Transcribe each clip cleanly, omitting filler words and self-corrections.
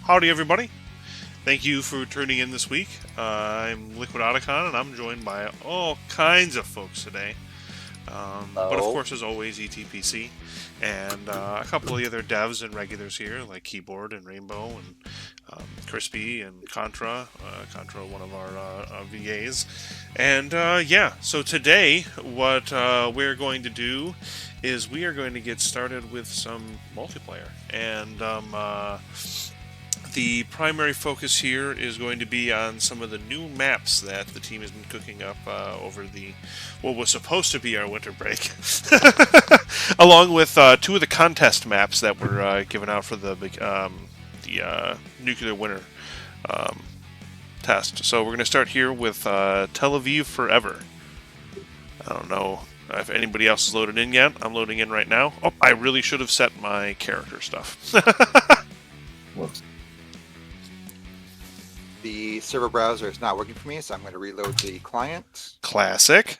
Howdy, everybody. Thank you for tuning in this week. I'm LiquidOtacon, and I'm joined by all kinds of folks today. But of course, as always, ETPC, and a couple of the other devs and regulars here, like Keyboard and Rainbow, and Crispy and Contra, one of our VAs. And so today, what we're going to do is we are going to get started with some multiplayer. And the primary focus here is going to be on some of the new maps that the team has been cooking up over what was supposed to be our winter break, along with two of the contest maps that were given out for the nuclear winter test. So we're going to start here with Tel Aviv Forever. I don't know if anybody else is loaded in yet. I'm loading in right now. Oh, I really should have set my character stuff. Whoops. The server browser is not working for me, so I'm going to reload the client. Classic.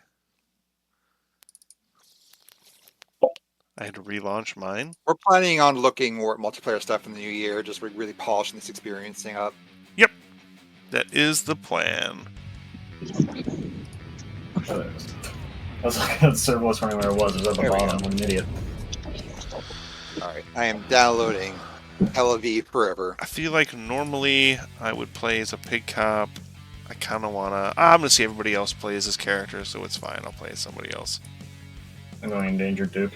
I had to relaunch mine. We're planning on looking more at multiplayer stuff in the new year, just really polishing this experience thing up. Yep. That is the plan. I was like, that server was wondering where it was. It was at the bottom. I'm an idiot. Alright, I am downloading Tel Aviv Forever. I feel like normally I would play as a pig cop. I kind of want to... I'm going to see everybody else play as this character, so it's fine. I'll play as somebody else. I'm going Endangered Duke.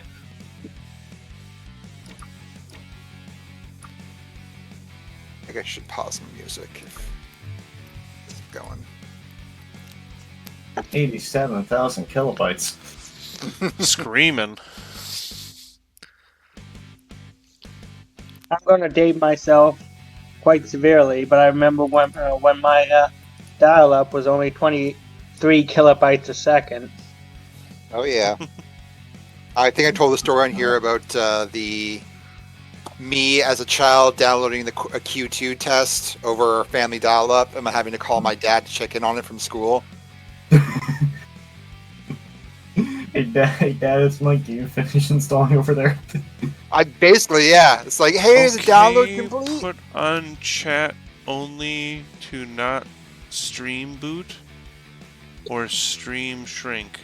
I think I should pause my music. It's going. 87,000 kilobytes. Screaming. I'm going to date myself quite severely, but I remember when my dial-up was only 23 kilobytes a second. Oh yeah. I think I told the story on here about me as a child downloading a Q2 test over family dial-up and having to call my dad to check in on it from school. Hey dad, it's Mike. Do you finish installing over there? I basically, yeah. It's like, hey, is the download complete? Put on chat only to not stream boot or stream shrink.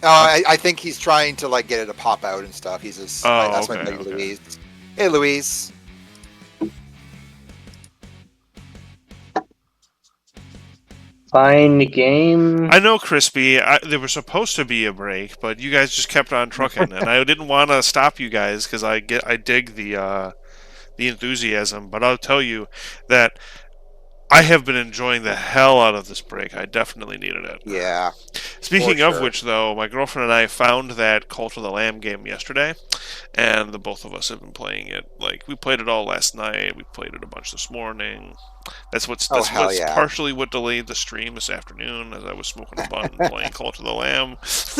I think he's trying to like get it to pop out and stuff. He's just that's okay, my buddy okay. Louise. Hey, Louise. Find the game. I know, Crispy. There was supposed to be a break, but you guys just kept on trucking, and I didn't want to stop you guys because I dig the enthusiasm. But I'll tell you that I have been enjoying the hell out of this break. I definitely needed it. Yeah. Speaking For of sure. which, though, my girlfriend and I found that Cult of the Lamb game yesterday, and the both of us have been playing it. Like, we played it all last night. We played it a bunch this morning. That's hell yeah. partially what delayed the stream this afternoon, as I was smoking a blunt and playing Cult of the Lamb. It's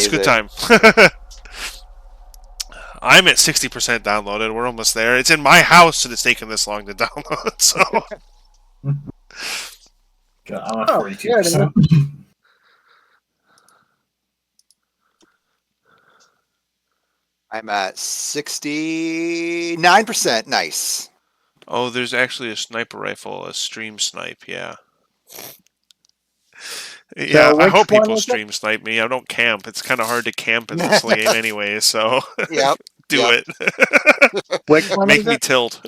a good time. I'm at 60% downloaded. We're almost there. It's in my house, and it's taken this long to download. So, God, I'm at 42%. I'm at 69%. Nice. oh, there's actually a sniper rifle, a stream snipe. Yeah. Yeah, I which hope one people is it? stream snipe me. I don't camp. It's kind of hard to camp in this game anyway, so Yep. do Yep. it. Which one Make is me it? tilt.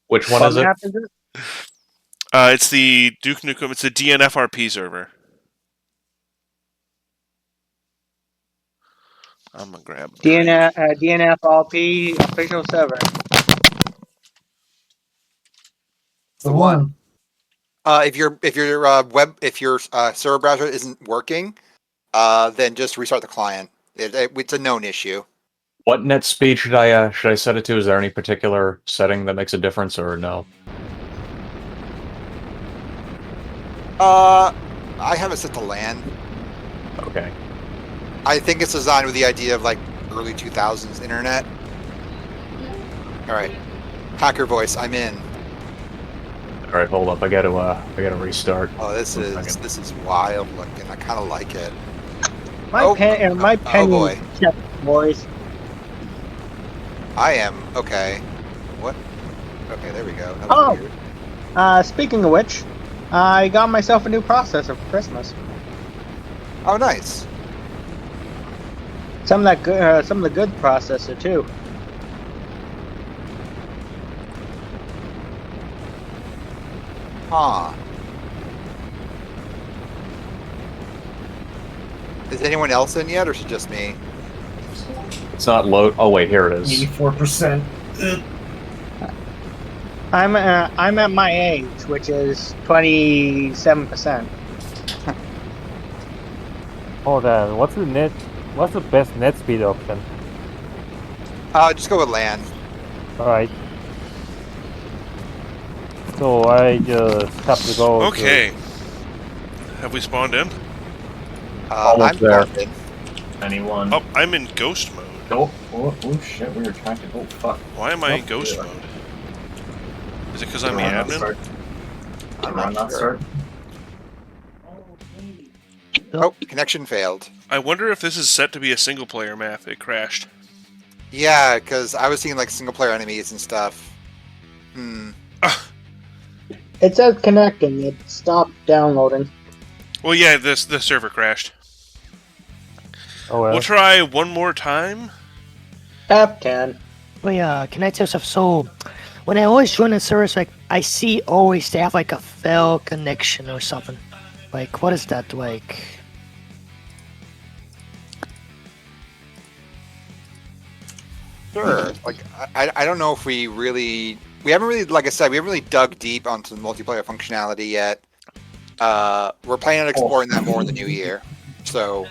Which one What is it? map is it? It's the Duke Nukem. It's a DNFRP server. I'm gonna grab DNFRP official server. The one. If your server browser isn't working, then just restart the client. It's a known issue. What net speed should I set it to? Is there any particular setting that makes a difference, or no? I have it set to LAN. Okay. I think it's designed with the idea of like early 2000s internet. All right, hacker voice. I'm in. All right, hold up. I gotta restart. Oh, this is wild looking. I kind of like it. My Oh, pen, my oh pen boy. check, boys. I am. Okay. What? Okay, there we go. That was weird. Speaking of which, I got myself a new processor for Christmas. Oh, nice. Some of the good processor too. Huh. Is anyone else in yet, or is it just me? It's not load. Oh wait, here it is. 84%. I'm at my age, which is 27%. Hold on. What's the best net speed option? Just go with land. All right. So I just have to go. Okay. Have we spawned in? Almost I'm there. spawned in. Anyone? Oh, I'm in ghost mode. Oh shit, we were tracking. Oh fuck. Why am I in ghost mode? Is it because I'm the admin? I'm not not sure. start. Oh, connection failed. I wonder if this is set to be a single player map. It crashed. Yeah, because I was seeing like single player enemies and stuff. It says connecting. It stopped downloading. Well, yeah, the server crashed. Oh well. We'll try one more time. F10. But yeah, can I tell you stuff? So, when I always join a service, like, I see always they have, like, a failed connection or something. Like, what is that, like? Sure. Like, I don't know if we haven't really, like I said, we haven't really dug deep onto the multiplayer functionality yet. We're planning on exploring that more in the new year. So,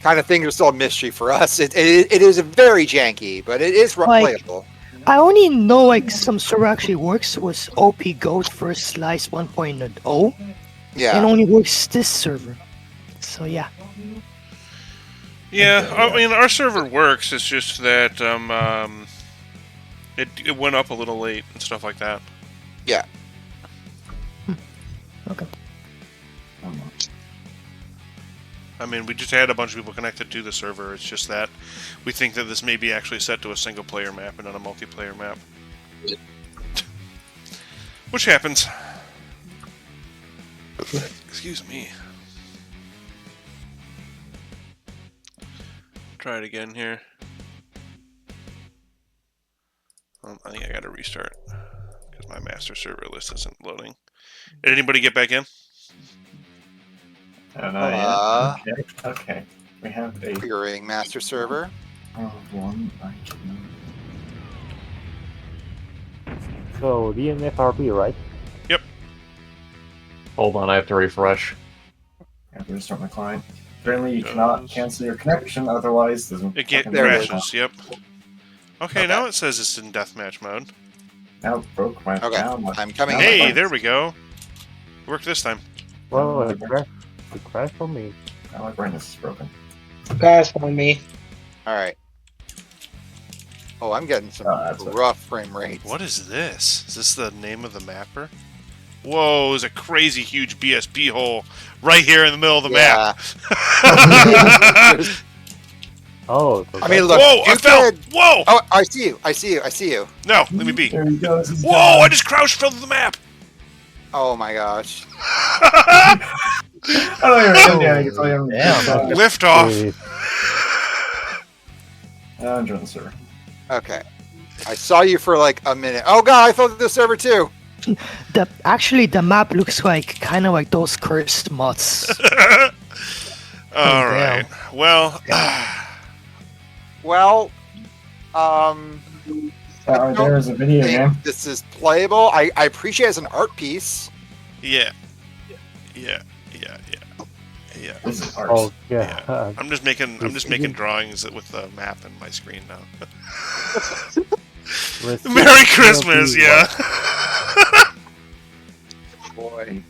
kind of things are still a mystery for us. It is very janky, but it is playable. I only know, like, some server actually works with OP Goat First Slice 1.0. Yeah. And only works this server. So, yeah. Yeah, I mean, our server works. It's just that it went up a little late and stuff like that. Yeah. Okay. I mean, we just had a bunch of people connected to the server. It's just that we think that this may be actually set to a single player map and not a multiplayer map. Which happens. Excuse me. Try it again here. I think I gotta restart because my master server list isn't loading. Did anybody get back in? Okay. We have a Querying master server. one. So DNFRP, right? Yep. Hold on, I have to refresh. I have to restart my client. Apparently, you cannot cancel your connection, otherwise doesn't. It crashes. Yep. Okay, now it says it's in deathmatch mode. Now it broke my. Okay, I'm coming. Hey, there we go. Worked this time. Well, it crashed for me. Now my brightness is broken. Crash on me. All right. Oh, I'm getting some rough frame rates. What is this? Is this the name of the mapper? Whoa, there's a crazy huge BSP hole right here in the middle of the map. Oh. I mean, look. Whoa, I fell! Whoa! Oh, I see you. No, let me be. There he goes. Whoa, I just crouched fell to the map! Oh my gosh. I don't even know. Lift off! I'm enjoying the server. Okay. I saw you for like a minute. Oh god, I fell to the server too! Actually, the map looks like kind of like those cursed mods. Alright. Well, well, There is a video game. This is playable. I appreciate it as an art piece. yeah. This is art. Oh yeah. Yeah. I'm just making drawings with the map in my screen now. Merry Christmas, yeah. Boy.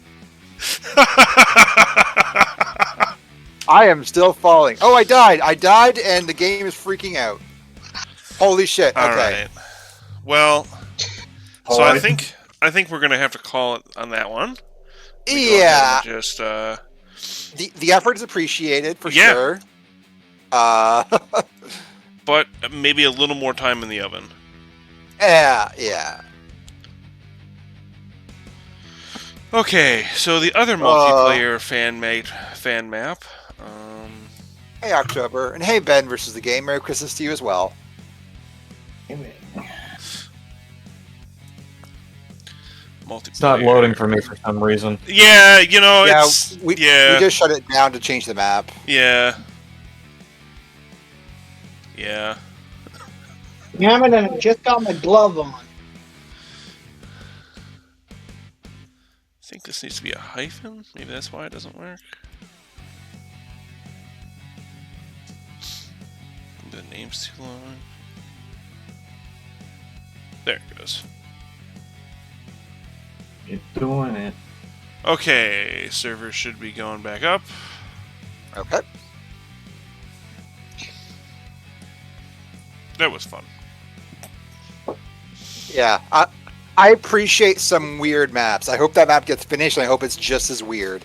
I am still falling. Oh, I died, and the game is freaking out. Holy shit! Okay. All right. Well, so I think we're gonna have to call it on that one. Yeah. Just the effort is appreciated for sure. but maybe a little more time in the oven. Yeah. Okay, so the other multiplayer fan map. Hey October, and hey Ben versus the game. Merry Christmas to you as well. It's not loading for me for some reason. Yeah, you know, we just shut it down to change the map. Yeah. Damn it, I just got my glove on. I think this needs to be a hyphen. Maybe that's why it doesn't work. The name's too long. There it goes. You're doing it. Okay, server should be going back up. Okay. That was fun. Yeah, I appreciate some weird maps. I hope that map gets finished, and I hope it's just as weird.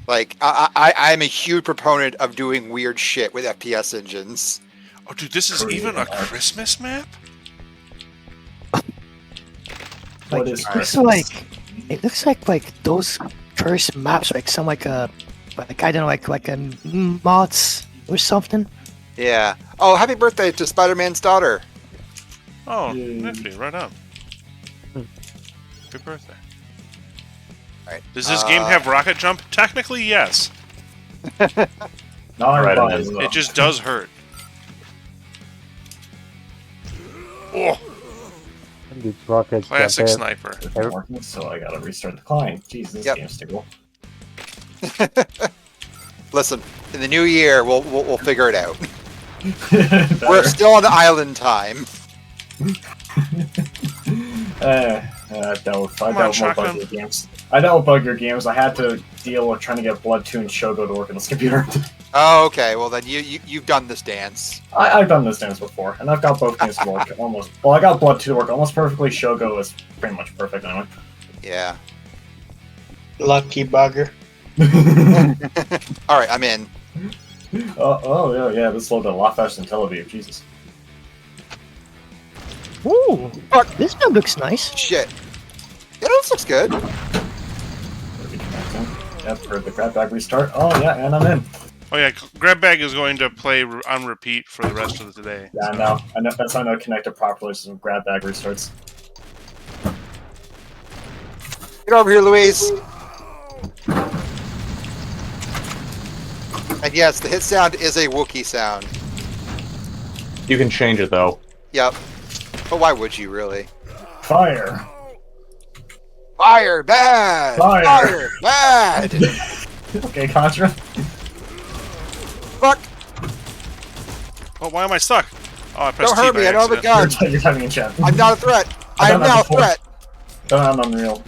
Like, I'm a huge proponent of doing weird shit with FPS engines. Oh, dude, this is even a Christmas map? What is It looks like those cursed maps, like some like I don't know, like a mods or something. Yeah. Oh, happy birthday to Spider-Man's daughter. Oh, nifty, right on. Good birthday. All right. Does this game have rocket jump? Technically, yes. Not Right, It just does hurt. Oh, classic sniper. It's not working, so I gotta restart the client. Jeez, this game's stable. Listen, in the new year, we'll figure it out. We're still on the island time. I dealt with bugger games. I dealt with bugger games. I had to deal with trying to get Bloodtoon Shogo to work on this computer. Oh, okay. Well, then you've done this dance. I've done this dance before, and I've got both games to work almost. Well, I got Blood 2 to work almost perfectly. Shogo is pretty much perfect anyway. Yeah. Lucky bugger. All right, I'm in. Yeah, this loaded a lot faster than Tel Aviv. Jesus. Ooh, this map looks nice. Shit. Yeah, this looks good. Yep, heard the grab bag restart. Oh yeah, and I'm in. Oh yeah, grab bag is going to play on repeat for the rest of the day. Yeah, I know. That's not connected properly, so grab bag restarts. Get over here, Louise. And yes, the hit sound is a Wookiee sound. You can change it though. Yep. But why would you really? Fire! Fire bad! Fire bad! Okay, Contra. Fuck! Oh, why am I stuck? Oh, I pressed Don't hurt T me, I don't have a gun! You're having a chat. I'm not a threat! I am now a threat! I'm unreal.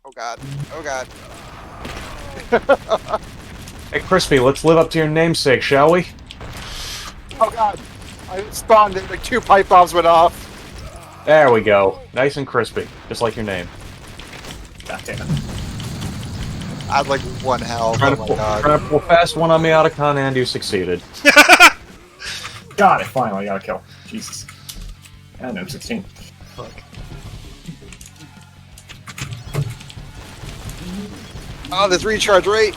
Oh god. Oh god. Hey, Crispy, let's live up to your namesake, shall we? Oh god. I spawned and like 2 pipe bombs went off. There we go. Nice and crispy, just like your name. God damn it. I had like 1 health. Trying Oh my to god. pull fast one on me, Otacon, and you succeeded. Got it, finally got a kill. Jesus. And M16. Fuck. Oh, this recharge rate!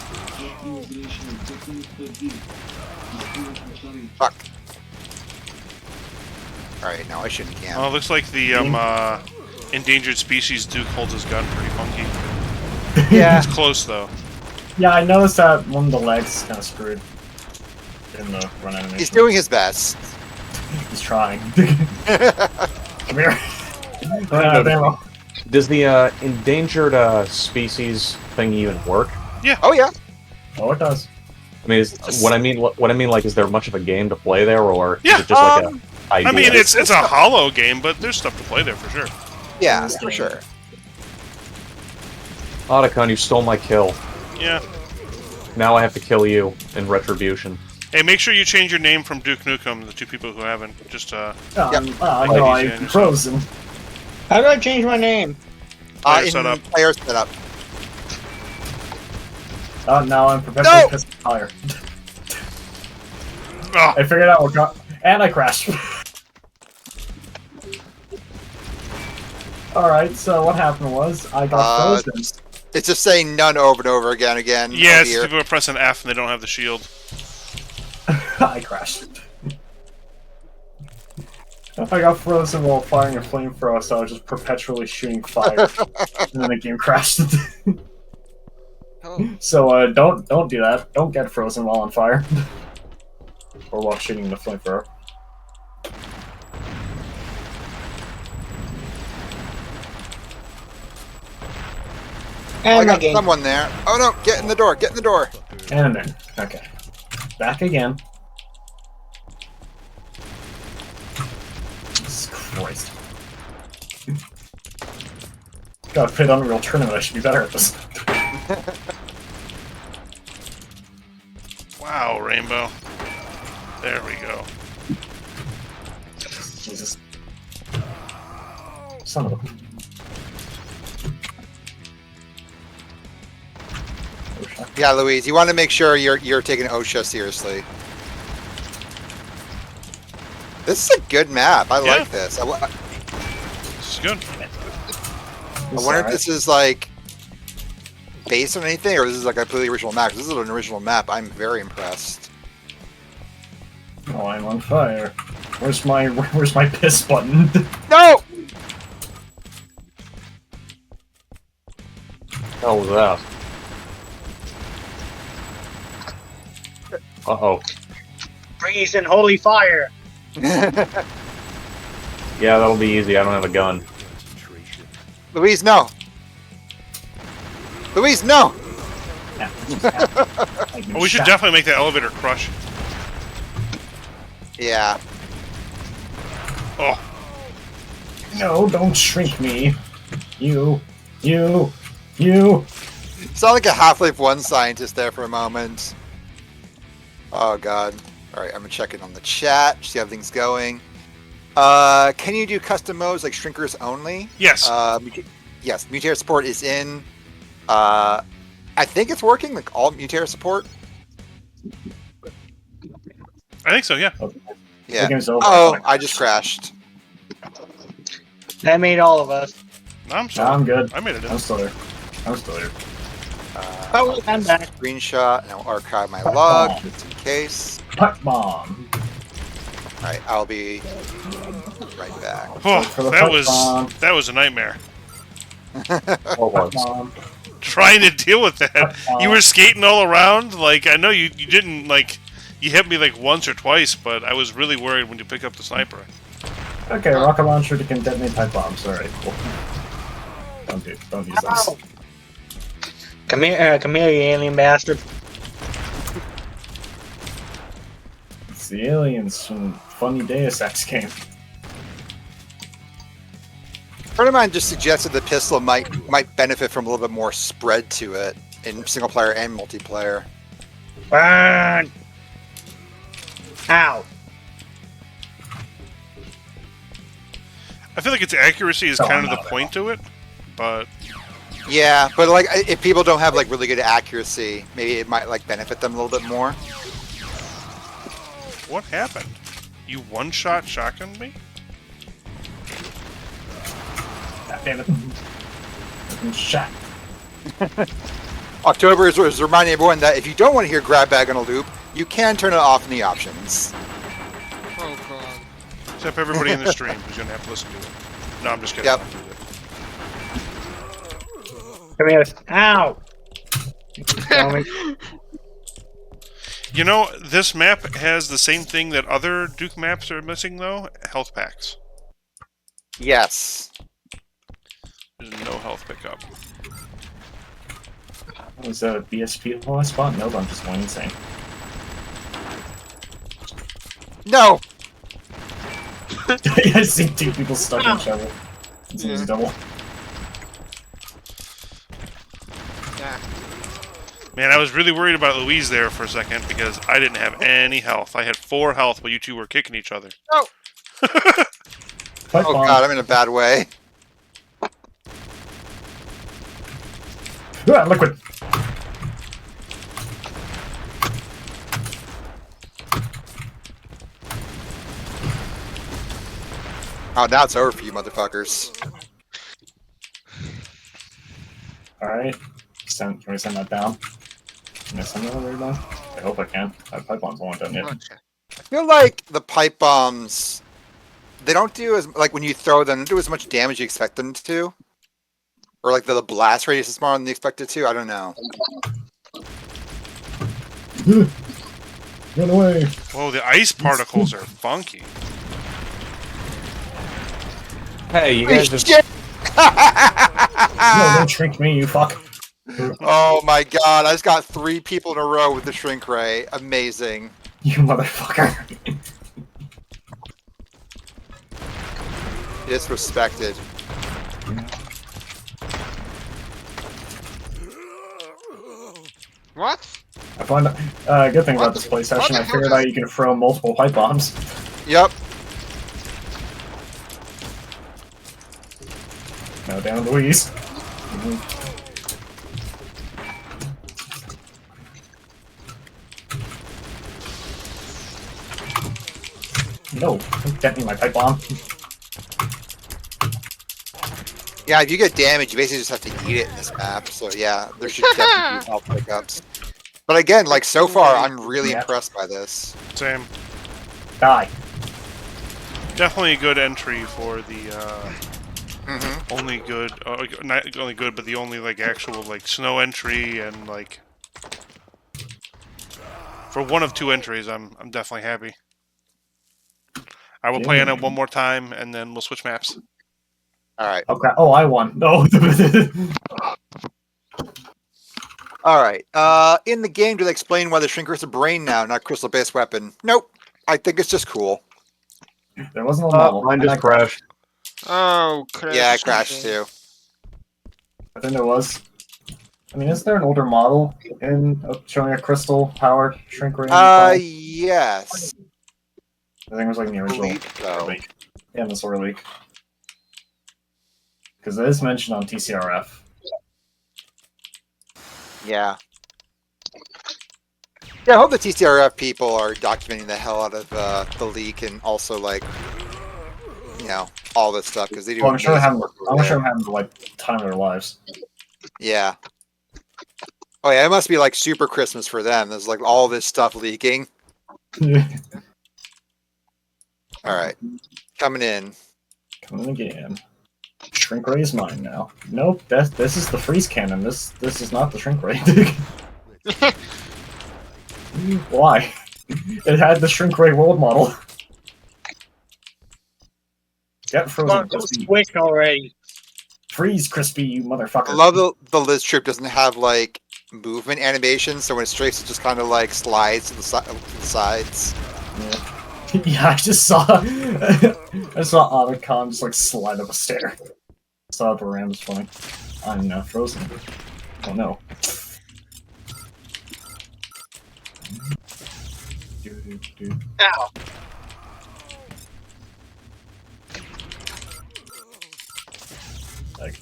Fuck. Alright, now I shouldn't camp. Oh, looks like the endangered species Duke holds his gun pretty funky. Yeah. It's close though. Yeah, I noticed that one of the legs is kind of screwed in the run animation. He's doing his best. He's trying. Come here. Ammo. Does the endangered species thing even work? Yeah. Oh yeah. Oh, it does. I mean, what I mean, like, is there much of a game to play there, or Yeah, is it just like a idea? I mean, it's a hollow game, but there's stuff to play there for sure. Yeah, for sure. Otacon, you stole my kill. Yeah. Now I have to kill you in retribution. Hey, make sure you change your name from Duke Nukem, the 2 people who haven't. Just, I know, I'm frozen. How do I change my name? Player in setup. player setup. Oh, now I'm perpetually pissed fire. Oh, I figured out what got... And I crashed. Alright, so what happened was, I got frozen. It's just saying none over and over again. yeah, Oh, it's dear. people are pressing F and they don't have the shield. I crashed. I got frozen while firing a flamethrower, so I was just perpetually shooting fire. And then the game crashed. So, don't do that. Don't get frozen while on fire. Or while shooting the flamethrower. Oh, I And my got game. someone there. Oh no, get in the door, get in the door. And then, okay. Back again. Jesus Christ. Gotta play Unreal Tournament, I should be better at this. Wow, Rainbow. There we go. Jesus. Son of a... Yeah, Louise, you want to make sure you're taking OSHA seriously. This is a good map. I like this. This is good. I wonder if this is like based on anything, or this is like a completely original map. 'Cause this is an original map. I'm very impressed. Oh, I'm on fire. Where's my piss button? No! hell was that? Uh-oh. Freeze and holy fire. Yeah, that'll be easy. I don't have a gun. Louise, no! Louise, no! Oh, we should definitely make that elevator crush. Yeah. Oh, No, don't shrink me. You. Sound like a Half-Life 1 scientist there for a moment. Oh god. Alright, I'm gonna check in on the chat, see how things going. Can you do custom modes like shrinkers only? yes. Yes, Mutair support is in. I think it's working, like all Mutair support. I think so, yeah. Yeah. game's over. Oh, I just crashed. That made all of us. No, I'm No, sorry. I'm good. I made it in. I'm still here. I'm still here. Oh, I'm back. Screenshot, and I'll archive my log just in case. Pipe bomb. Alright, I'll be right back. Oh, for the that pipe was bomb. that was a nightmare. Pipe bomb. Trying to deal with that. Pipe bomb. You were skating all around. Like, I know you didn't, like, you hit me like once or twice, but I was really worried when you picked up the sniper. Okay, rocket launcher that can detonate pipe bombs. Alright, cool. Don't use those. Ow. Come here, you alien bastard. It's the aliens from Funny Deus Ex game. A friend of mine just suggested the pistol might benefit from a little bit more spread to it in single player and multiplayer. Burn! Ow. I feel like its accuracy is Oh, kind of no, the no. point to it, but Yeah, but like if people don't have like really good accuracy, maybe it might like benefit them a little bit more. what happened? You one-shot shotgunned me? God damn it. Fucking shot. October is reminding everyone that if you don't want to hear grab bag on a loop, you can turn it off in the options. Oh god. Except everybody in the stream who's going to have to listen to it. No, I'm just kidding. Yep. Don't do that. Come here. Ow! You know, this map has the same thing that other Duke maps are missing, though. Health packs. Yes. There's no health pickup. Was that a BSP the last spot? Nope, I'm just going insane. No. I see two people stuck in shovel. It's an easy double. Yeah. Man, I was really worried about Louise there for a second because I didn't have any health. I had 4 health while you two were kicking each other. No. Pipe Oh bomb. god, I'm in a bad way. Liquid. Oh, now it's over for you, motherfuckers. Alright. Can we send that down? Can I send that over down? I hope I can. That pipeline's only done yet. Okay. I feel like the pipe bombs, they don't do as, like when you throw them, they don't do as much damage you expect them to. Or like the blast radius is smaller than you expect it to. I don't know. Run away! Whoa, the ice particles are funky. Hey, you guys just... No, don't shrink me, you fuck. Oh my god, I just got 3 people in a row with the shrink ray. Amazing. You motherfucker. Disrespected. What? I find good thing about this play session, I figured out you can throw multiple pipe bombs. Yep. Now down Louise. No, don't get me my pipe bomb. Yeah, if you get damage, you basically just have to eat it in this map. So yeah, there should definitely be health pickups. But again, like so far, I'm really impressed by this. Same. Die. Definitely a good entry for the Mm-hmm. only good, not only good, but the only like actual like snow entry and like for one of 2 entries, I'm definitely happy. I will play on it one more time and then we'll switch maps. All right. Okay. Oh, I won. No. All right. In the game, do they explain why the shrinker is a brain now, not crystal-based weapon? Nope. I think it's just cool. There wasn't a model. Mine just crashed. Oh, crash. Yeah, it crashed too. I think there was. I mean, is there an older model in showing a crystal-powered shrink ray? Yes. I think it was like in the original. So. Yeah, in the Sword League. Because it is mentioned on TCRF. Yeah. Yeah, I hope the TCRF people are documenting the hell out of the leak and also like, you know, all this stuff because they do. Well, I'm sure amazing I'm work over there. having like time of their lives. Yeah. Oh yeah, it must be like super Christmas for them. There's like all this stuff leaking. All right, coming in. Coming again. Shrink ray is mine now. Nope, this is the freeze cannon. This is not the shrink ray. Why? It had the shrink ray world model. Get frozen. Switch already. Freeze, crispy, you motherfucker. I love the Liz trip doesn't have like movement animation, so when it strafes, it just kind of like slides to the sides. Yeah. Yeah, I just saw I saw Otacon just like slide up a stair. Saw it around was funny. I'm now frozen. Oh no. Ow. Like,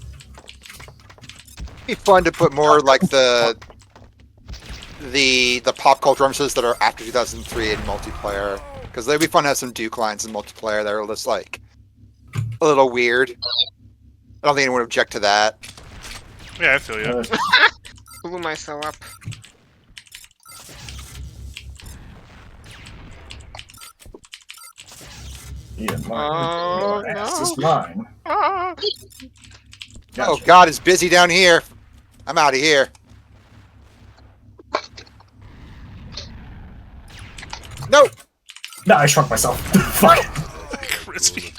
It'd be fun to put more like the pop culture references that are after 2003 in multiplayer, because they'd be fun to have some Duke lines in multiplayer that are just like a little weird. I don't think anyone would object to that. Yeah, I feel you. Blew myself up. yeah, mine. Your ass is mine. Ah. Oh God, it's busy down here. I'm out of here. Nope. No, I shrunk myself. Fuck. Crispy.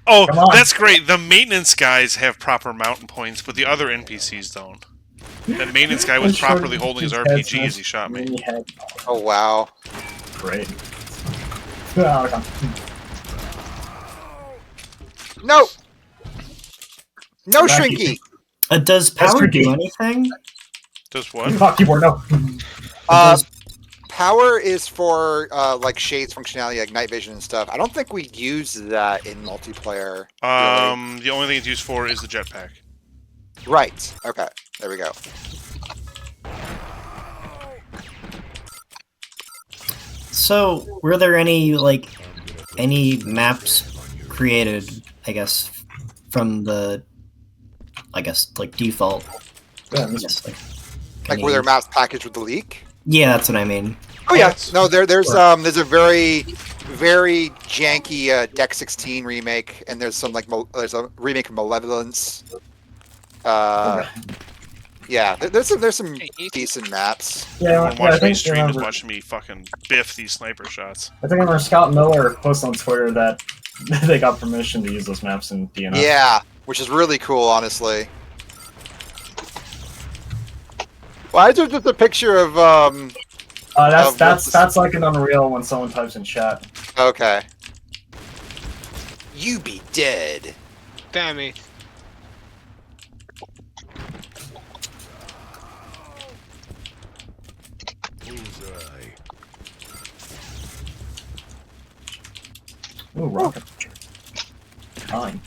Oh, Come on. that's great. The maintenance guys have proper mountain points, but the other NPCs don't. That maintenance guy was properly holding his RPG as he shot me. Oh wow. Great. No. No shrinky. Does power do anything? Does what? Fuck, keyboard, no. Power is for like shades functionality, like night vision and stuff. I don't think we use that in multiplayer. Really. The only thing it's used for is the jetpack. Right. Okay. There we go. So, were there any maps created? I guess from the, default. Yeah, Like were there maps packaged with the leak? Yeah, that's what I mean. Oh yeah. No, there's a very janky Deck 16 remake, and there's some there's a remake of Malevolence. Yeah, there's some decent maps. Yeah, watch me stream is watching me fucking biff these sniper shots. I think I remember Scott Miller posted on Twitter that they got permission to use those maps in DNF. Yeah, which is really cool, honestly. Well, I just a picture of that's like an Unreal when someone types in chat. Okay. You be dead. Damn it. Ooh, rocket. Fine.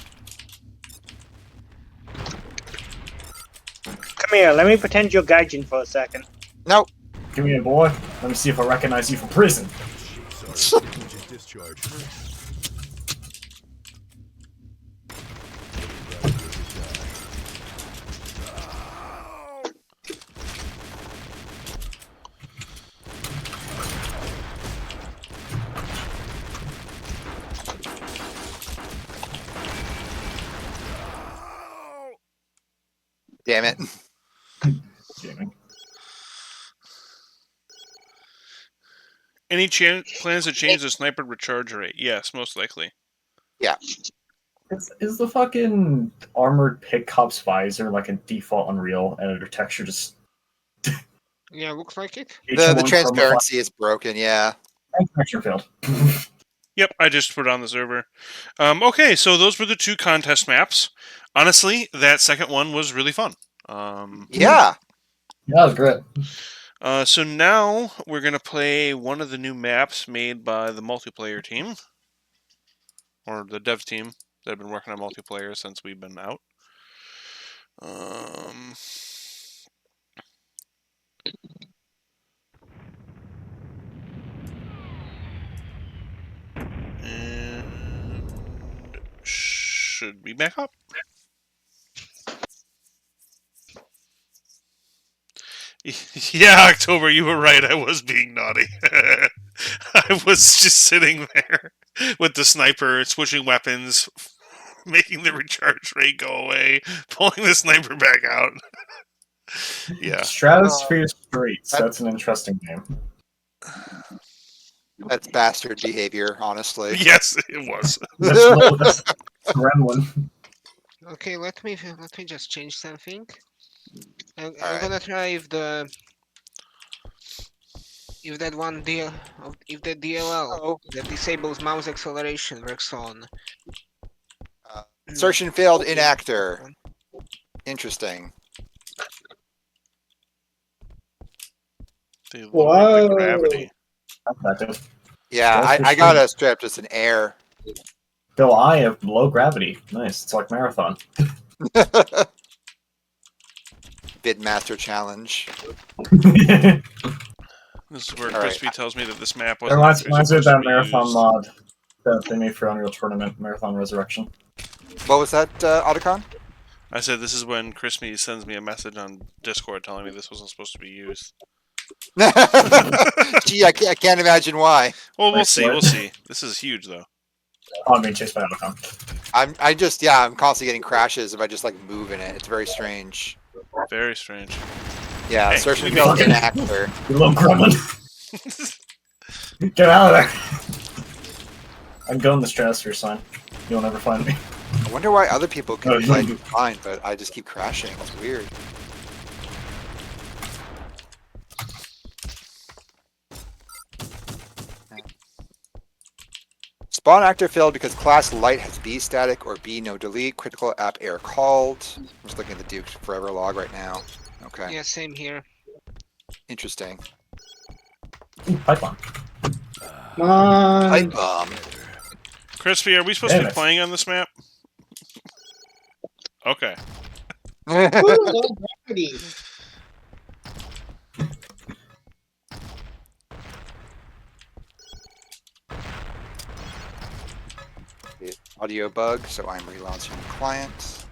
Come here, let me pretend you're Gaijin for a second. Nope. Give me a boy. Let me see if I recognize you from prison. Damn it. Gaming. Any plans to change the sniper recharge rate? Yes, most likely. Yeah. Is the fucking armored pickups visor like a default Unreal editor texture? Just Yeah, looks like it. The transparency is broken. Yeah. Texture failed. Yep, I just put it on the server. Okay, so those were the 2 contest maps. Honestly, that second one was really fun. Yeah. That was great. So now we're going to play one of the new maps made by the multiplayer team. Or the dev team that have been working on multiplayer since we've been out. And should we back up? Yeah, October, you were right. I was being naughty. I was just sitting there with the sniper, switching weapons, making the recharge rate go away, pulling the sniper back out. Yeah. Stratosphere Streets. That's an interesting name. That's bastard behavior, honestly. Yes, it was. That's gremlin. Okay, let me just change something. I'm gonna try if that DLL that disables mouse acceleration works on. Insertion failed in actor. Interesting. They lowered the gravity. Yeah, I got a strap just in air. Bill, I have low gravity. Nice. It's like marathon. Bidmaster challenge. This is where Crispy tells me that this map It wasn't reminds me of that marathon mod that they made for Unreal Tournament, Marathon Resurrection. What was that, Otacon? I said this is when Crispy sends me a message on Discord telling me this wasn't supposed to be used. Gee, I can't imagine why. Well, we'll see. We'll see. This is huge, though. Oh, I'm being chased by Otacon. I'm constantly getting crashes if I just move in it. It's very strange. Very strange. Yeah, search and failed in actor. You little gremlin. Get out of there. I'm going the stratosphere sign. You'll never find me. I wonder why other people can fine, but I just keep crashing. It's weird. Spawn actor failed because class light has B static or B no delete. Critical app error called. I'm just looking at the Duke forever log right now. Okay. Yeah, same here. Interesting. Pipe bomb. Pipe bomb. Crispy, are we supposed to be playing on this map? Okay. Ooh, gravity. Audio bug, so I'm relaunching the client.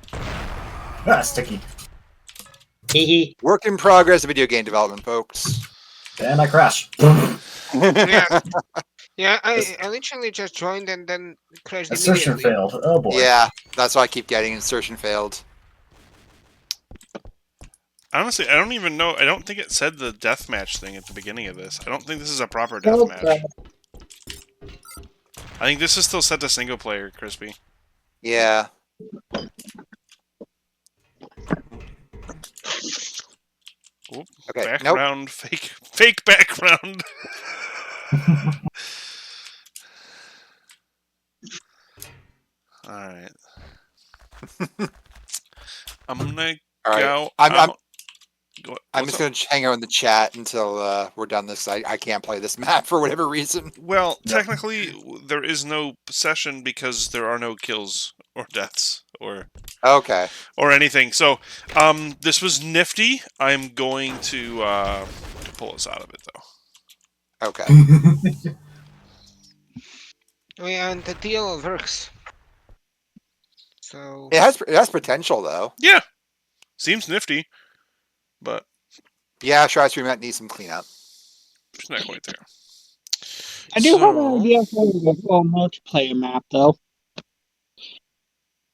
Ah, sticky. Hee Work in progress, video game development, folks. And I crash. Yeah, I literally just joined and then crashed Assertion immediately. failed. Oh boy. Yeah, that's why I keep getting insertion failed. Honestly, I don't even know. I don't think it said the deathmatch thing at the beginning of this. I don't think this is a proper deathmatch. I think this is still set to single player, Crispy. Yeah. Oop, Okay. background, fake background. All right. I'm gonna go. I'm just gonna hang out in the chat until we're done this. I can't play this map for whatever reason. Well, technically, there is no session because there are no kills or deaths or anything. So, this was nifty. I'm going to pull us out of it though. Okay. Oh yeah, and the deal works. So it has potential though. Yeah, seems nifty, but yeah, Try Stream needs some cleanup. It's not quite there. I do have an idea for a multiplayer map, though.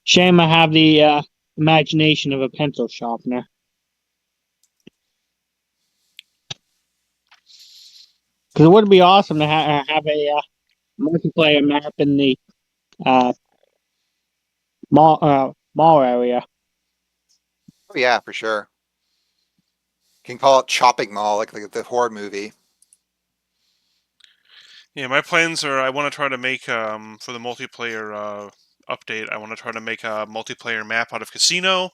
Shame I have the imagination of a pencil sharpener. Because it would be awesome to have a multiplayer map in the mall area. Oh yeah, for sure. You can call it Chopping Mall, like the horror movie. Yeah, my plans are I want to try to make for the multiplayer update. I want to try to make a multiplayer map out of Casino.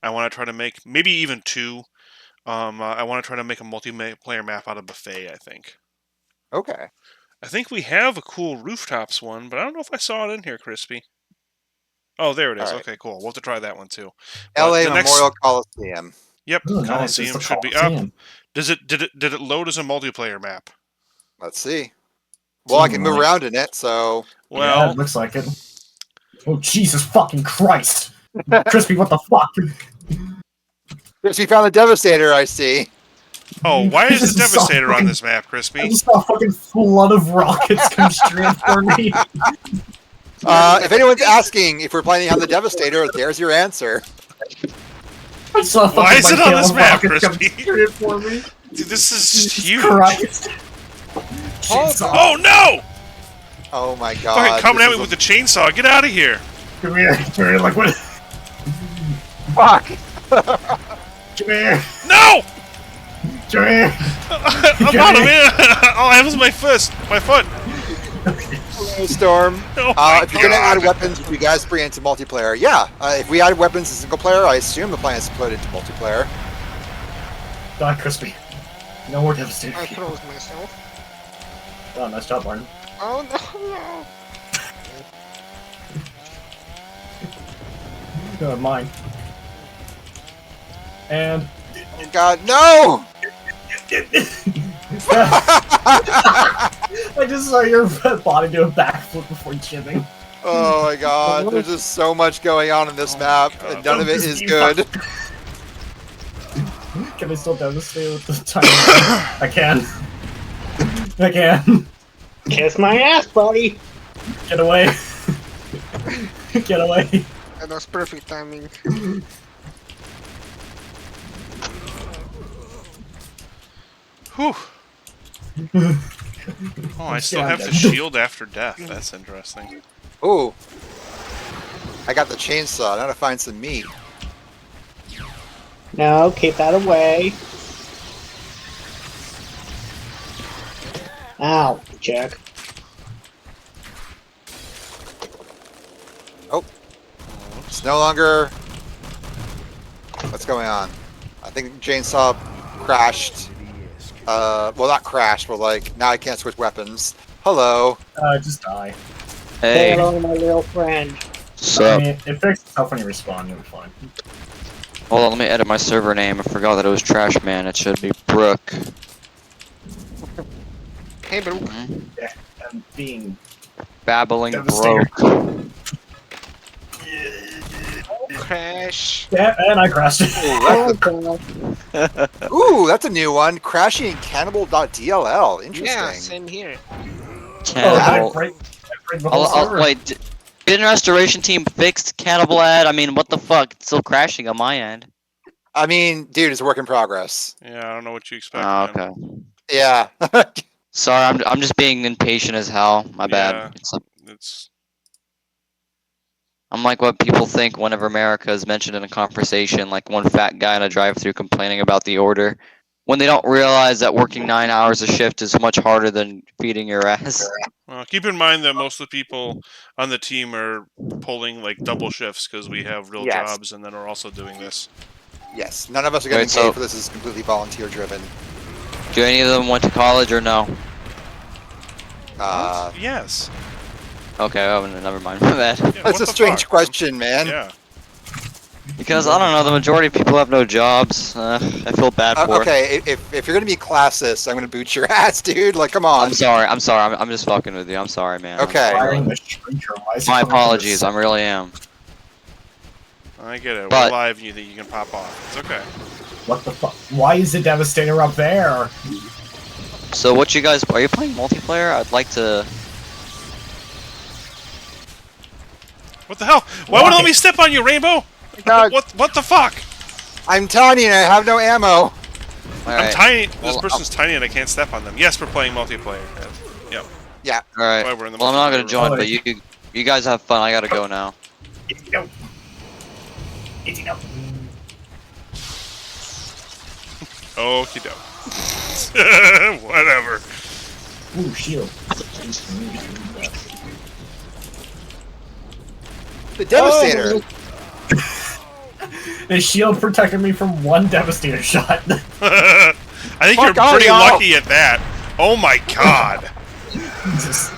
I want to try to make maybe even 2. I want to try to make a multiplayer map out of Buffet. I think. Okay. I think we have a cool rooftops one, but I don't know if I saw it in here, Crispy. Oh, there it is. Right. Okay, cool. We'll have to try that one too. L.A. Memorial Coliseum. Yep, Ooh, Coliseum nice. should be up. Did it load as a multiplayer map? Let's see. Well, I can move around in it, so. Well, yeah, it looks like it. Oh, Jesus fucking Christ! Crispy, what the fuck? Crispy found the Devastator, I see. Oh, why is the Devastator on this map, Crispy? I just saw a fucking flood of rockets come straight for me. If anyone's asking if we're planning on the Devastator, there's your answer. I saw why is it on this map, Crispy? Crispy? For me. Dude, this is huge. Christ. Oh no! Oh my god. Fucking coming at me with the chainsaw. Get out of here. Come here. Come here, like what? Fuck. Come here. No! Come here. I'm out of here. All I have is my foot. Storm. Oh if you're gonna add weapons, would you guys bring it into multiplayer? Yeah. If we added weapons in single player, I assume the plan is to put it into multiplayer. Die, Crispy. No more Devastator. I froze myself. Oh, nice job, Martin. Oh no! No, mine. And. Oh God, no! I just saw your body do a backflip before chipping. Oh my god, there's just so much going on in this map, and none of it is good. Can I still devastate with the tiny I can. I can. Kiss my ass, buddy! Get away. Get away. That was perfect timing. Whew. Oh, I still have the shield after death. That's interesting. Ooh. I got the chainsaw. Now to find some meat. No, keep that away. Ow, jerk. Oh. It's no longer... What's going on? I think chainsaw crashed. Well, not crashed, but like, now I can't switch weapons. Hello. Just die. Hey. Hello, my little friend. I mean, it fixed itself when you respawn, you'll be fine. Hold on, let me edit my server name. I forgot that it was Trash Man. It should be Brooke. Hey, Brooke. Yeah, I'm being Babbling devastated. Broke. Crash. Yeah, and I crashed it. Ooh, that's a new one. Crashing Cannibal.dll. Interesting. Yeah, same here. Cannibal. the whole server. Wait, didn't restoration team fixed Cannibal ad? I mean, what the fuck? It's still crashing on my end. I mean, dude, it's a work in progress. Yeah, I don't know what you expect. Oh, man. okay. Yeah. Sorry, I'm just being impatient as hell. My bad. It's I'm like what people think whenever America is mentioned in a conversation, like one fat guy in a drive-thru complaining about the order, when they don't realize that working 9 hours a shift is much harder than feeding your ass. keep in mind that most of the people on the team are pulling like double shifts because we have real jobs and then are also doing this. Yes, none of us are getting paid for this. It's completely volunteer driven. Do any of them went to college or no? Yes. Okay, oh, never mind that. Yeah, That's a strange question, man. Yeah. Because I don't know, the majority of people have no jobs. I feel bad for it. Okay, if you're gonna be classist, I'm gonna boot your ass, dude. Like, come on. I'm sorry. I'm just fucking with you. I'm sorry, man. Okay. My apologies. I really am. I get it. But- We're live and you think you can pop off. It's okay. What the fuck? Why is the Devastator up there? So what you guys, are you playing multiplayer? I'd like to... What the hell? Why would it let me step on you, Rainbow? God. What the fuck? I'm tiny and I have no ammo. I'm tiny. This person's tiny and I can't step on them. Yes, we're playing multiplayer. Yep. Yeah. Alright. Why we're in the Well, I'm not gonna multiplayer join, room. but you guys have fun. I gotta go now. Okie doke. Whatever. Ooh, shield. The Devastator. The shield protected me from one Devastator shot. I think you're pretty lucky at that. Oh my god. Just...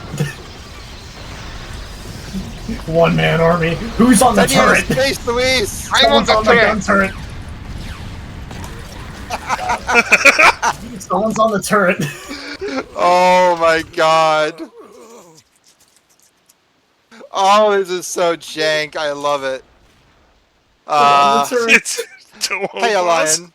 One-man army. Who's on the turret? Space Louise. Someone's on the gun turret. Someone's on the turret. Oh my god. Oh, this is so jank. I love it. Hey, Lion.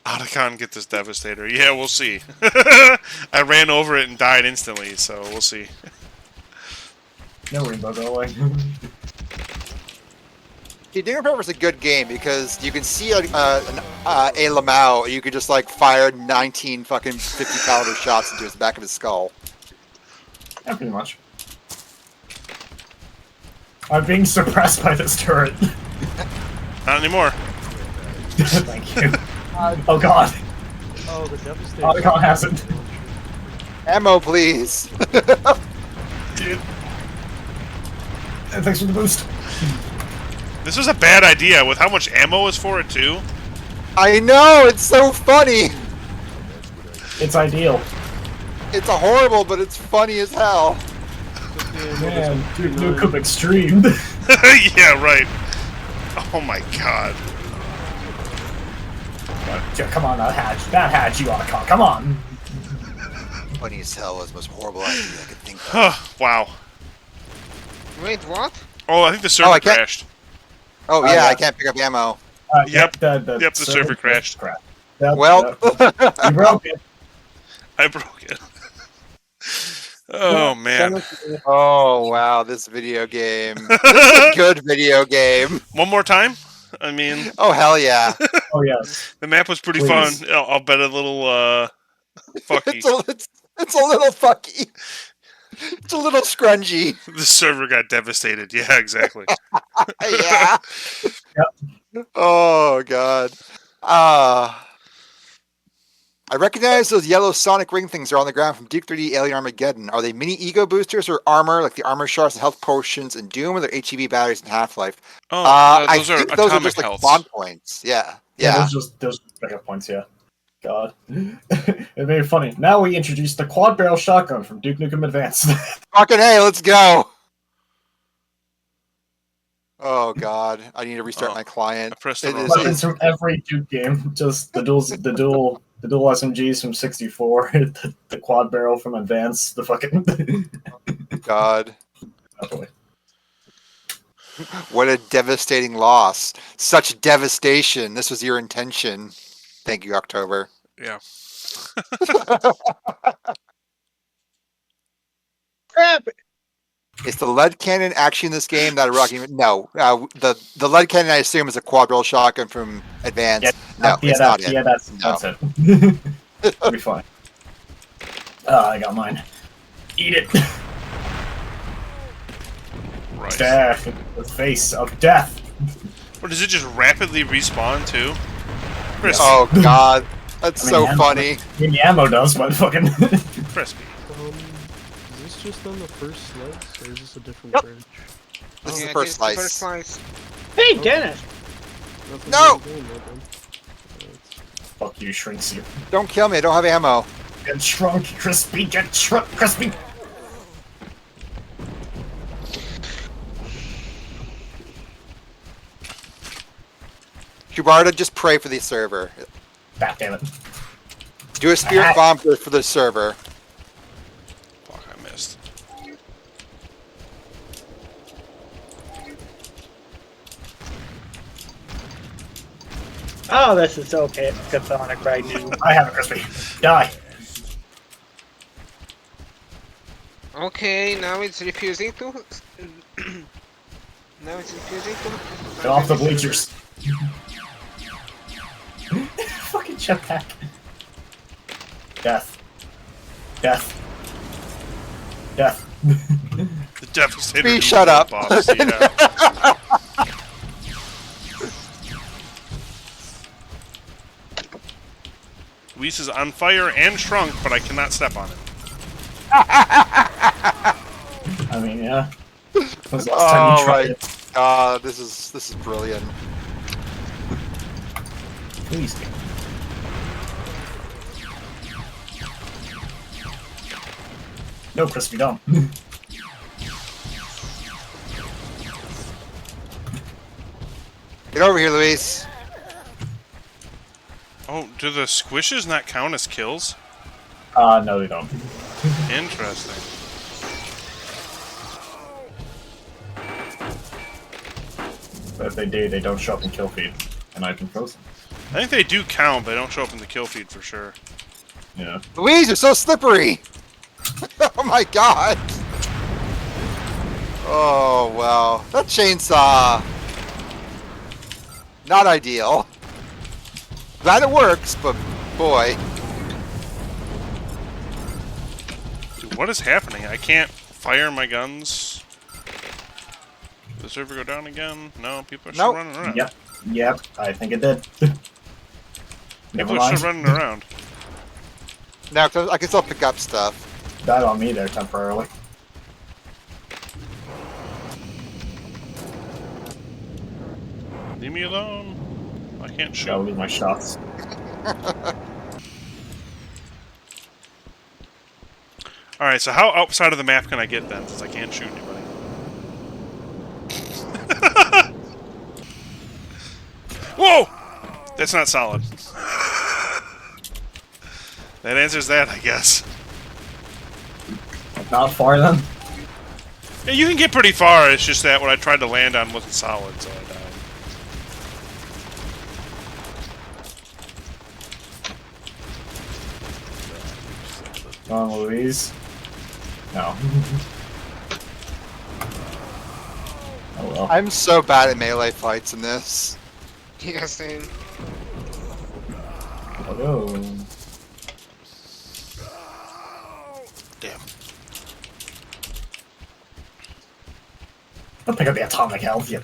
Otacon, get this Devastator. Yeah, we'll see. I ran over it and died instantly, so we'll see. No Rainbow, go away. Duke Nukem is a good game because you can see a Lamau. You could just like fire 19 fucking 50 caliber shots into his back of his skull. Yeah, pretty much. I'm being suppressed by this turret. Not anymore. Thank you. Oh god. Oh, the Devastator. Otacon has it. Ammo, please. Dude. And thanks for the boost. This was a bad idea with how much ammo is for it too. I know, it's so funny. It's ideal. It's a horrible, but it's funny as hell. Man, Duke Nukem Extreme. Yeah, right. Oh my god. Come on, that hatch, you Otacon, come on. Funny as hell was the most horrible idea I could think of. Wow. Wait, what? Oh, I think the server crashed. Oh yeah, I can't pick up ammo. Yep. The server crashed. Well, you broke it. I broke it. Oh man. Oh wow, this video game. This is a good video game. One more time? I mean. Oh hell yeah. Oh yes. The map was pretty fun. I'll bet a little fucky. It's a little fucky. It's a little scrungy. The server got devastated. Yeah, exactly. Yeah. Yep. Oh god. I recognize those yellow sonic ring things are on the ground from Duke 3D Alien Armageddon. Are they mini ego boosters or armor, like the armor shards and health potions in Doom, or their HEV batteries in Half-Life? Oh, those I are think those are atomic just like healths. bond points. Yeah. Yeah. Those backup points, yeah. God. It made it funny. Now we introduce the quad barrel shotgun from Duke Nukem Advanced. Fucking hey, let's go. Oh god, I need to restart my client. I pressed the wrong Weapons from every Duke game. Just the dual SMGs from 64, the quad barrel from Advance, the fucking. God. Oh, What a devastating loss. Such devastation. This was your intention. Thank you, October. Yeah. Crap! Is the lead cannon actually in this game? That a rocking? No. The lead cannon I assume is a quad barrel shotgun from Advance. Yeah, no, it's not it. Yeah, that's it. It'll be fine. I got mine. Eat it. Right. Death. The face of death. Or does it just rapidly respawn too? Crispy. Oh god, that's I mean, so funny. The ammo does, but fucking. Crispy. Is this just on the first slice, or is this a different branch? This is Yeah, the first this is slice. slice. Hey, Dennis! Nothing No! going on, then. Fuck you, shrinks you. Don't kill me, I don't have ammo. Get shrunk, crispy. Get shrunk, crispy. Kubarda, just pray for the server. God damn it. Do a spirit bomb for the server. Fuck, I missed. Oh, this is so cathartic right now. I have a crispy. Die. Okay, now it's refusing to. Now it's refusing to. Get off the bleachers. Fucking jetpack. Death. Death. Death. The devastator. Please shut up. Boss, yeah. Luis is on fire and shrunk, but I cannot step on it. I mean, yeah. Was the last time you Oh tried my it? god, this is brilliant. Please. No, crispy, don't. Get over here, Luis. Oh, do the squishes not count as kills? No, they don't. Interesting. But if they do, they don't show up in kill feed, and I can froze them. I think they do count, but they don't show up in the kill feed for sure. Yeah. Luis, you're so slippery! Oh my god! Oh wow. That chainsaw. Not ideal. Glad it works, but boy. Dude, what is happening? I can't fire my guns. Did the server go down again? No, people are still running around. Yep, I think it did. Never People are mind. still running around. Now I can still pick up stuff. Died on me there temporarily. Leave me alone. I can't shoot. Gotta leave my shots. Alright, so how outside of the map can I get then, since I can't shoot anybody? Whoa! That's not solid. That answers that, I guess. Not far then. Yeah, you can get pretty far, it's just that what I tried to land on wasn't solid, so I died. Come on, Louise. No. Oh well. I'm so bad at melee fights in this. Yeah, same. Hello. Damn. Don't pick up the atomic health yet.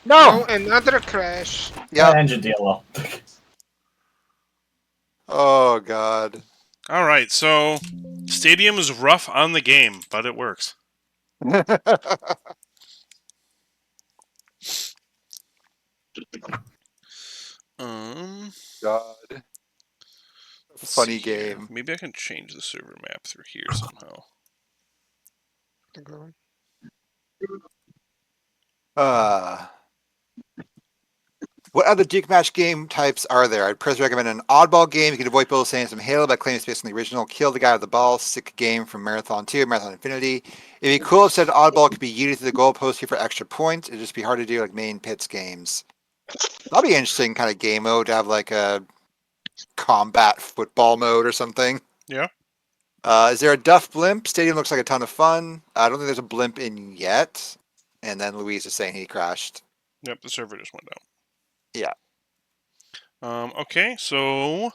No! Oh, another crash. Yeah. Engine DLL. Oh god. Alright, so Stadium is rough on the game, but it works. God. Funny game. Maybe I can change the server map through here somehow. What other Duke Match game types are there? I'd personally recommend an oddball game. You can avoid people saying some Halo by claiming space on the original. Kill the guy with the ball. Sick game from Marathon 2, Marathon Infinity. It'd be cool if said oddball could be used to the goalpost here for extra points. It'd just be hard to do like main pits games. That'll be an interesting kind of game mode to have like a combat football mode or something. Yeah. Is there a Duff Blimp? Stadium looks like a ton of fun. I don't think there's a blimp in yet. And then Louise is saying he crashed. Yep, the server just went down. Yeah. Okay, so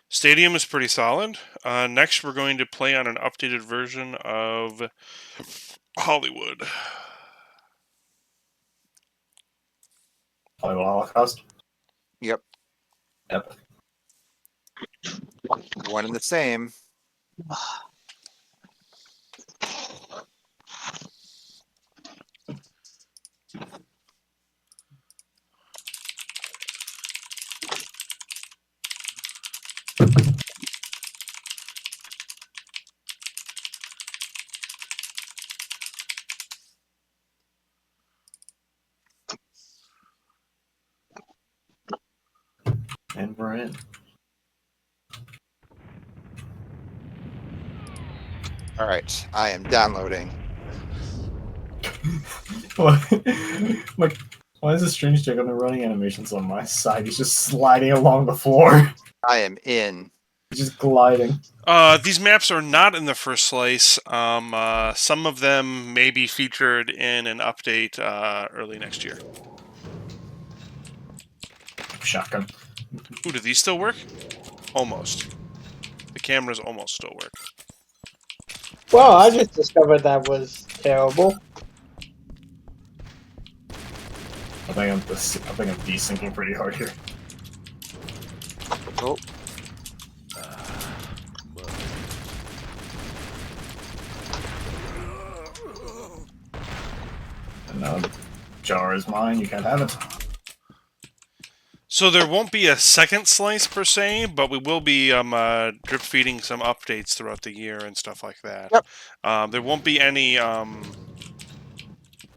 Stadium is pretty solid. Next, we're going to play on an updated version of Hollywood. Hollywood Holocaust? Yep. Yep. One and the same. And we're in. All right, I am downloading. Like, why is this strange chick on the running animations on my side? He's just sliding along the floor. I am in. He's just gliding. These maps are not in the first slice. Some of them may be featured in an update early next year. Shotgun. Ooh, do these still work? Almost. The cameras almost still work. Well, I just discovered that was terrible. I think I'm desyncing pretty hard here. Oh. And now jar is mine. You can't have it. So there won't be a second slice per se, but we will be drip feeding some updates throughout the year and stuff like that. Yep. There won't be any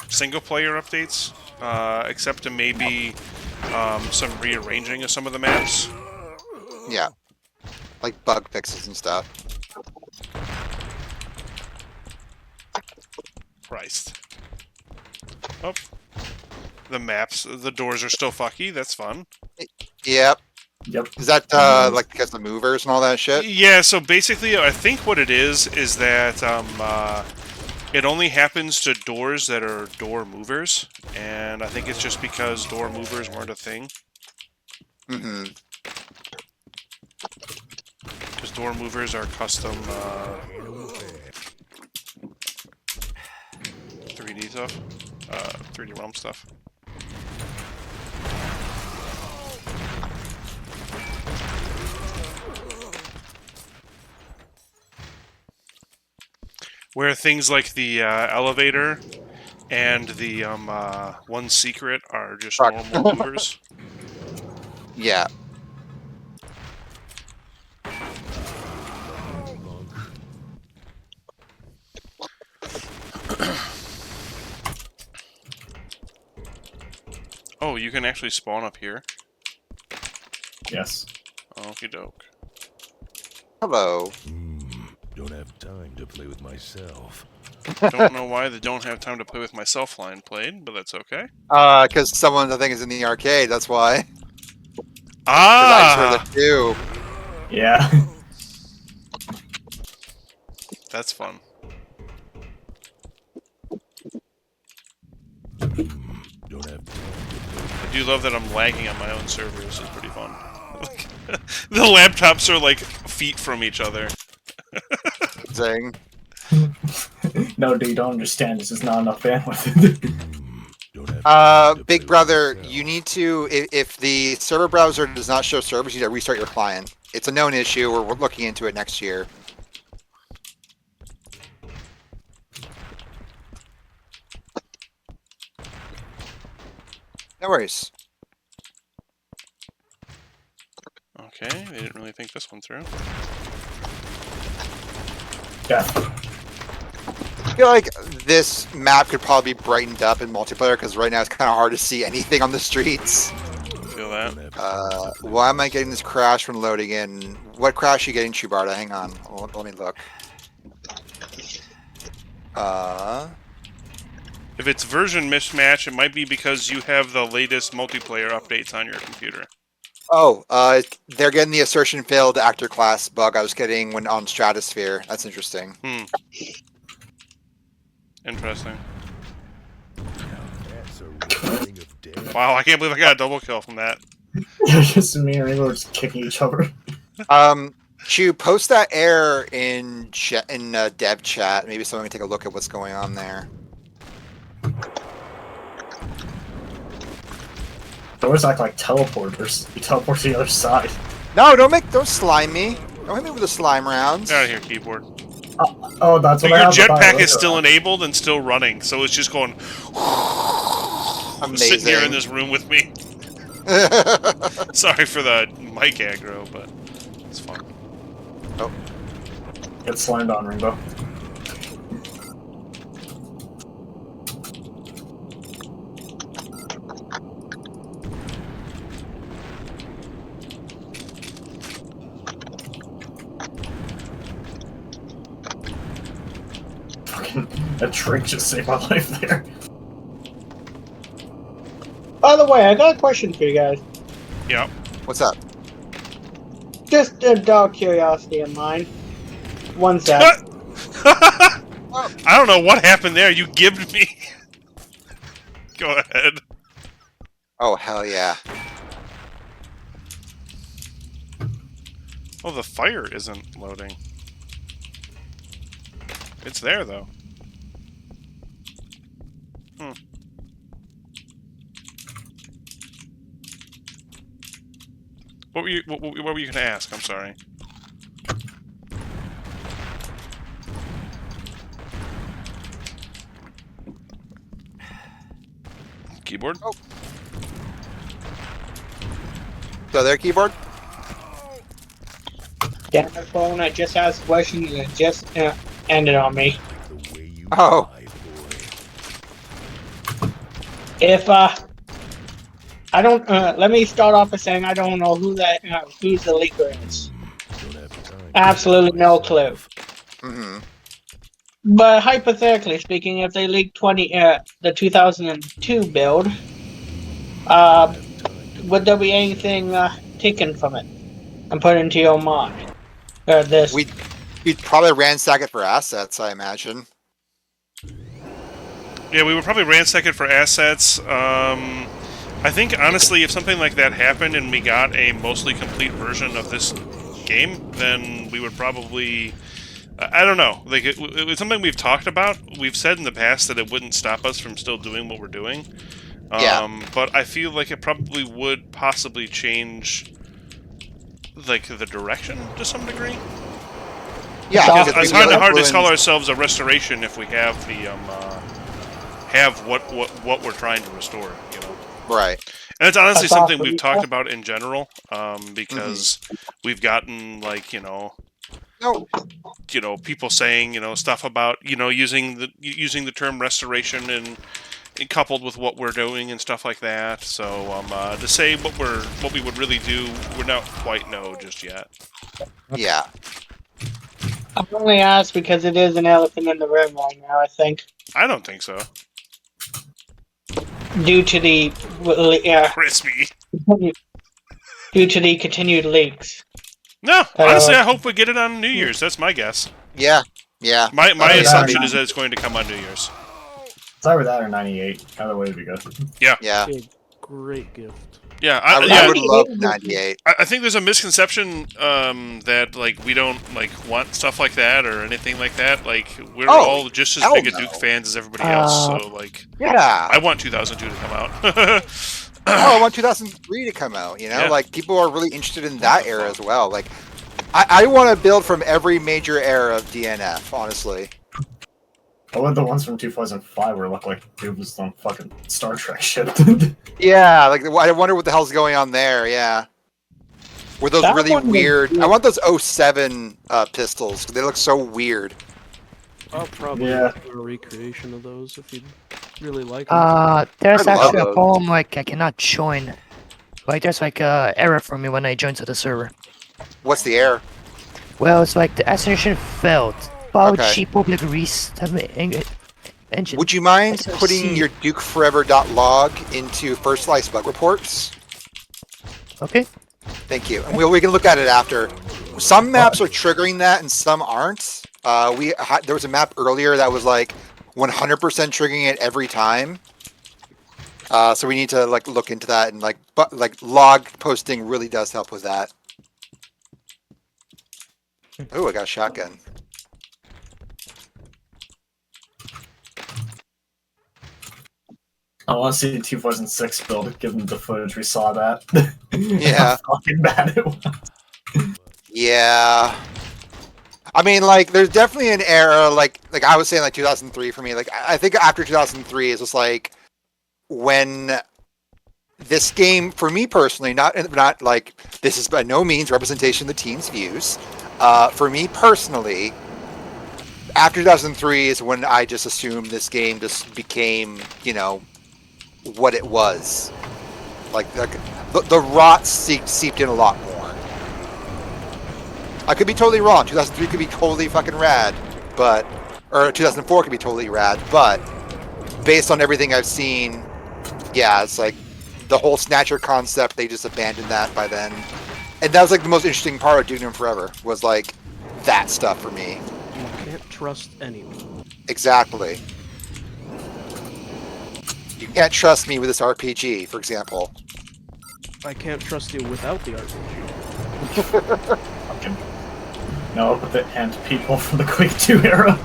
single player updates, except to maybe some rearranging of some of the maps. Yeah. Like bug fixes and stuff. Christ. Oh. The maps, the doors are still fucky. That's fun. Yep. Yep. Is that like because of movers and all that shit? Yeah. So basically, I think what it is that it only happens to doors that are door movers, and I think it's just because door movers weren't a thing. Mm-hmm. Because door movers are custom 3D stuff, 3D realm stuff. Where things like the elevator and the one secret are just normal movers. Yeah. Oh, you can actually spawn up here? Yes. Okie doke. Hello. Don't have time to play with myself. Don't know why the don't have time to play with myself line played, but that's okay. Because someone I think is in the arcade, that's why. Ah! I just heard it too. Yeah. That's fun. Don't have time. I do love that I'm lagging on my own server. This is pretty fun. The laptops are like feet from each other. Zing. No, dude, you don't understand. This is not enough bandwidth. Big brother, you need to, if the server browser does not show servers, you need to restart your client. It's a known issue. We're looking into it next year. No worries. Okay, they didn't really think this one through. Yeah. I feel like this map could probably be brightened up in multiplayer because right now it's kind of hard to see anything on the streets. Feel that? Why am I getting this crash when loading in? What crash are you getting, Chubarda? Hang on. Let me look. If it's version mismatch, it might be because you have the latest multiplayer updates on your computer. Oh, they're getting the assertion failed actor class bug I was getting when on Stratosphere. That's interesting. Interesting. Wow, I can't believe I got a double kill from that. Just me and Rainbow just kicking each other. Chu, post that error in dev chat. Maybe someone can take a look at what's going on there. They always act like teleporters. You teleport to the other side. No, don't slime me. Don't hit me with the slime rounds. Get out of here, keyboard. Oh, that's So what your jetpack is still enabled and still running, so it's just going. Amazing. Sitting here in this room with me. Sorry for the mic aggro, but it's fun. Oh. Get slimed on, Rainbow. A trick just saved my life there. By the way, I got a question for you guys. Yep. What's up? Just a dog curiosity of mine. One sec. I don't know what happened there. You gibbed me. Go ahead. Oh, hell yeah. Oh, the fire isn't loading. It's there, though. What were you going to ask? I'm sorry. Keyboard? Oh. So there, keyboard? Get my phone, I just asked a question and it just ended on me. Oh. If, I don't, let me start off by saying I don't know who that, who's the leaker is. Absolutely no clue. Mm-hmm. But hypothetically speaking, if they leaked the 2002 build, would there be anything taken from it and put into your mod? This. We'd probably ransack it for assets, I imagine. Yeah, we would probably ransack it for assets. I think, honestly, if something like that happened and we got a mostly complete version of this game, then we would probably... I don't know. Like it was something we've talked about. We've said in the past that it wouldn't stop us from still doing what we're doing. But I feel like it probably would possibly change, like, the direction to some degree. Yeah, it's hard to call ourselves a restoration if we have the have what we're trying to restore. You know. Right. And it's honestly something we've talked about in general, because we've gotten, like, people saying, stuff about, using the term restoration and coupled with what we're doing and stuff like that. So to say what we would really do, we're not quite know just yet. Yeah. I'm only asked because it is an elephant in the room right now, I think. I don't think so. Due to the crispy. Due to the continued leaks. No, honestly, I hope we get it on New Year's. That's my guess. Yeah, yeah. My assumption is that it's going to come on New Year's. It's either that or 98. Either way would be good. Yeah. Yeah. Great gift. Yeah, I would love 98. I think there's a misconception that, like, we don't, like, want stuff like that or anything like that. Like, we're all just as big a Duke fans as everybody else. So, like, yeah, I want 2002 to come out. I want 2003 to come out. Like, people are really interested in that era as well. Like, I want to build from every major era of DNF, honestly. Oh, the ones from 2005 where it looked like it was some fucking Star Trek shit. Yeah, like I wonder what the hell's going on there. Yeah, were those That really one was weird? weird. I want those 07 pistols. 'Cause they look so weird. I'll probably Yeah. do a recreation of those if you'd really like them. There's I love actually a those. problem like I cannot join. Like there's like a error for me when I join to the server. What's the error? Well, it's like the assignation failed. How Okay. cheap public engine? Would you mind SRC. putting your DukeForever.log into First Slice bug reports? Okay. Thank you. And we can look at it after. Some maps are triggering that, and some aren't. There was a map earlier that was like 100% triggering it every time. So we need to like look into that, and like log posting really does help with that. Oh, I got a shotgun. I want to see the 2006 build, given the footage we saw that. Yeah. How fucking bad it was. Yeah. I mean, like, there's definitely an era, like I was saying, like 2003 for me. Like, I think after 2003 is just like when this game, for me personally, not like this is by no means representation of the team's views. For me personally, after 2003 is when I just assumed this game just became, you know, what it was. Like the rot seeped in a lot more. I could be totally wrong. 2003 could be totally fucking rad, but or 2004 could be totally rad, but based on everything I've seen, yeah, it's like the whole Snatcher concept. They just abandoned that by then, and that was like the most interesting part of Duke Nukem Forever was like that stuff for me. You can't trust anyone. Exactly. You can't trust me with this RPG, for example. I can't trust you without the RPG. Fucking no, but the end people from the Quake 2 era.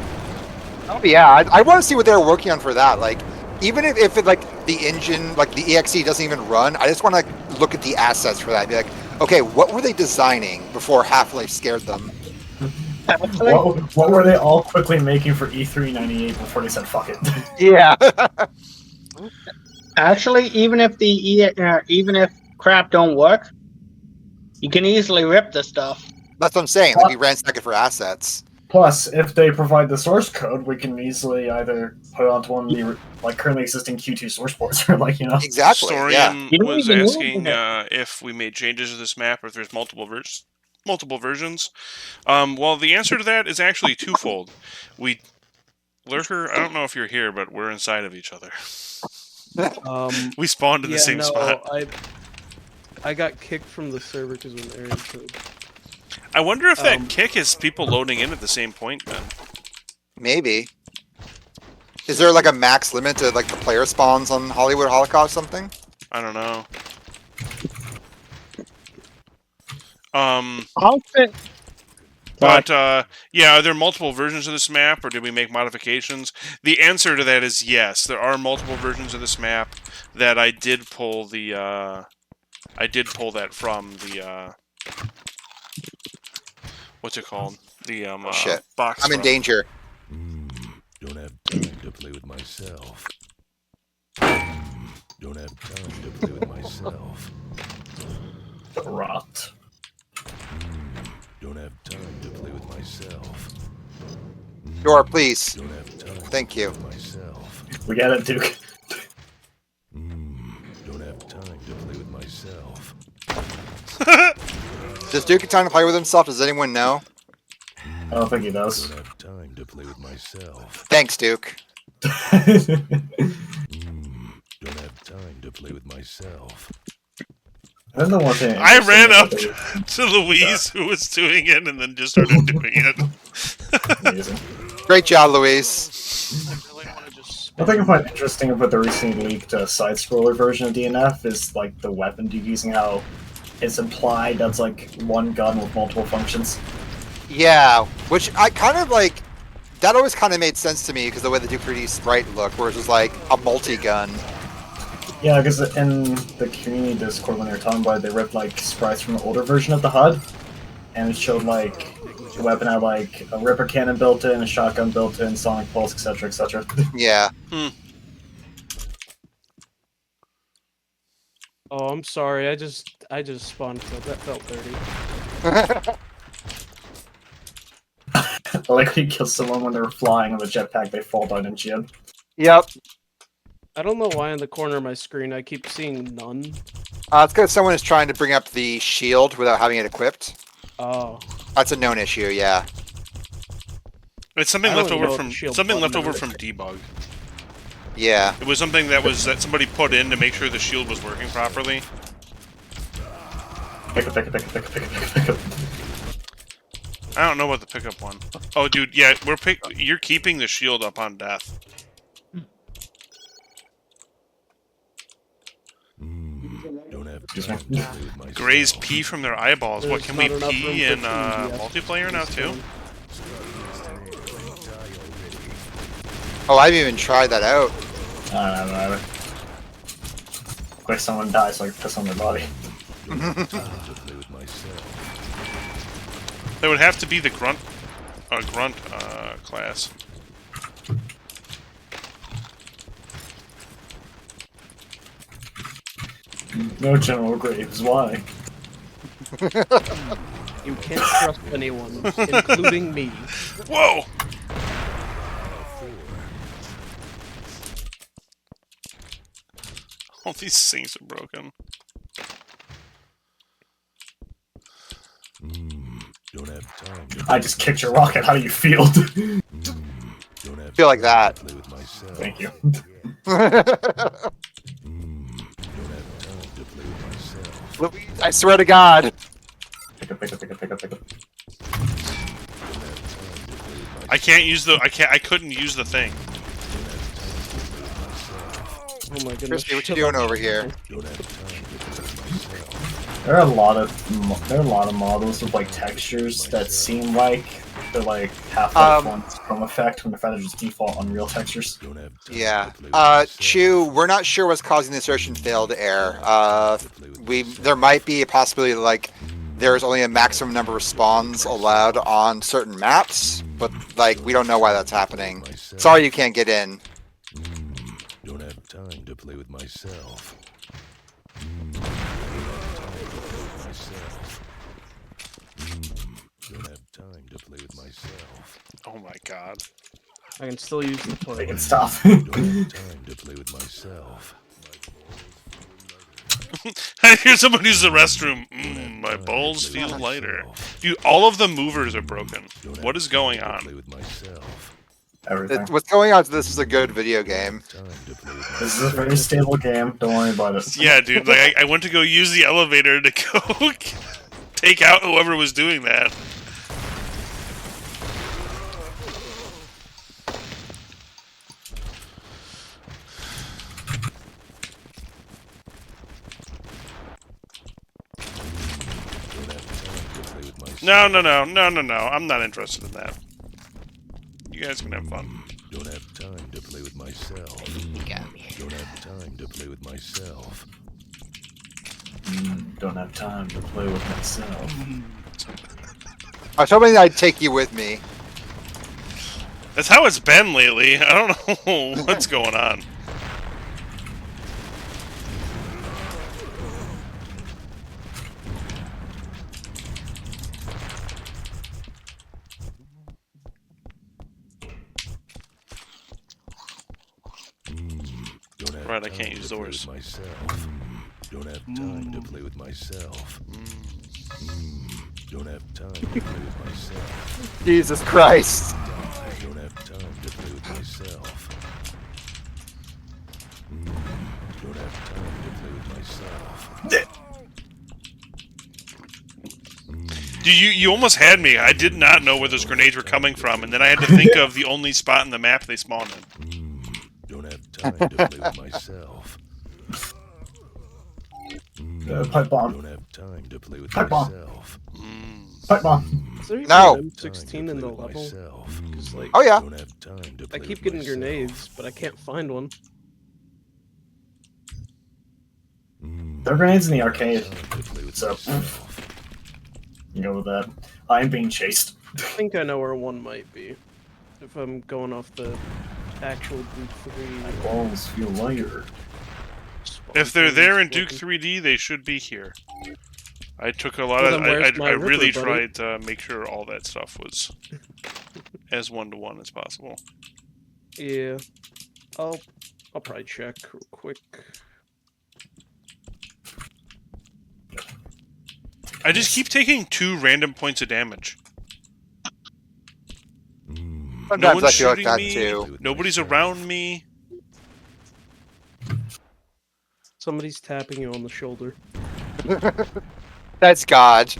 Oh yeah, I want to see what they're working on for that. Like, even if it, like the engine, like the EXE doesn't even run, I just want to look at the assets for that. And be like, okay, what were they designing before Half-Life scared them? What were they all quickly making for E398 before they said fuck it? Yeah. Actually, even if even if crap don't work, you can easily rip the stuff. That's what I'm saying. Like, we ransack it for assets. Plus, if they provide the source code, we can easily either put it onto one of the like currently existing Q2 source ports, or like, you know. Exactly. Historian Yeah. was asking if we made changes to this map, or if there's multiple versions. Well, the answer to that is actually twofold. Lurker, I don't know if you're here, but we're inside of each other. We spawned in the same spot. I got kicked from the server because of an error code. I wonder if that kick is people loading in at the same point then. Maybe. Is there like a max limit to like the player spawns on Hollywood Holocaust or something? I don't know. But yeah, are there multiple versions of this map, or did we make modifications? The answer to that is yes. There are multiple versions of this map that I did pull the. I did pull that from the. What's it called? The Shit. box. I'm in danger. Don't have time to play with myself. Don't have time to play with myself. Rot. Don't have time to play with myself. Door, please. Don't have time. Thank you. Myself. We got it, Duke. Don't have time to play with myself. Does Duke have time to play with himself? Does anyone know? I don't think he does. Don't have time to play with myself. Thanks, Duke. Don't have time to play with myself. Then the one thing I ran up to Louise, who was doing it, and then just started doing it. Amazing. Great job, Louise. One thing I find interesting about the recently leaked side-scroller version of DNF is like the weapon Duke using, how it's implied that's like one gun with multiple functions. Yeah, which I kind of like. That always kind of made sense to me because the way the Duke 3D sprite looked, where it was like a multi-gun. Yeah, because in the community Discord when they were talking about it, they ripped like sprites from the older version of the HUD, and it showed like The weapon had like a ripper cannon built in, a shotgun built in, sonic pulse, etc., etc. Yeah. Oh, I'm sorry. I just spawned killed. That felt dirty. I like when you kill someone when they're flying on the jetpack, they fall down in gym. Yep. I don't know why in the corner of my screen I keep seeing none. It's because someone is trying to bring up the shield without having it equipped. Oh. That's a known issue, yeah. It's something left over from debug. Yeah. It was something that somebody put in to make sure the shield was working properly. Pick up. I don't know about the pickup one. Oh, dude, yeah, you're keeping the shield up on death. Grays pee from their eyeballs. What, can we pee in multiplayer now too? Oh, I haven't even tried that out. I don't know. Like someone dies, so I can piss on their body. That would have to be the grunt class. No General Graves, why? You can't trust anyone, including me. Whoa! All these things are broken. Don't have time. I just kicked your rocket. How do you feel? Feel like that. Thank you. I swear to God. Pick up. I can't use the. I couldn't use the thing. Oh my goodness. Crispy, what you doing over here? There are a lot of models with like textures that seem like they're like Half-Life 1's chrome effect when the fact they're just default Unreal textures. Yeah. Chew, we're not sure what's causing the assertion failed error. There might be a possibility like there's only a maximum number of spawns allowed on certain maps, but like we don't know why that's happening. Sorry you can't get in. Don't have time to play with myself. Don't have time to play with myself. Oh my god. I can still use the toilet. They can stop. Don't have time to play with myself. I hear someone use the restroom. My balls feel lighter. Dude, all of the movers are broken. What is going on? Everything. What's going on? This is a good video game. This is a very stable game. Don't worry about it. Yeah, dude. Like I went to go use the elevator to go take out whoever was doing that. No. I'm not interested in that. You guys can have fun. Don't have time to play with myself. Don't have time to play with myself. Don't have time to play with myself. I was hoping I'd take you with me. That's how it's been lately. I don't know what's going on. Right, I can't use doors. Don't have time to play with myself. Don't have time to play with myself. Jesus Christ. Don't have time to play with myself. Don't have time to play with myself. Dude, you almost had me. I did not know where those grenades were coming from, and then I had to think of the only spot in the map they spawned in. Don't have time to play with myself. Pipe bomb. Don't have time to play with Pipe bomb. myself. Pipe bomb. Is there even No. an M16 in the level? 'Cause, like, Oh yeah. Don't have time to I play keep with getting myself. grenades, but I can't find one. There are grenades in the arcade, Time to play with so myself. you go with that. I'm being chased. I think I know where one might be. If I'm going off the actual Duke 3. My balls feel lighter. If they're there in Duke 3D, they should be here. I took a lot Well, of. then where's my I really river, buddy? tried to make sure all that stuff was as one-to-one as possible. Yeah. I'll probably check real quick. I just keep taking 2 random points of damage. Sometimes No one's I feel like shooting that me. too. Nobody's around me. Somebody's tapping you on the shoulder. That's God.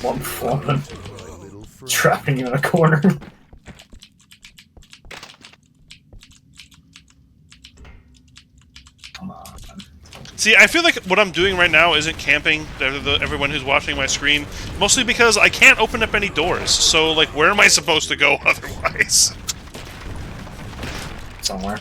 One fallen. Trapping you in a corner. Come on. See, I feel like what I'm doing right now isn't camping everyone who's watching my screen, mostly because I can't open up any doors. So, like, where am I supposed to go otherwise? Somewhere.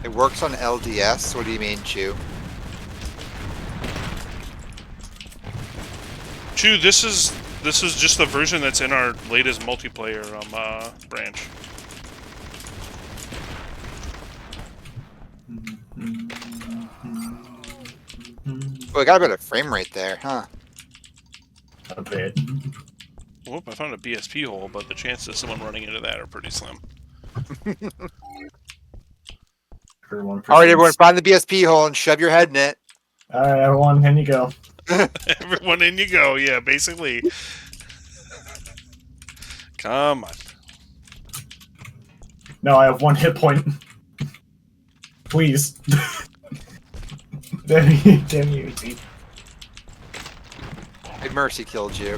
It works on LDS. What do you mean, Chew? Chew, this is just the version that's in our latest multiplayer branch. Well, we got a bit of frame rate there, huh? A bit. Whoop, I found a BSP hole, but the chances of someone running into that are pretty slim. Alright, everyone, find the BSP hole and shove your head in it. Alright, everyone, in you go. Everyone in you go, yeah, basically. Come on. No, I have 1 hit point. Please. Damn you, ET. Hey, Mercy killed you.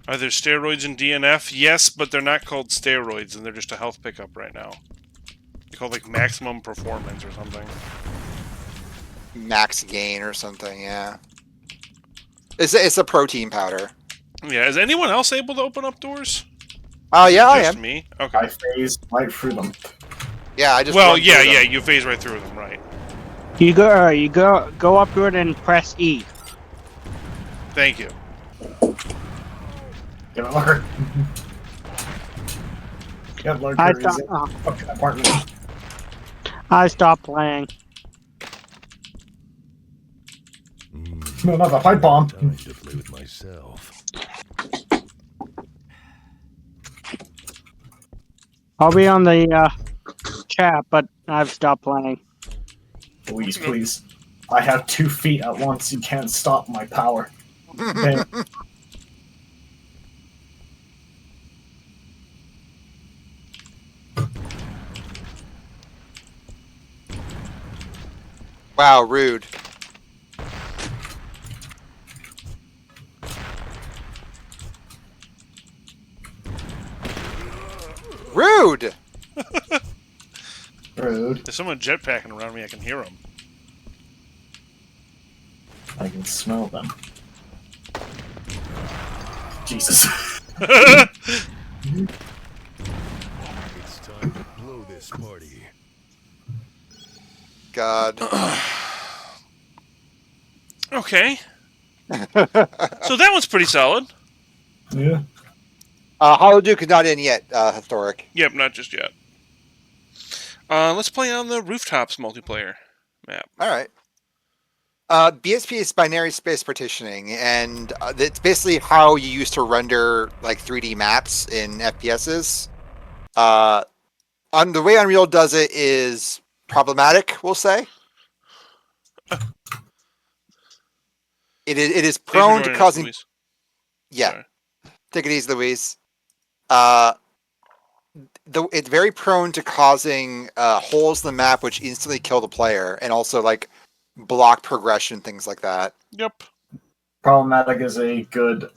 Are there steroids in DNF? Yes, but they're not called steroids, and they're just a health pickup right now. They're called, like, maximum performance or something. Max gain or something, yeah. It's a protein powder. Yeah, is anyone else able to open up doors? Oh, yeah, I Just am. me? Okay. I phased right through them. Yeah, I just. Well, yeah, you phase right through them, right? You go up to it and press E. Thank you. Get alert. Get alert. Fucking apartment. I stopped playing. No, not the pipe bomb. Time to play with myself. I'll be on the chat, but I've stopped playing. Please, please. I have 2 feet at once. You can't stop my power. Okay. Wow, rude. Rude! Rude. There's someone jetpacking around me, I can hear them. I can smell them. Jesus. It's time to blow this party. God. Okay. So that one's pretty solid. Yeah. Hollow Duke is not in yet, Historic. Yep, not just yet. Let's play on the rooftops multiplayer map. Alright. BSP is binary space partitioning, and it's basically how you used to render like 3D maps in FPSs. On the way Unreal does it is problematic, we'll say. It is prone to causing. Yeah, Sorry. Take it easy, Louise. It's very prone to causing holes in the map, which instantly kill the player, and also like block progression, things like that. Yep. Problematic is a good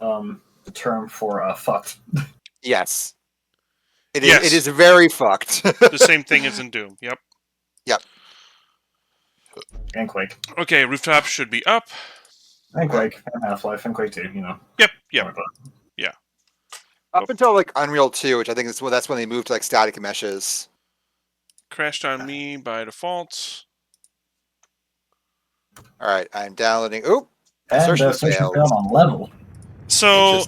term for fucked. Yes. Yes. It is very fucked. The same thing as in Doom. Yep. Yep. And Quake. Okay, Rooftop should be up. And Quake. And Half-Life. And Quake 2, you know. Yep. Yeah. Up until like Unreal 2, which I think that's when they moved to like static meshes. Crashed on me by default. Alright, I'm downloading. Oop! And search failed on level. So,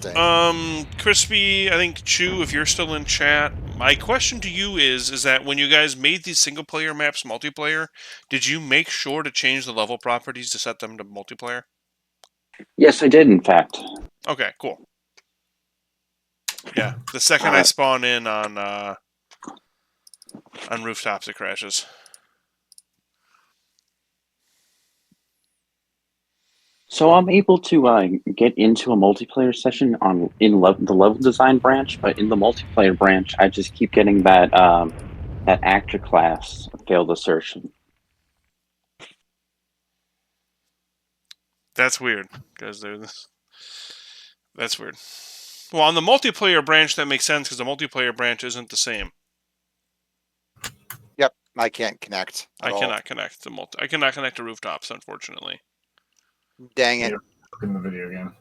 Crispy, I think Chew, if you're still in chat, my question to you is that when you guys made these single-player maps multiplayer, did you make sure to change the level properties to set them to multiplayer? Yes, I did, in fact. Okay, cool. Yeah, the second I spawn in on rooftops, it crashes. So I'm able to get into a multiplayer session in the level design branch, but in the multiplayer branch, I just keep getting that actor class failed assertion. That's weird, because that's weird. Well, on the multiplayer branch, that makes sense, because the multiplayer branch isn't the same. Yep, I can't connect. I cannot connect to rooftops, unfortunately. Dang it. In the video game.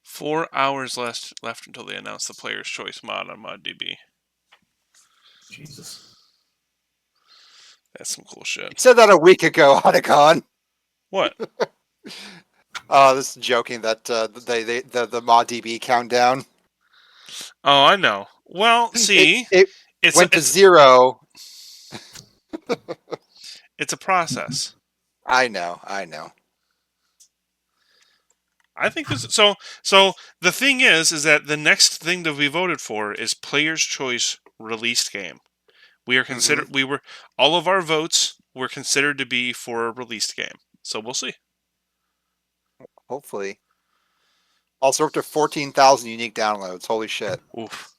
Four hours left until they announce the player's choice mod on ModDB. Jesus. That's some cool shit. You said that a week ago, Otacon. What? This is joking that the ModDB countdown. Oh, I know. Well, see, it went to 0. It's a process. I know. I think this. So the thing is that the next thing that we voted for is Player's Choice released game. We are considered. All of our votes were considered to be for a released game. So we'll see. Hopefully. Also up to 14,000 unique downloads. Holy shit. Oof.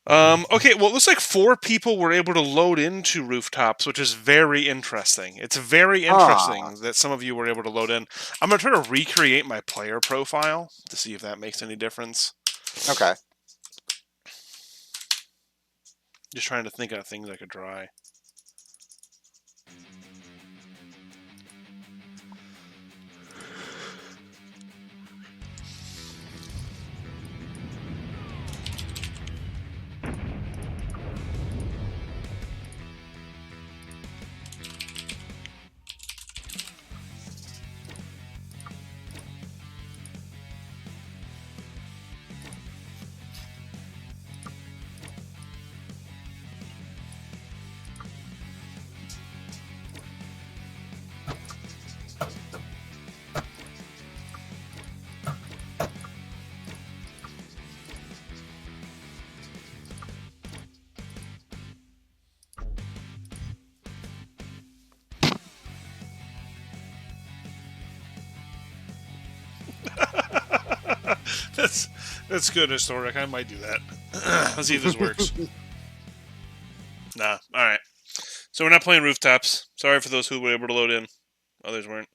Okay, well, it looks like 4 people were able to load into rooftops, which is very interesting. It's very interesting that some of you were able to load in. I'm going to try to recreate my player profile to see if that makes any difference. Okay. Just trying to think of things I could try. That's good, Historic. I might do that. Let's see if this works. Nah. Alright. So we're not playing rooftops. Sorry for those who were able to load in. Others weren't.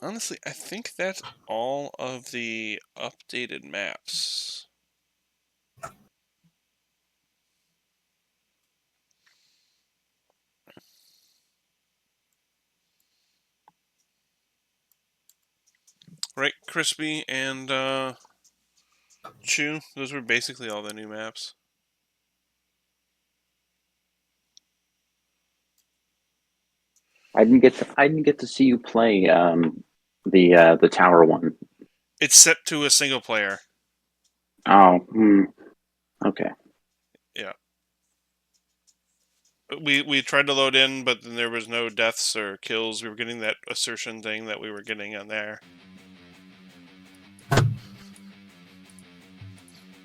Honestly, I think that's all of the updated maps. Right, Crispy and Chew. Those were basically all the new maps. I didn't get to see you play the tower one. It's set to a single player. Oh, okay. Yeah. We tried to load in, but then there was no deaths or kills. We were getting that assertion thing that we were getting on there.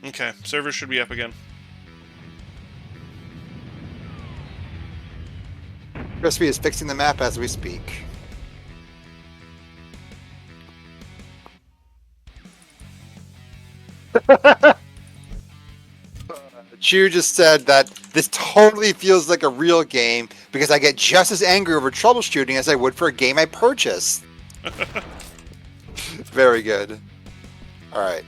Okay, server should be up again. Crispy is fixing the map as we speak. Chu just said that this totally feels like a real game because I get just as angry over troubleshooting as I would for a game I purchased. Very good. All right.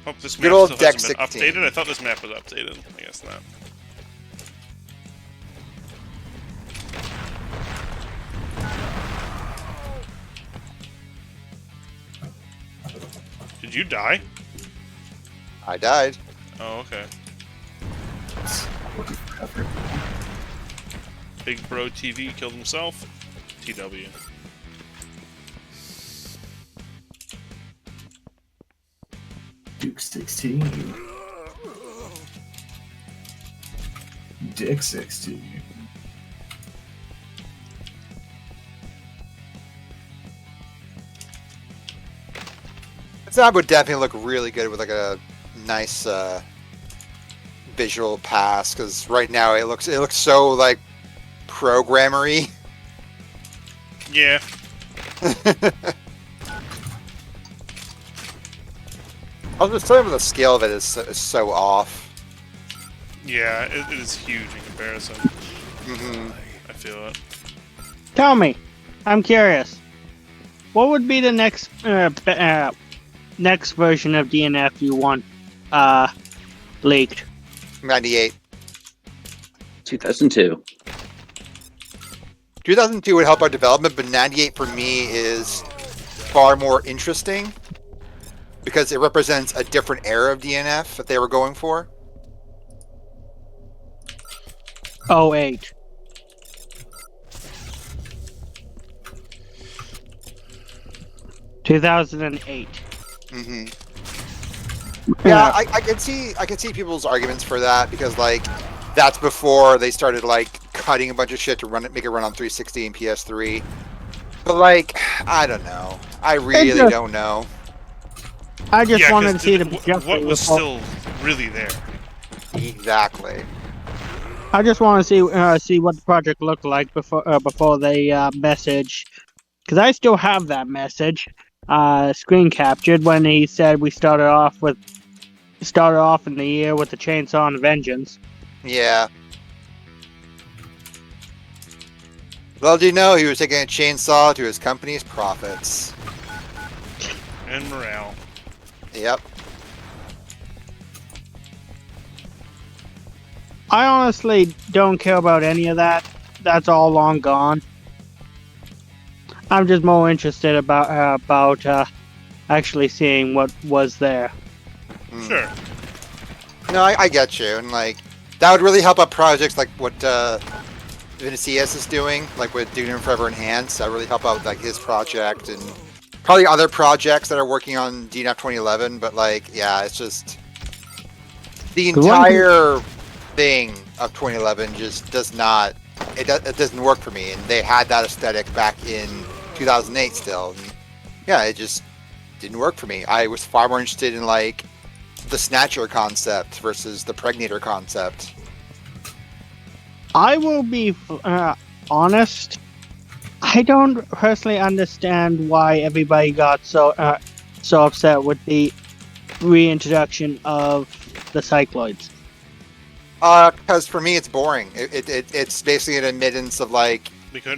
Hope this Good map old still hasn't Deck been 16. updated. I thought this map was updated. I guess not. Did you die? I died. Oh, okay. Big Bro TV killed himself. TW. Duke 16. Dick 16. That would definitely look really good with like a nice visual pass because right now it looks so like programmery. Yeah. I was just saying the scale of it is so off. Yeah, it is huge in comparison. Mm-hmm. I feel it. Tell me, I'm curious. What would be the next next version of DNF you want leaked? 98. 2002. 2002 would help our development, but 98 for me is far more interesting because it represents a different era of DNF that they were going for. 08. (2008). Mm-hmm. Yeah, I can see people's arguments for that because like that's before they started like cutting a bunch of shit to make it run on 360 and PS3. But like, I don't know. I really don't know. I just Yeah, wanted 'cause to see the what was still really there. Exactly. I just want to see what the project looked like before they message, because I still have that message screen captured when he said we started off in the year with the chainsaw and a vengeance. Yeah. Well, do you know he was taking a chainsaw to his company's profits? And morale. Yep. I honestly don't care about any of that. That's all long gone. I'm just more interested about actually seeing what was there. Sure. No, I get you, and like that would really help out projects like what Vinicius is doing, like with Duke Nukem Forever Enhanced. That would really help out like his project and probably other projects that are working on DNF 2011. But like, yeah, it's just the entire thing of 2011 just does not. It doesn't work for me, and they had that aesthetic back in 2008 still. And yeah, it just didn't work for me. I was far more interested in like the Snatcher concept versus the Pregnator concept. I will be honest. I don't personally understand why everybody got so upset with the reintroduction of the cycloids. Because for me, it's boring. It's basically an admittance of like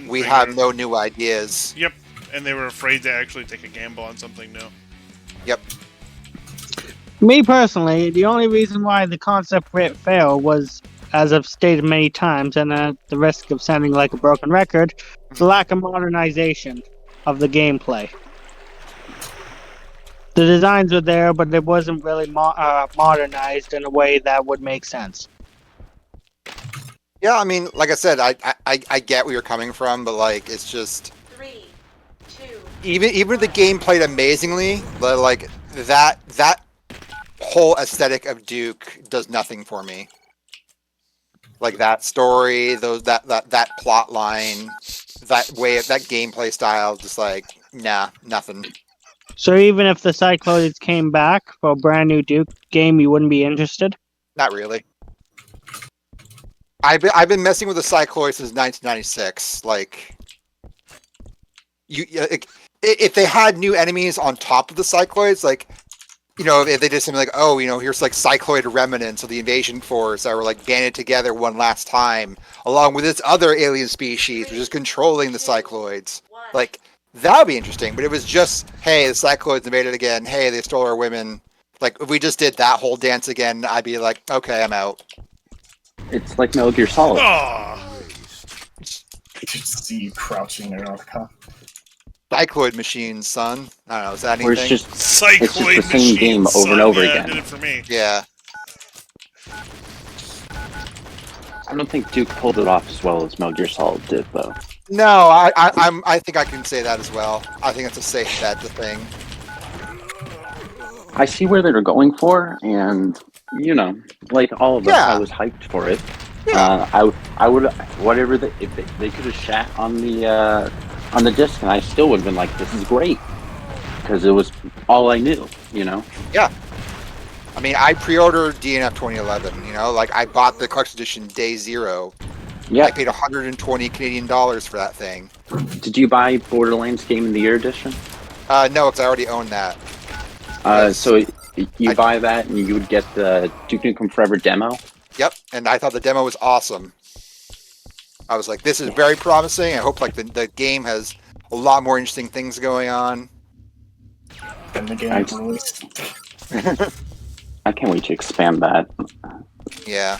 we have no new ideas. Yep, and they were afraid to actually take a gamble on something new. Yep. Me personally, the only reason why the concept failed was, as I've stated many times, and at the risk of sounding like a broken record, the lack of modernization of the gameplay. The designs were there, but it wasn't really modernized in a way that would make sense. Yeah, I mean, like I said, I get where you're coming from, but like it's just 3, 2. even if the game played amazingly, but like that whole aesthetic of Duke does nothing for me. Like that story, that plot line, that way of that gameplay style, just like nothing. So even if the Cycloids came back for a brand new Duke game, you wouldn't be interested? Not really. I've been messing with the Cycloids since 1996. Like, if they had new enemies on top of the Cycloids, like if they did something like, oh, here's like cycloid remnants of the invasion force that were like banded together one last time, along with this other alien species, which is controlling the cycloids. Like, that would be interesting. But it was just, hey, the cycloids invaded again. Hey, they stole our women. Like, if we just did that whole dance again, I'd be like, okay, I'm out. It's like Metal Gear Solid. Just see you crouching there on the car. Cycloid machines, son. I don't know, is that anything? Or it's just the same game over and over again. Did it for me. Yeah. I don't think Duke pulled it off as well as Metal Gear Solid did, though. No, I think I can say that as well. I think it's a safe bet, the thing. I see where they're going for, and like all of us, I was hyped for it. Yeah. I would whatever if they could have shat on the disc, and I still would have been like, this is great, because it was all I knew. Yeah. I mean, I pre-ordered DNF 2011. Like I bought the collector's edition day 0. Yeah. I paid 120 Canadian dollars for that thing. Did you buy Borderlands Game of the Year edition? No, because I already own that. So you buy that, and you would get the Duke Nukem Forever demo. Yep, and I thought the demo was awesome. I was like, this is very promising. I hope like the game has a lot more interesting things going on. And the game released. I can't wait to expand that. Yeah.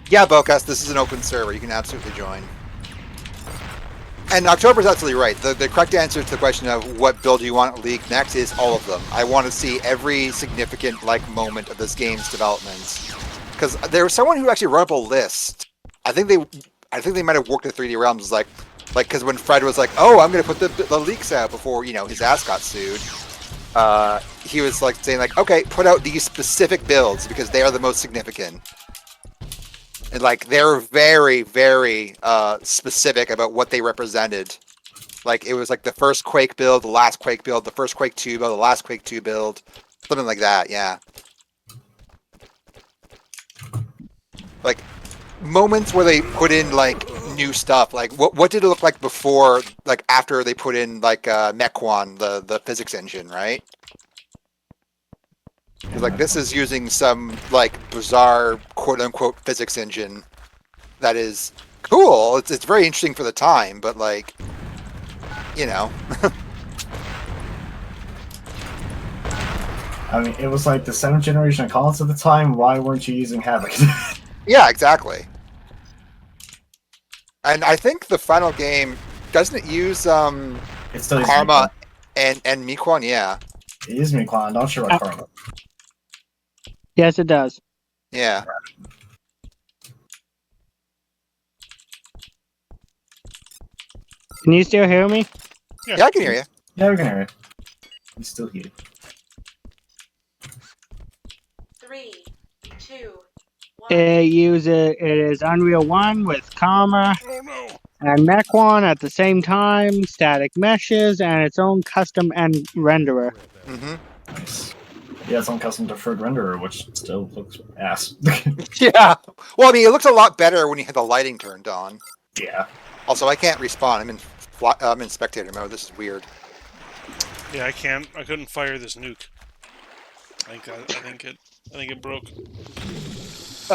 Yeah, Bocas, this is an open server. You can absolutely join. And October's absolutely right. The correct answer to the question of what build do you want League next is all of them. I want to see every significant moment of this game's development. Because there was someone who actually wrote up a list. I think they might have worked at 3D Realms like because when Fred was like, oh, I'm gonna put the leaks out before his ass got sued. He was like saying like, okay, put out these specific builds because they are the most significant. And like they're very, very specific about what they represented. Like it was like the first Quake build, the last Quake build, the first Quake 2 build, the last Quake 2 build, something like that. Yeah. Like moments where they put in like new stuff. Like what did it look like before? Like after they put in like Mequon, the physics engine, right? Because like this is using some like bizarre quote unquote physics engine that is cool. It's very interesting for the time, but like I mean, it was like the 7th generation of consoles at the time. Why weren't you using Havoc? Yeah, exactly. And I think the final game doesn't it use It still uses Karma and Mequon, yeah. It is Mequon, I'm not sure about Karma. Yes, it does. Yeah. Can you still hear me? Yeah, I can hear you. Yeah, we can hear you. He's still here. 3, 2, It is Unreal 1 with Karma and Mequon at the same time, static meshes, and its own custom renderer. Mm-hmm. Nice. Yeah, it's on custom deferred renderer, which still looks ass. Yeah. Well, I mean, it looks a lot better when you have the lighting turned on. Yeah. Also, I can't respawn. I'm in spectator mode. This is weird. Yeah, I couldn't fire this nuke. I think it broke.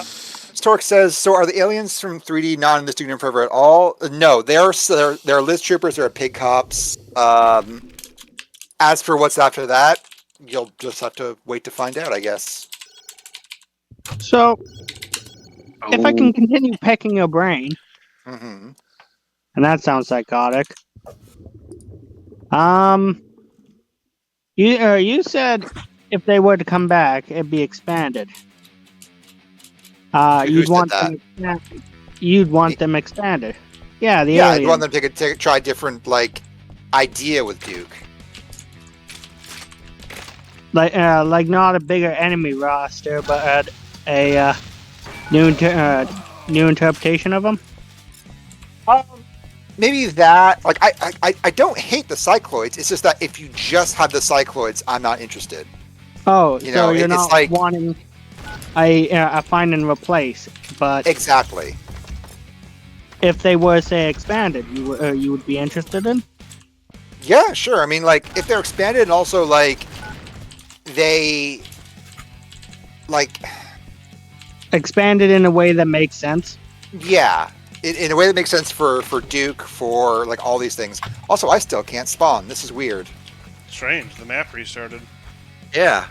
Stork says, so are the aliens from 3D not in this Duke Nukem Forever at all? No, they're Liz Troopers, they're pig cops. As for what's after that, you'll just have to wait to find out, I guess. So, if I can continue pecking your brain, mm-hmm. and that sounds psychotic. You said if they were to come back, it'd be expanded. You'd want them expanded. Yeah, the aliens. I'd want them to try a different idea with Duke. Like not a bigger enemy roster, but a new interpretation of them. Maybe that. Like I don't hate the cycloids. It's just that if you just have the cycloids, I'm not interested. Oh, so you're not wanting a find and replace, but exactly. If they were say expanded, you would be interested in. Yeah, sure. I mean, like, if they're expanded and also, like, they, like... Expanded in a way that makes sense. Yeah. In a way that makes sense for Duke, for, like, all these things. Also, I still can't spawn. This is weird. Strange. The map restarted. Yeah.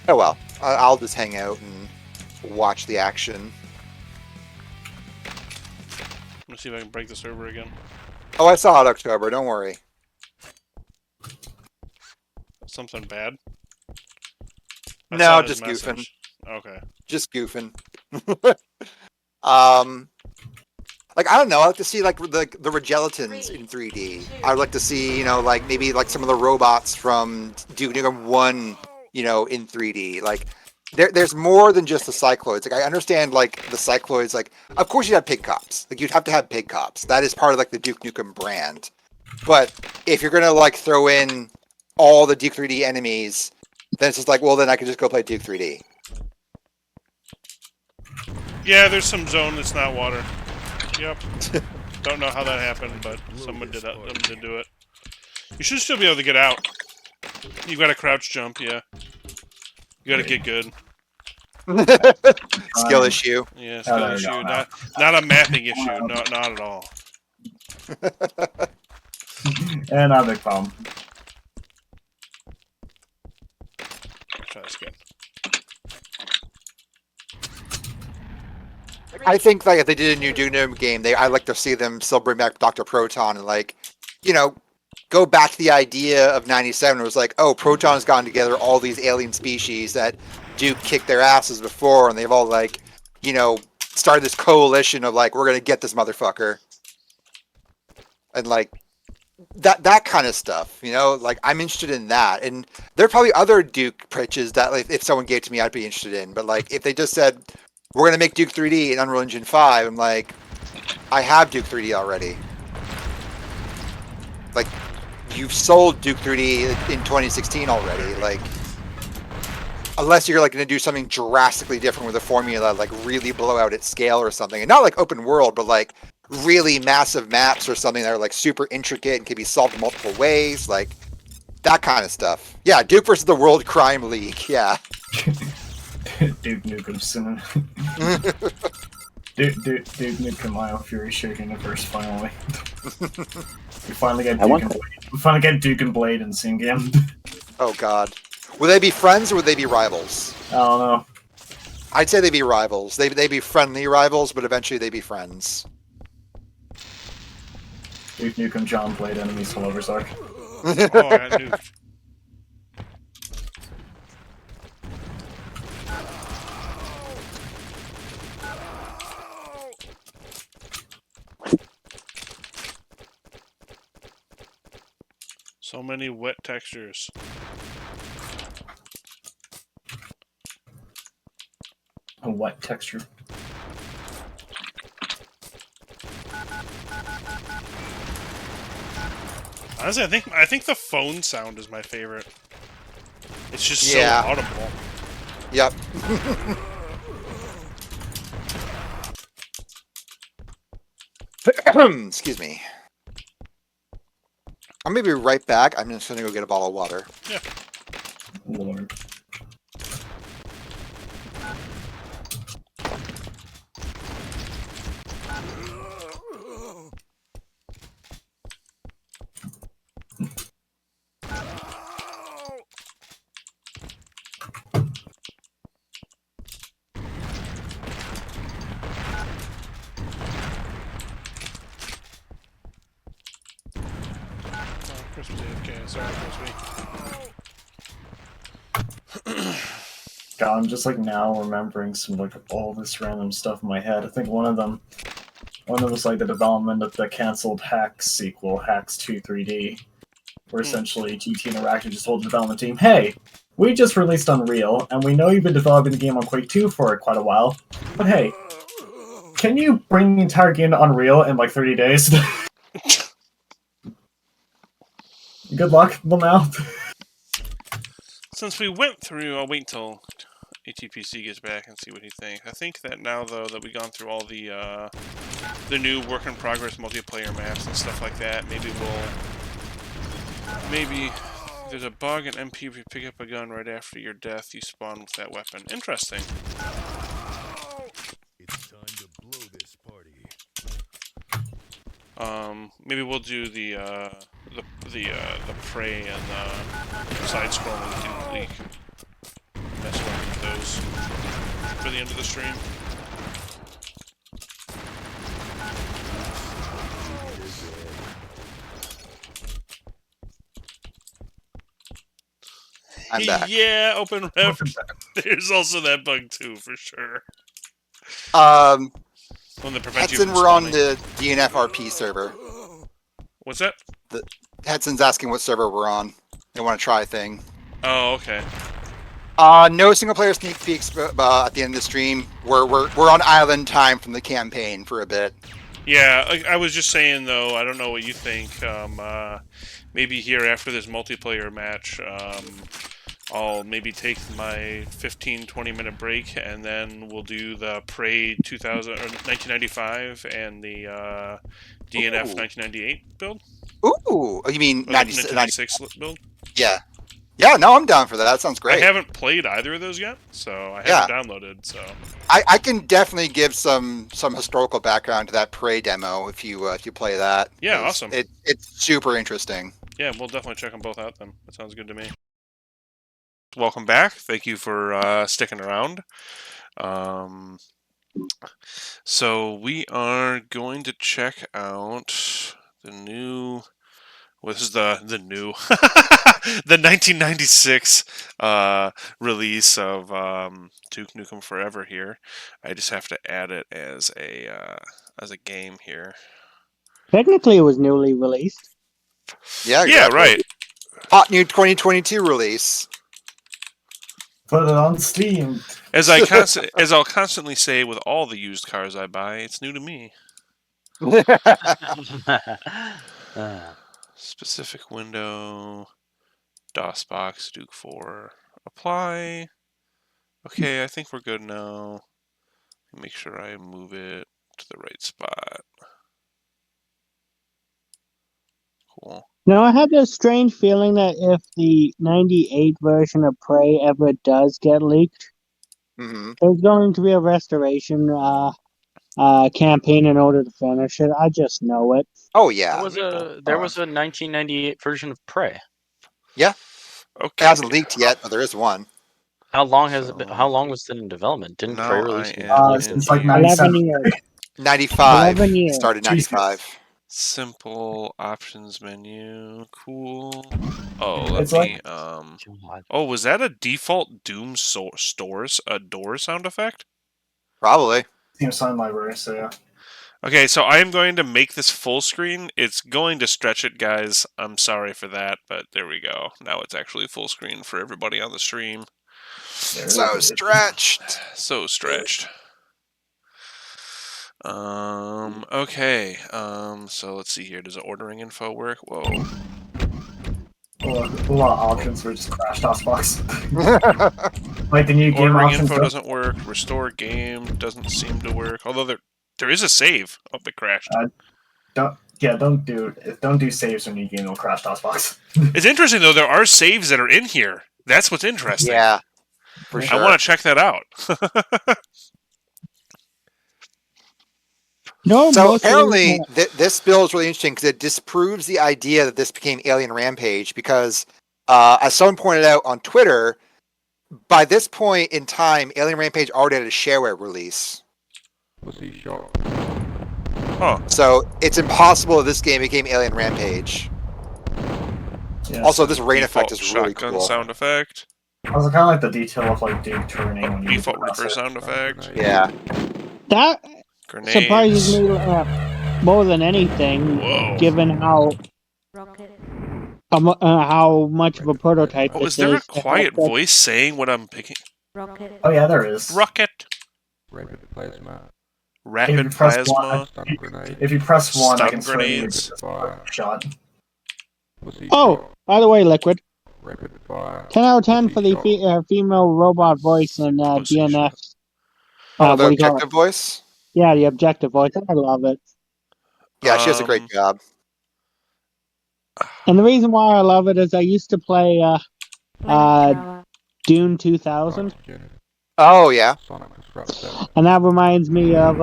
Oh, well. I'll just hang out and watch the action. Let's see if I can break the server again. Oh, I saw it, October. Don't worry. Something bad? No, just goofing. Okay. Just goofing. Like, I don't know. I like to see, like, the Regelatons in 3D. I would like to see, you know, like, maybe, like, some of the robots from Duke Nukem 1, you know, in 3D. Like, there's more than just the Cycloids. Like, I understand, like, the Cycloids, like, of course you'd have pig cops. Like, you'd have to have pig cops. That is part of, like, the Duke Nukem brand. But if you're gonna, like, throw in all the Duke 3D enemies, then it's just like, well, then I can just go play Duke 3D. Yeah, there's some zone that's not water. Yep. Don't know how that happened, but someone did do it. You should still be able to get out. You've got a crouch jump, yeah. You gotta get good. Skill issue. Yeah, skill issue. Not a mapping issue. No, not at all. And not a big problem. Try this again. I think, like, if they did a new Duke Nukem game, I'd like to see them still bring back Dr. Proton and, like, you know, go back to the idea of 97. It was like, oh, Proton's gotten together all these alien species that Duke kicked their asses before, and they've all, like, you know, started this coalition of, like, we're gonna get this motherfucker. And, like, that kind of stuff, you know? Like, I'm interested in that. And there are probably other Duke pitches that, like, if someone gave to me, I'd be interested in. But, like, if they just said, we're going to make Duke 3D in Unreal Engine 5, I'm like, I have Duke 3D already. Like, you've sold Duke 3D in 2016 already. Like, unless you're, like, going to do something drastically different with the formula, like, really blow out its scale or something. And not, like, open world, but, like, really massive maps or something that are, like, super intricate and can be solved in multiple ways. Like, that kind of stuff. Yeah, Duke versus the World Crime League. Yeah. Duke Nukem Cinnamon. Duke Nukem Mile Fury Shaking Universe finally. We finally get Duke and Blade. We finally get Duke and Blade in the same game. Oh god. Would they be friends or would they be rivals? I don't know. I'd say they'd be rivals. They'd be friendly rivals, but eventually they'd be friends. Duke Nukem John Blade enemies all over Zark. Oh, I got nuked. So many wet textures. A wet texture. Honestly, I think the phone sound is my favorite. It's just so audible. Yep. Excuse me. I'm gonna be right back. I'm just gonna go get a bottle of water. Yeah. Lord. Chris was AFK. Sorry, God, I'm just like now remembering some like all this random stuff in my head. I think one of them was like the development of the cancelled Hacks sequel, Hacks 2 3D, where essentially GT Interactive just told the development team, "Hey, we just released Unreal, and we know you've been developing the game on Quake 2 for quite a while, but hey, can you bring the entire game to Unreal in like 30 days?" Good luck, Lamau. Since we went through, I'll wait until ATPC gets back and see what he thinks. I think that now, though, that we've gone through all the new work in progress multiplayer maps and stuff like that, maybe there's a bug in MP if you pick up a gun right after your death, you spawn with that weapon. Interesting. It's time to blow this party. Maybe we'll do the prey and the side-scrolling Duke League. Mess around with those for the end of the stream. I'm back. Yeah, open ref. There's also that bug too, for sure. One that prevents you Hetson, from we're on spawning. the DNF RP server. What's that? Hetson's asking what server we're on. They want to try a thing. Oh, okay. No single player sneak peeks at the end of the stream. We're on island time from the campaign for a bit. Yeah, I was just saying though. I don't know what you think. Maybe here after this multiplayer match, I'll maybe take my 15-20 minute break, and then we'll do the Prey 1995 and the DNF 1998 build. Ooh, you mean 96 build? Yeah. Yeah, no, I'm down for that. That sounds great. I haven't played either of those yet, so I haven't downloaded. So I can definitely give some historical background to that Prey demo if you play that. Yeah, awesome. It's super interesting. Yeah, we'll definitely check them both out then. That sounds good to me. Welcome back. Thank you for sticking around. So we are going to check out the new. Well, this is the new the 1996 release of Duke Nukem Forever here. I just have to add it as a game here. Technically, it was newly released. Yeah, yeah, exactly. right. Hot new 2022 release. Put it on Steam. As I'll constantly say with all the used cars I buy, it's new to me. Specific window, DOSBox, Duke 4, apply. Okay, I think we're good now. Make sure I move it to the right spot. Cool. Now, I have this strange feeling that if the 98 version of Prey ever does get leaked, there's going to be a restoration campaign in order to finish it. I just know it. Oh yeah. There was a 1998 version of Prey. Yeah. Okay. It hasn't leaked yet, but there is one. How long has it been? How long was it in development? Didn't Prey release in It's like 97. 11 years. 95. 11 years. Started 95. Simple options menu. Cool. Oh, It's let me. like- Oh, was that a default Doom door sound effect? Probably. Steam Sign Library, so yeah. Okay, so I am going to make this full screen. It's going to stretch it, guys. I'm sorry for that, but there we go. Now it's actually full screen for everybody on the stream. So stretched. So stretched. Okay. So let's see here. Does the ordering info work? Whoa. A lot of options were just crashed DOSBox. Like the new game Ordering options. info doesn't work. Restore game doesn't seem to work. Although there is a save. Oh, it crashed. Don't do saves when you game. It'll crash DOSBox. It's interesting though. There are saves that are in here. That's what's interesting. Yeah. For sure. I want to check that out. No, so apparently this build is really interesting because it disproves the idea that this became Alien Rampage because, as someone pointed out on Twitter, by this point in time, Alien Rampage already had a shareware release. Huh. So it's impossible that this game became Alien Rampage. Yeah. Also, this rain effect Default is really shotgun cool. sound effect. Also, kind of like the detail of like Duke turning when you Default Reaper sound effect. Yeah. That Grenades. surprises me more than anything, Whoa. given how much of a prototype Oh, this is there a is. quiet voice saying what I'm picking? Oh yeah, there is. Rocket. Rapid plasma. Rapid plasma. If you press one, I Stun can spray you with grenades. this shot. Oh, by the way, Liquid, 10 out of 10 for the female robot voice in DNF. Oh, the what do you call objective it? voice? Yeah, the objective voice. I love it. Yeah, she does a great job. And the reason why I love it is I used to play Dune 2000. Oh, yeah. And that reminds me of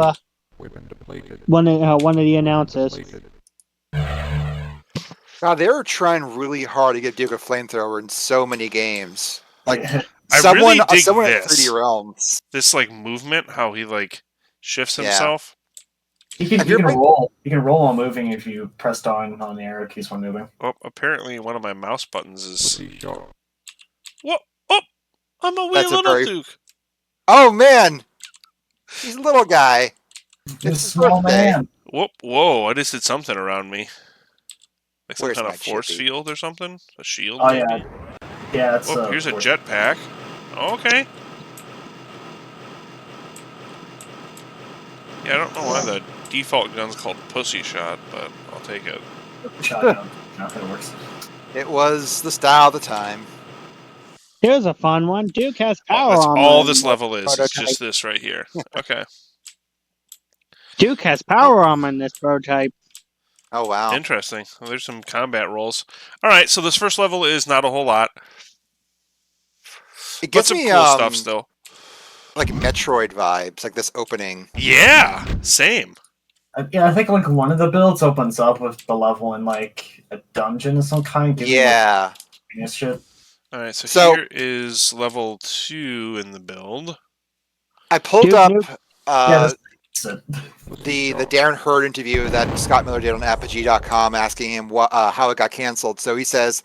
one of the announcers. God, they were trying really hard to get Duke a flamethrower in so many games. Like I really dig someone at this. 3D Realms. This like movement, how he like shifts himself. You can roll. You can roll while moving if you press down on the arrow keys while moving. Oh, apparently one of my mouse buttons is. What? Oh, I'm a wee little Duke. Oh man, he's a little guy. It's his small birthday. man. Whoa! I just did something around me. Like some Where's kind my of force chippy? field or something? A shield? Oh, maybe? yeah. Yeah, it's Oh, here's a jetpack. Okay. Yeah, I don't know why the default gun's called Pussy Shot, but I'll take it. Shotgun. Not that it works. It was the style of the time. Here's a fun one. Duke has power That's armor. all in this the level is. It's prototype. just this right here. Okay. Duke has power armor in this prototype. Oh wow. Interesting. Well, there's some combat rolls. All right, so this first level is not a whole lot. It But gets some me cool stuff still. like Metroid vibes, like this opening. Yeah, same. Yeah, I think like one of the builds opens up with the level in like a dungeon of some kind. Giving Yeah. Like, shit. All right, so here is level 2 in the build. I pulled up the Darren Hurd interview that Scott Miller did on apogee.com asking him how it got canceled. So he says,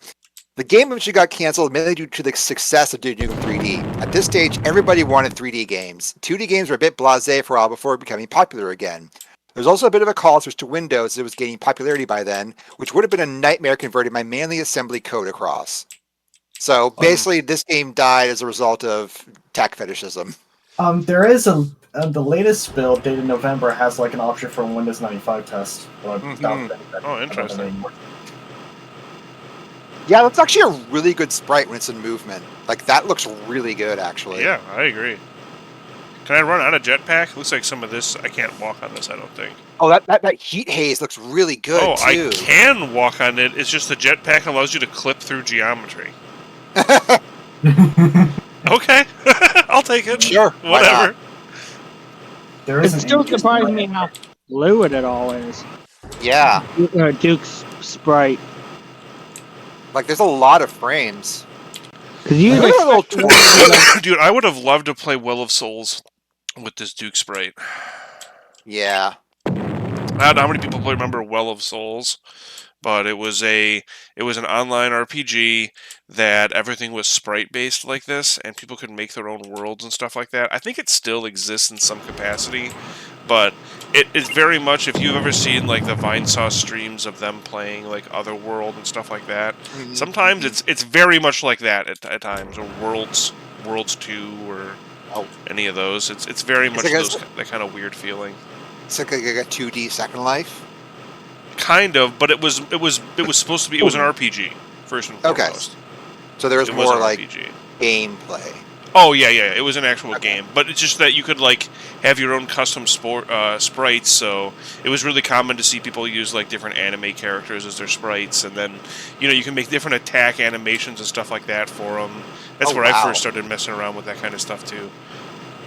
the game eventually got canceled mainly due to the success of Duke Nukem 3D. At this stage, everybody wanted 3D games. 2D games were a bit blasé for a while before becoming popular again. There's also a bit of a call switch to Windows as it was gaining popularity by then, which would have been a nightmare converting my mainly assembly code across. So basically, this game died as a result of tech fetishism. There is the latest build dated November has like an option for a Windows 95 test. Oh, interesting. Yeah, that's actually a really good sprite when it's in movement. Like that looks really good, actually. Yeah, I agree. Can I run out of jetpack? Looks like some of this I can't walk on this. I don't think. Oh, that heat haze looks really good Oh, too. I can walk on it. It's just the jetpack allows you to clip through geometry. Okay, I'll take it. Sure, whatever. It still surprises me how fluid it all is. Yeah. Duke's sprite. Like there's a lot of frames. Because you Dude, I would have loved to play Will of Souls with this Duke sprite. Yeah. I don't know how many people remember Well of Souls, but it was an online RPG that everything was sprite based like this, and people could make their own worlds and stuff like that. I think it still exists in some capacity, but it's very much, if you've ever seen like the Vinesauce streams of them playing like Otherworld and stuff like that, sometimes it's very much like that at times, or Worlds 2 or any of those. It's very much that kind of weird feeling. It's like a 2D Second Life. Kind of, but it was supposed to be. It was an RPG first and foremost. So there was It more an like RPG. gameplay. Oh yeah, it was an actual game, but it's just that you could like have your own custom sprites. So it was really common to see people use like different anime characters as their sprites, and then you can make different attack animations and stuff like that for them. That's where I first started messing around with that kind of stuff too.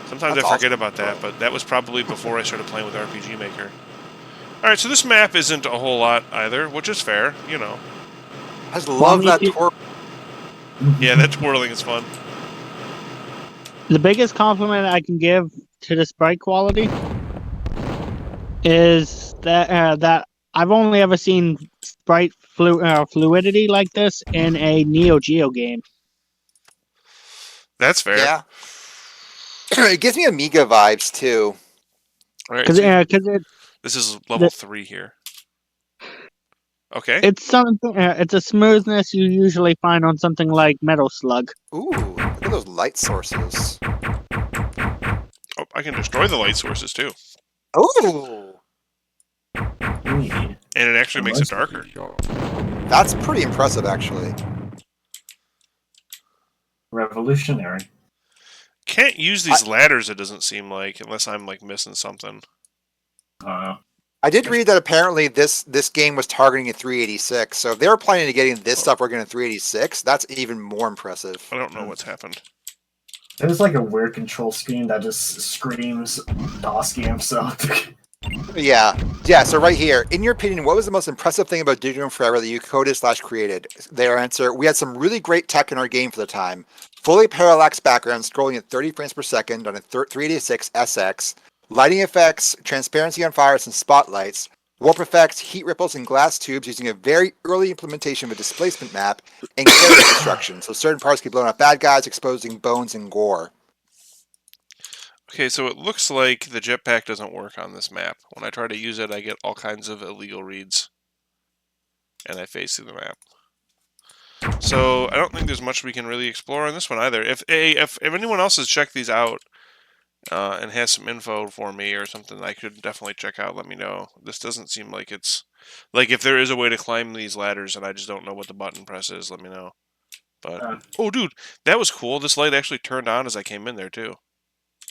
Sometimes I forget about that, but that was probably before I started playing with RPG Maker. Alright, so this map isn't a whole lot either, which is fair, I just love that twirl. Yeah, that twirling is fun. The biggest compliment I can give to the sprite quality is that I've only ever seen sprite fluidity like this in a Neo Geo game. That's fair. Yeah. It gives me Amiga vibes too. All right, this is level 3 here. Okay. It's something. It's a smoothness you usually find on something like Metal Slug. Ooh, look at those light sources. Oh, I can destroy the light sources too. Ooh. And it actually makes it darker. That's pretty impressive, actually. Revolutionary. Can't use these ladders, it doesn't seem like, unless I'm like missing something. I did read that apparently this game was targeting a 386, so if they were planning to getting this stuff working at 386, that's even more impressive. I don't know what's happened. There's like a weird control scheme that just screams DOS game, so... Yeah, so right here, in your opinion, what was the most impressive thing about Duke Nukem Forever that you coded/created? Their answer, we had some really great tech in our game for the time. Fully parallax background scrolling at 30 frames per second on a 386 SX, lighting effects, transparency on fires and spotlights, warp effects, heat ripples, and glass tubes using a very early implementation of a displacement map, and character destruction, so certain parts get blown up bad guys, exposing bones and gore. Okay, so it looks like the jetpack doesn't work on this map. When I try to use it, I get all kinds of illegal reads. And I face through the map. So I don't think there's much we can really explore on this one either. If anyone else has checked these out and has some info for me or something I could definitely check out, let me know. This doesn't seem like it's... Like, if there is a way to climb these ladders and I just don't know what the button press is, let me know. But... oh, dude, that was cool. This light actually turned on as I came in there, too.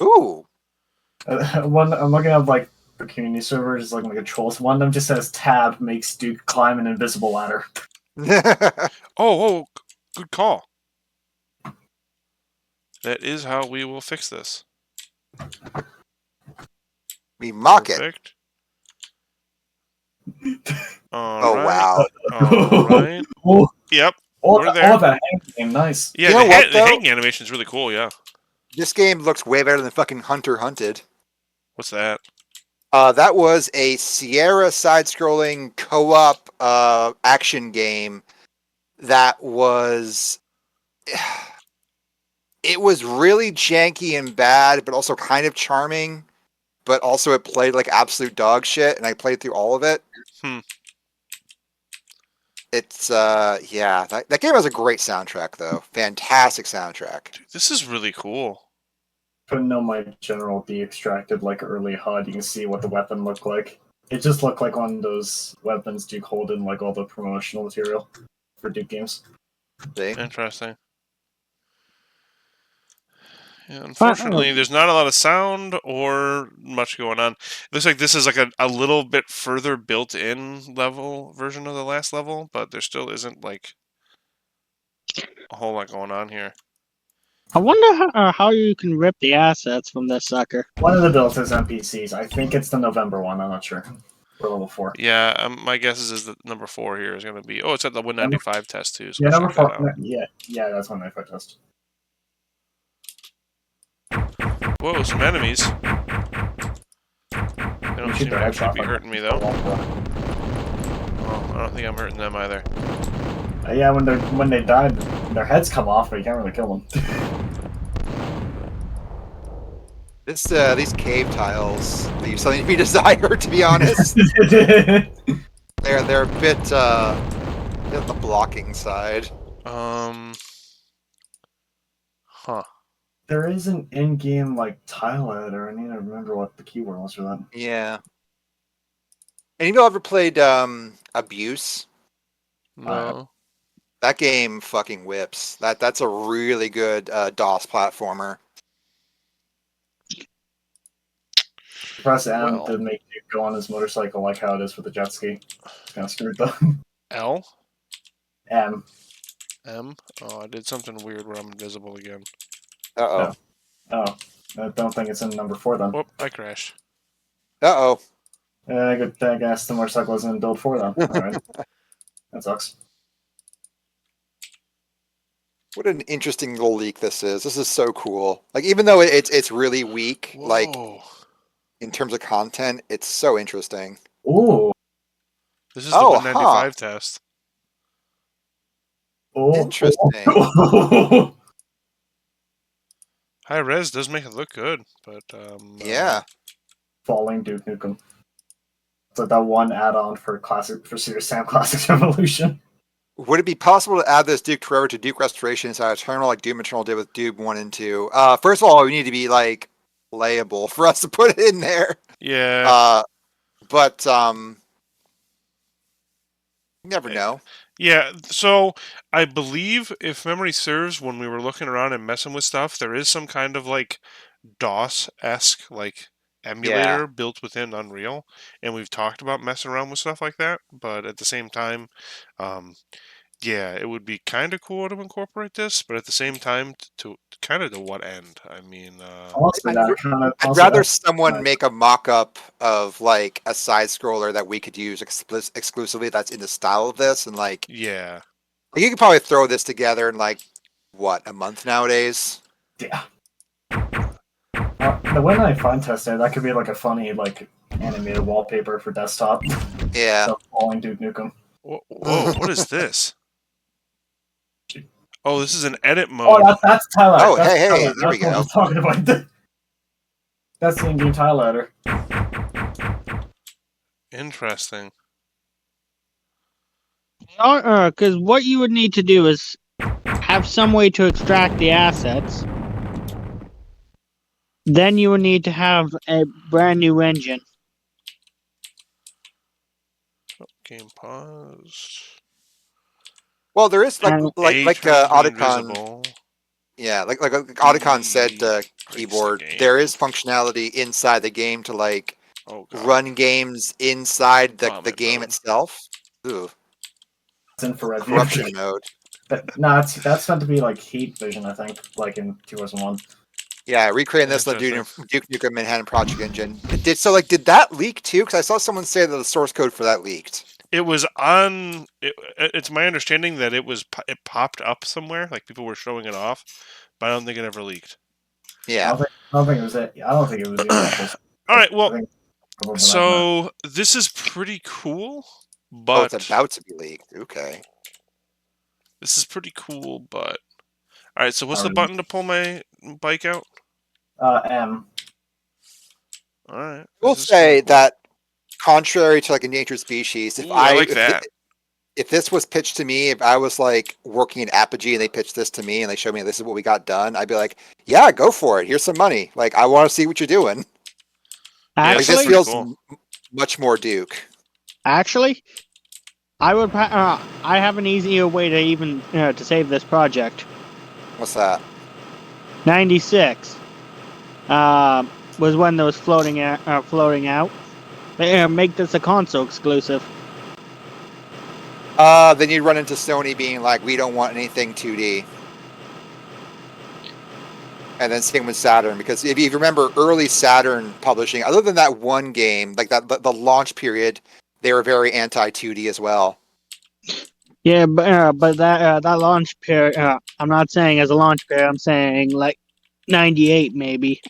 Ooh! I'm looking at, like, the community servers, like, the controls. One of them just says tab makes Duke climb an invisible ladder. Oh, good call. That is how we will fix this. We mock Perfect. Oh, wow. Alright. Yep. We're there. All that hang game, nice. Yeah, You know what, the though? hanging animation is really cool, yeah. This game looks way better than fucking Hunter Hunted. What's that? That was a Sierra side-scrolling co-op action game that was... It was really janky and bad, but also kind of charming. But also it played like absolute dog shit, and I played through all of it. It's, yeah, that game has a great soundtrack, though. Fantastic soundtrack. Dude, this is really cool. Putting on my general de-extracted, like, early HUD, you can see what the weapon looked like. It just looked like one of those weapons Duke hold in, like, all the promotional material for Duke games. Interesting. Yeah, unfortunately, there's not a lot of sound or much going on. It looks like this is like a little bit further built-in level version of the last level, but there still isn't like a whole lot going on here. I wonder how you can rip the assets from this sucker. One of the builds is NPCs. I think it's the November one. I'm not sure. For level 4. Yeah, my guess is that number 4 here is going to be... Oh, it's at the 195 test, too. So Yeah, we'll number check that 4. out. Yeah, that's 195 test. Whoa, some enemies. They don't seem to actually be hurting me, though. Oh, I don't think I'm hurting them either. Yeah, when they died, their heads come off, but you can't really kill them. These cave tiles leave something to be desired, to be honest. They're a bit on the blocking side. Huh. There is an in-game, like, tile editor. I need to remember what the keyword was for that. Yeah. Any of you ever played Abuse? No. That game fucking whips. That's a really good DOS platformer. Press M to make you go on his motorcycle like how it is with the jet ski. It's kind of screwed though. L? M. M? Oh, I did something weird where I'm invisible again. Uh-oh. Oh. I don't think it's in number 4 then. Whoop, I crashed. Uh-oh. Good thing I guess the motorcycle isn't in build 4 then. Alright. That sucks. What an interesting little leak this is. This is so cool. Like, even though it's really weak, like, in terms of content, it's so interesting. Ooh. This is the 195 test. Oh. Interesting. High res does make it look good, but yeah. Falling Duke Nukem. It's like that one add-on for Serious Sam Classics Revolution. Would it be possible to add this Duke Forever to Duke Restoration inside Eternal like Doom Eternal did with Doom 1 and 2? First of all, we need to be like playable for us to put it in there. Yeah. But you never know. Yeah, so I believe, if memory serves, when we were looking around and messing with stuff, there is some kind of like DOS-esque like emulator built within Unreal, and we've talked about messing around with stuff like that. But at the same time, yeah, it would be kind of cool to incorporate this, but at the same time, to kind of to what end? I mean, I'd rather someone make a mock-up of like a side scroller that we could use exclusively that's in the style of this, and like yeah, you could probably throw this together in like what, a month nowadays. Yeah. The way I find tested, that could be like a funny like animated wallpaper for desktop. Yeah. So falling Duke Nukem. Whoa, what is this? Oh, this is an edit mode. Oh, that's Tyler. Oh, that's hey, Tyler. there we That's what go. I'm talking about. That's the in-game Tyler. Interesting. Because what you would need to do is have some way to extract the assets. Then you would need to have a brand new engine. Oh, game paused. Well, there is like Otacon. Visible. Yeah, like Otacon said, keyboard. There is functionality inside the game to like run games inside the game itself. Ooh. It's infrared corruption mode. No, that's meant to be like heat vision, I think, like in 2001. Yeah, recreating this in the Duke Nukem Manhattan Project engine. Did that leak too? Because I saw someone say that the source code for that leaked. It was on. It's my understanding that it popped up somewhere, like people were showing it off, but I don't think it ever leaked. Yeah, I don't think it was it. I don't think it was the official. All right, well, so this is pretty cool, but it's about to be leaked. Okay, this is pretty cool, but all right. So what's the button to pull my bike out? M. All right. We'll say that, contrary to like Endangered Species, if I like that. If this was pitched to me, if I was like working in Apogee and they pitched this to me and they showed me this is what we got done, I'd be like, yeah, go for it. Here's some money. Like, I want to see what you're doing. Actually, like, this feels much more Duke. Actually, I would. I have an easier way to even to save this project. What's that? 96 was when those floating out. Make this a console exclusive. Then you'd run into Sony being like, we don't want anything 2D. And then same with Saturn, because if you remember early Saturn publishing, other than that one game, like that the launch period, they were very anti 2D as well. Yeah, but that launch period, I'm not saying as a launch period, I'm saying like 98 maybe.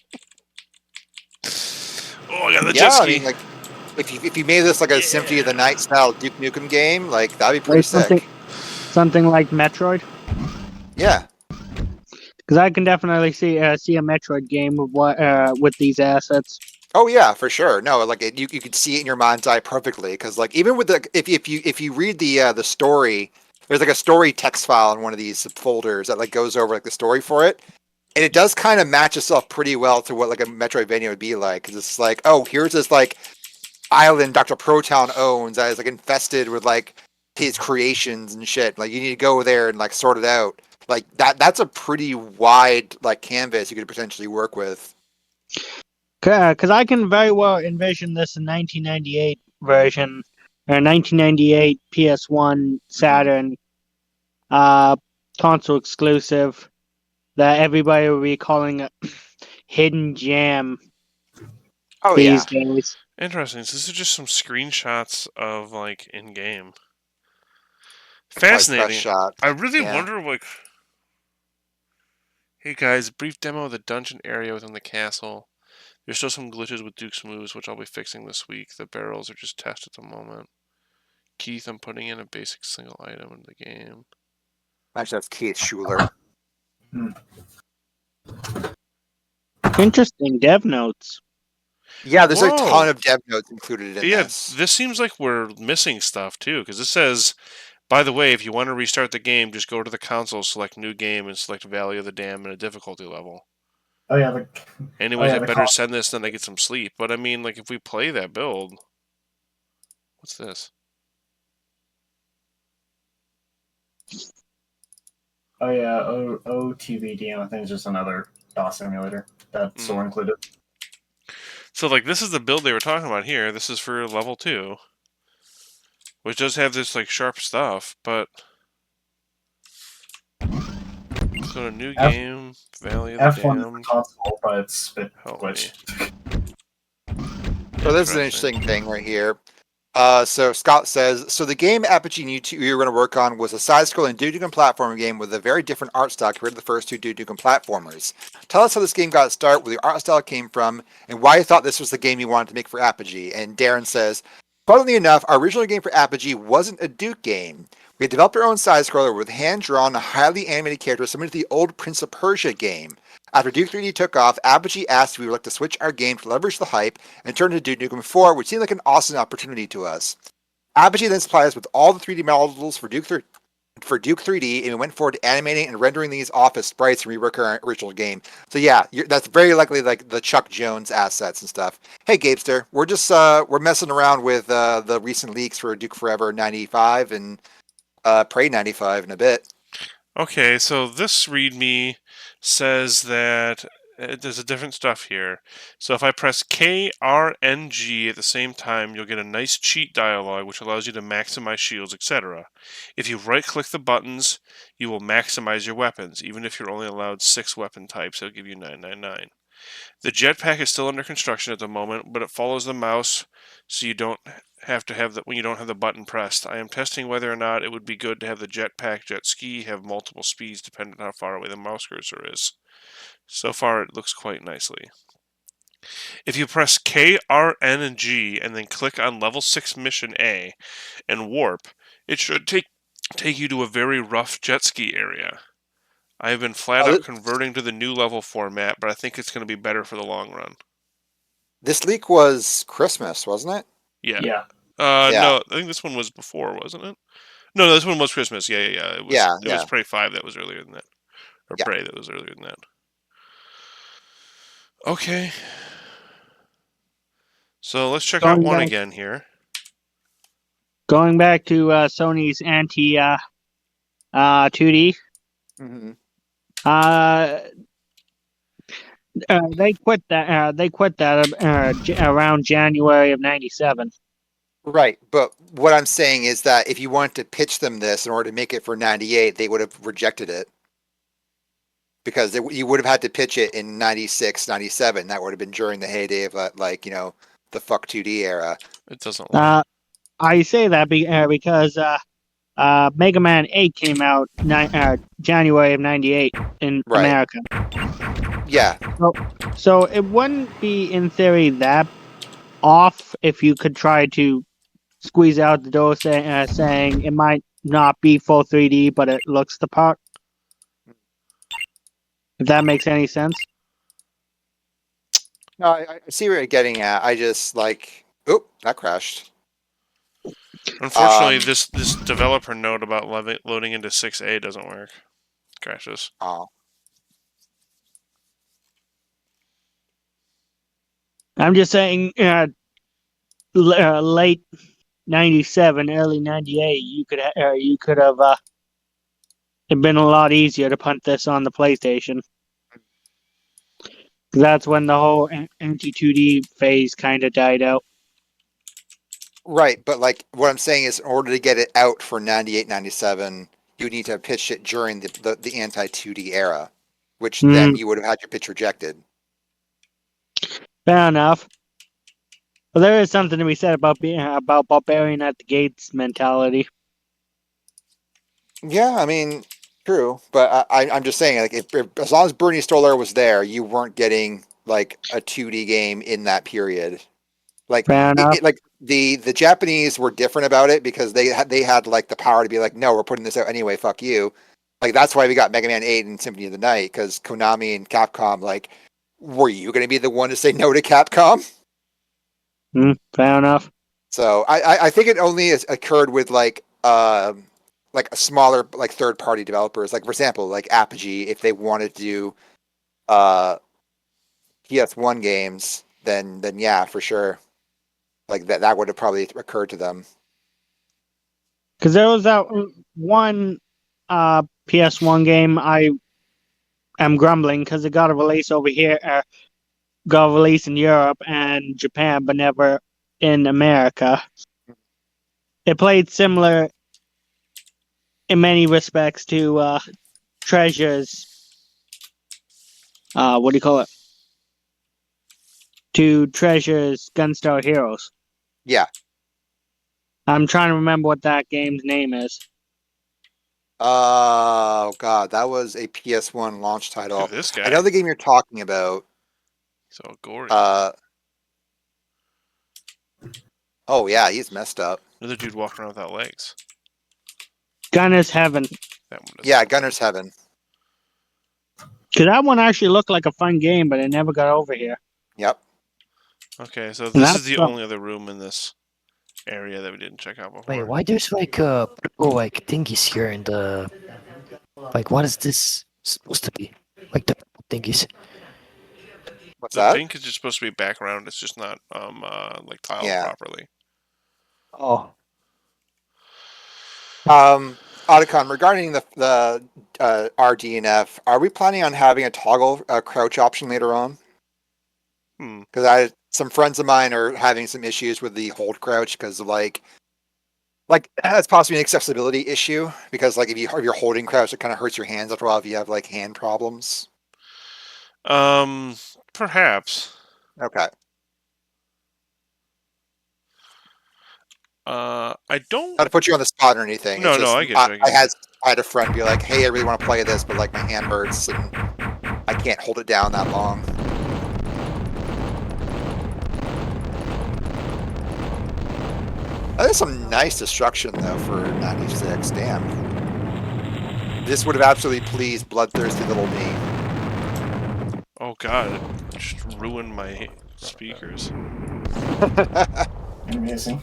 Oh, I got the jet ski. I mean, like, if you made this like a Symphony of the Night style Duke Nukem game, like that'd be pretty sick. Something like Metroid. Yeah. Because I can definitely see a Metroid game with these assets. Oh yeah, for sure. No, like you could see it in your mind's eye perfectly. Because like even with the if you read the story, there's like a story text file in one of these folders that like goes over like the story for it, and it does kind of match itself pretty well to what like a Metroidvania would be like. Because it's like, oh, here's this like island Dr. Proton owns that is like infested with like his creations and shit. Like you need to go there and like sort it out. Like that's a pretty wide like canvas you could potentially work with. Because I can very well envision this in 1998 version, or 1998 PS1 Saturn console exclusive that everybody will be calling a hidden gem these days. Interesting. So this is just some screenshots of like in game. Fascinating. I really wonder like. Hey guys, brief demo of the dungeon area within the castle. There's still some glitches with Duke's moves, which I'll be fixing this week. The barrels are just tests at the moment. Keith, I'm putting in a basic single item in the game. Actually, that's Keith Schuler. Interesting dev notes. Yeah, there's a ton of dev notes included in this. Yeah, this seems like we're missing stuff too, because this says, by the way, if you want to restart the game, just go to the console, select new game, and select Valley of the Dam and a difficulty level. Oh yeah. Anyways, I better send this than I get some sleep. But I mean, like, if we play that build, what's this? Oh yeah, OTVDM. I think it's just another DOS emulator that's still included. So like this is the build they were talking about here. This is for level 2, which does have this like sharp stuff, but go to new game, Valley of the F1 is the Damned. console, but it's a bit Help glitched. So this is an interesting thing right here. So Scott says, so the game Apogee you were going to work on was a side-scrolling Duke Nukem platforming game with a very different art style compared to the first two Duke Nukem platformers. Tell us how this game got its start, where the art style came from, and why you thought this was the game you wanted to make for Apogee. And Darren says, funnily enough, our original game for Apogee wasn't a Duke game. We had developed our own side-scroller with hand-drawn, highly animated characters similar to the old Prince of Persia game. After Duke 3D took off, Apogee asked if we would like to switch our game to leverage the hype and turn it into Duke Nukem 4, which seemed like an awesome opportunity to us. Apogee then supplied us with all the 3D models for Duke 3D, and we went forward to animating and rendering these off as sprites and rework our original game. So yeah, that's very likely like the Chuck Jones assets and stuff. Hey, Gapester, we're just we're messing around with the recent leaks for Duke Forever 95 and Prey 95 in a bit. Okay, so this README says that there's a different stuff here. So if I press K, R, N, G at the same time, you'll get a nice cheat dialog which allows you to maximize shields, etc. If you right-click the buttons, you will maximize your weapons. Even if you're only allowed 6 weapon types, it'll give you 999. The jetpack is still under construction at the moment, but it follows the mouse, so you don't have to have when you don't have the button pressed. I am testing whether or not it would be good to have the jetpack jet ski have multiple speeds depending on how far away the mouse cursor is. So far, it looks quite nicely. If you press K, R, N, and G, and then click on Level 6 Mission A and warp, it should take you to a very rough jet ski area. I have been flat out converting to the new level format, but I think it's going to be better for the long run. This leak was Christmas, wasn't it? Yeah. Yeah. No, I think this one was before, wasn't it? No, this one was Christmas. Yeah. It was Prey 5 that was earlier than that. Or Prey that was earlier than that. Okay. So let's check out one again here. Going back to Sony's anti 2D. Mm-hmm. They quit that. They quit that around January of '97. Right, but what I'm saying is that if you wanted to pitch them this in order to make it for 98, they would have rejected it. Because you would have had to pitch it in 96, 97. That would have been during the heyday of the fuck 2D era. It doesn't work. I say that because Mega Man 8 came out January of '98 in America. Yeah. So it wouldn't be, in theory, that off if you could try to squeeze out the door saying it might not be full 3D, but it looks the part. If that makes any sense. No, I see where you're getting at. I just that crashed. Unfortunately, this developer note about loading into 6A doesn't work. It crashes. Oh. I'm just saying, late '97, early '98, you could have it'd been a lot easier to punt this on the PlayStation. That's when the whole anti-2D phase kind of died out. Right, but what I'm saying is, in order to get it out for 98, 97, you need to have pitched it during the anti-2D era, which then you would have had your pitch rejected. Fair enough. But there is something to be said about about barbarian at the gates mentality. Yeah, I mean, true, but I'm just saying, if as long as Bernie Stolar was there, you weren't getting a 2D game in that period. Fair enough. The Japanese were different about it because they had the power to be like, no, we're putting this out anyway. Fuck you. That's why we got Mega Man 8 and Symphony of the Night, because Konami and Capcom were you going to be the one to say no to Capcom? Fair enough. So I think it only occurred with a smaller third party developers, for example Apogee, if they wanted to do PS1 games, then yeah, for sure. That would have probably occurred to them. Because there was that one PS1 game I am grumbling because it got a release over here, got a release in Europe and Japan, but never in America. It played similar in many respects to Treasure's. What do you call it? To Treasure's Gunstar Heroes. Yeah. I'm trying to remember what that game's name is. Oh god, that was a PS1 launch title. Look at this guy. I know the game you're talking about. So gory. Oh yeah, he's messed up. Another dude walking around without legs. Gunner's Heaven. Yeah, Gunner's Heaven. Because that one actually looked like a fun game, but it never got over here. Yep. Okay, so this is the only other room in this area that we didn't check out before. Wait, why there's like like thingies here in the like what is this supposed to be? Like the thingies. What's the that? pink is just supposed to be background. It's just not like tiled properly. Oh. Otacon, regarding the RDNF, are we planning on having a toggle crouch option later on? Because some friends of mine are having some issues with the hold crouch because like that's possibly an accessibility issue because like if you're holding crouch, it kind of hurts your hands after a while if you have like hand problems. Perhaps. Okay. I don't. Not to put you on the spot or anything. No, it's just, no, I get you. I had a friend be like, "Hey, I really want to play this, but like my hand hurts and I can't hold it down that long." That is some nice destruction though for 96. Damn. This would have absolutely pleased bloodthirsty little me. Oh god, it just ruined my speakers. Amazing.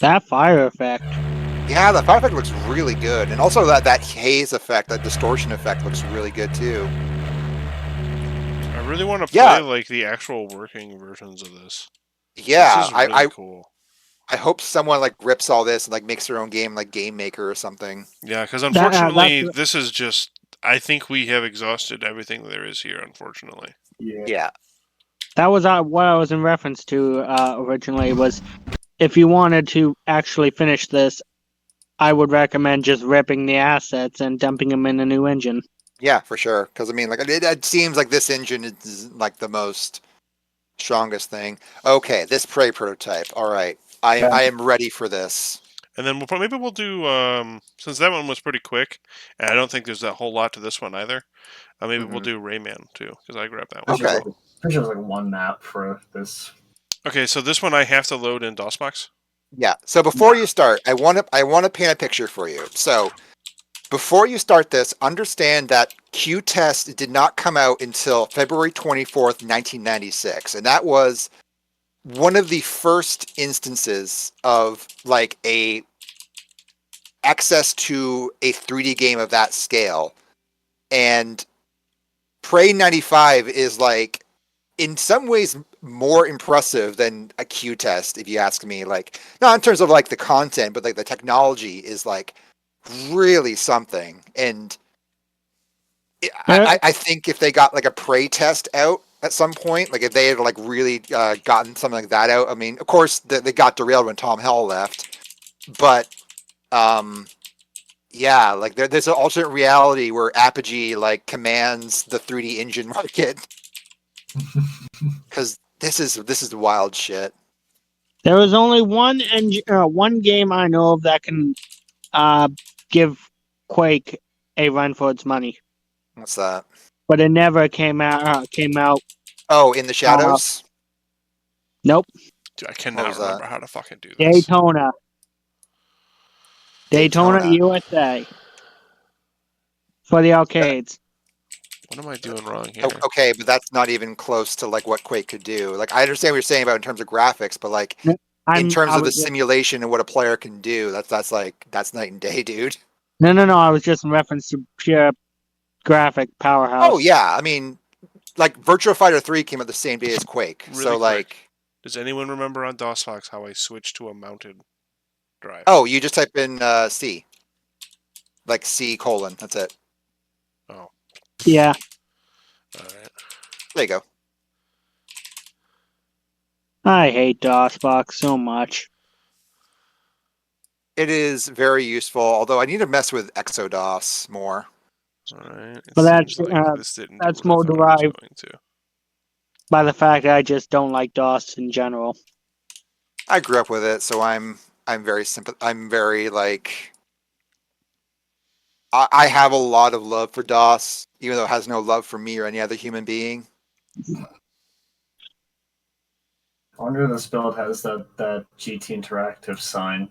That fire effect. Yeah, the fire effect looks really good, and also that haze effect, that distortion effect, looks really good too. I really want to play like the actual working versions of this. Yeah, this is really cool. I hope someone like rips all this and like makes their own game, like Game Maker or something. Yeah, because unfortunately, this is just. I think we have exhausted everything there is here. Unfortunately. Yeah. That was what I was in reference to originally. Was if you wanted to actually finish this, I would recommend just ripping the assets and dumping them in a new engine. Yeah, for sure. Because I mean, like it seems like this engine is like the most strongest thing. Okay, this Prey prototype. All right, I am ready for this. And then maybe we'll do since that one was pretty quick, and I don't think there's that whole lot to this one either. Maybe we'll do Rayman too because I grabbed that one. Okay. Pretty sure there's like one map for this. Okay, so this one I have to load in DOSBox. Yeah. So before you start, I want to paint a picture for you. So before you start this, understand that Q-Test did not come out until February 24th, 1996, and that was one of the first instances of like a access to a 3D game of that scale. And Prey 95 is like in some ways more impressive than a Q-Test, if you ask me. Like, not in terms of like the content, but like the technology is like really something. And I think if they got like a Prey test out at some point, like if they had like really gotten something like that out, I mean, of course they got derailed when Tom Hell left, but yeah, like there's an alternate reality where Apogee like commands the 3D engine market. Because this is wild shit. There is only one game I know of that can give Quake a run for its money. What's that? But it never came out. Oh, In the Shadows? Nope. Dude, I cannot remember how to fucking do this. Daytona, USA. For the arcades. What am I doing wrong here? Okay, but that's not even close to like what Quake could do. Like I understand what you're saying about in terms of graphics, but like in terms of the simulation and what a player can do, that's night and day, dude. No. I was just in reference to pure graphic powerhouse. Oh yeah, I mean, like Virtua Fighter 3 came out the same day as Quake. Really so quick. Like, does anyone remember on DOSBox how I switched to a mounted drive? Oh, you just type in C. Like C colon. That's it. Oh. Yeah. All right. There you go. I hate DOSBox so much. It is very useful, although I need to mess with ExoDOS more. All right. It But seems like this didn't do that's what I more thought it was derived going to. by the fact that I just don't like DOS in general. I grew up with it, so I'm very simple. I'm very like. I have a lot of love for DOS, even though it has no love for me or any other human being. I wonder if this build has that GT Interactive sign.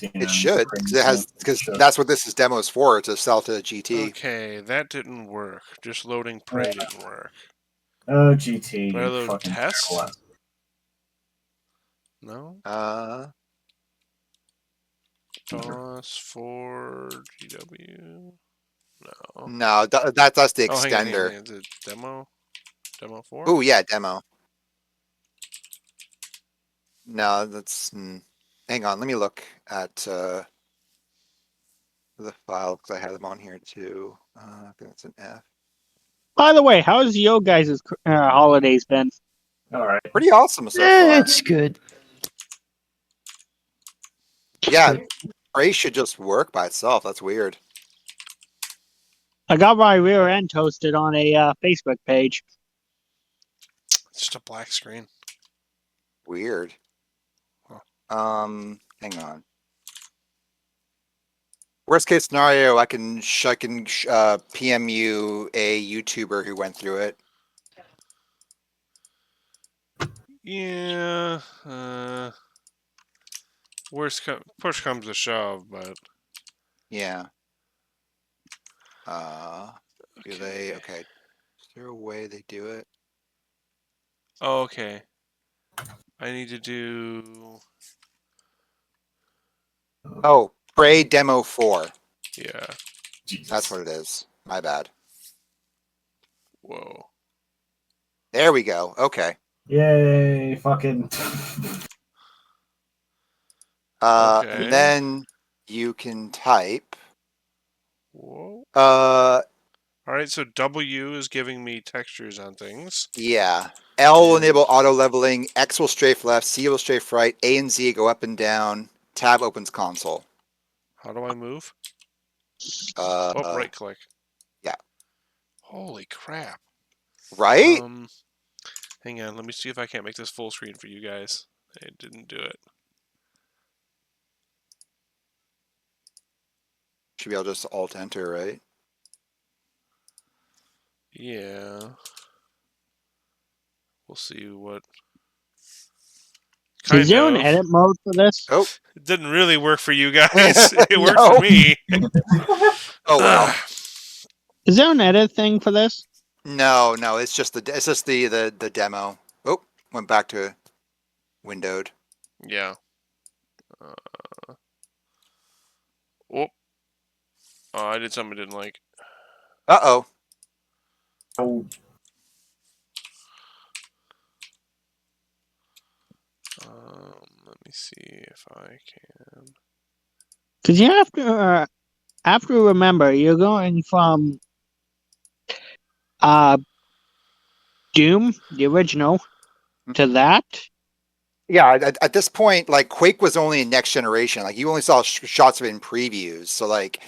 It should, because that's what this is demos for, to sell to GT. Okay, that didn't work. Just loading Prey didn't work. Oh, GT, Do I you load fucking test? terrible. No? DOS for GW? No. No, that's the Oh, hang on, extender. Is it demo? Demo 4? Oh, yeah, demo. No, that's... hang on, let me look at the file, because I had them on here, too. I think it's an F. By the way, how's your guys' holidays been? All right. Pretty awesome so far. It's good. Yeah, Prey should just work by itself. That's weird. I got my rear end toasted on a Facebook page. It's just a black screen. Weird. Hang on. Worst case scenario, I can PM you a YouTuber who went through it. Yeah. Push comes to shove, but yeah. Do they? Okay. Is there a way they do it? Oh, okay. I need to do. Oh, Prey Demo 4. Yeah. Jesus. That's what it is. My bad. Whoa. There we go. Okay. Yay! Fucking. Okay. And then you can type. Whoa. All right, so W is giving me textures on things. Yeah. L will enable auto leveling. X will strafe left. C will strafe right. A and Z go up and down. Tab opens console. How do I move? Right click. Yeah. Holy crap. Right? Hang on, let me see if I can't make this full screen for you guys. It didn't do it. Should be able to just alt enter, right? Yeah. We'll see what. Is there an edit mode for this? Oh. It didn't really work for you guys. It worked for me. Oh well. Is there an edit thing for this? No, it's just the demo. Oh, went back to windowed. Yeah. Oh, I did something I didn't like. Uh-oh. Oh. Let me see if I can. Because you have to remember, you're going from Doom, the original, to that. Yeah, at this point, like, Quake was only in next generation. Like, you only saw shots of it in previews. So, like,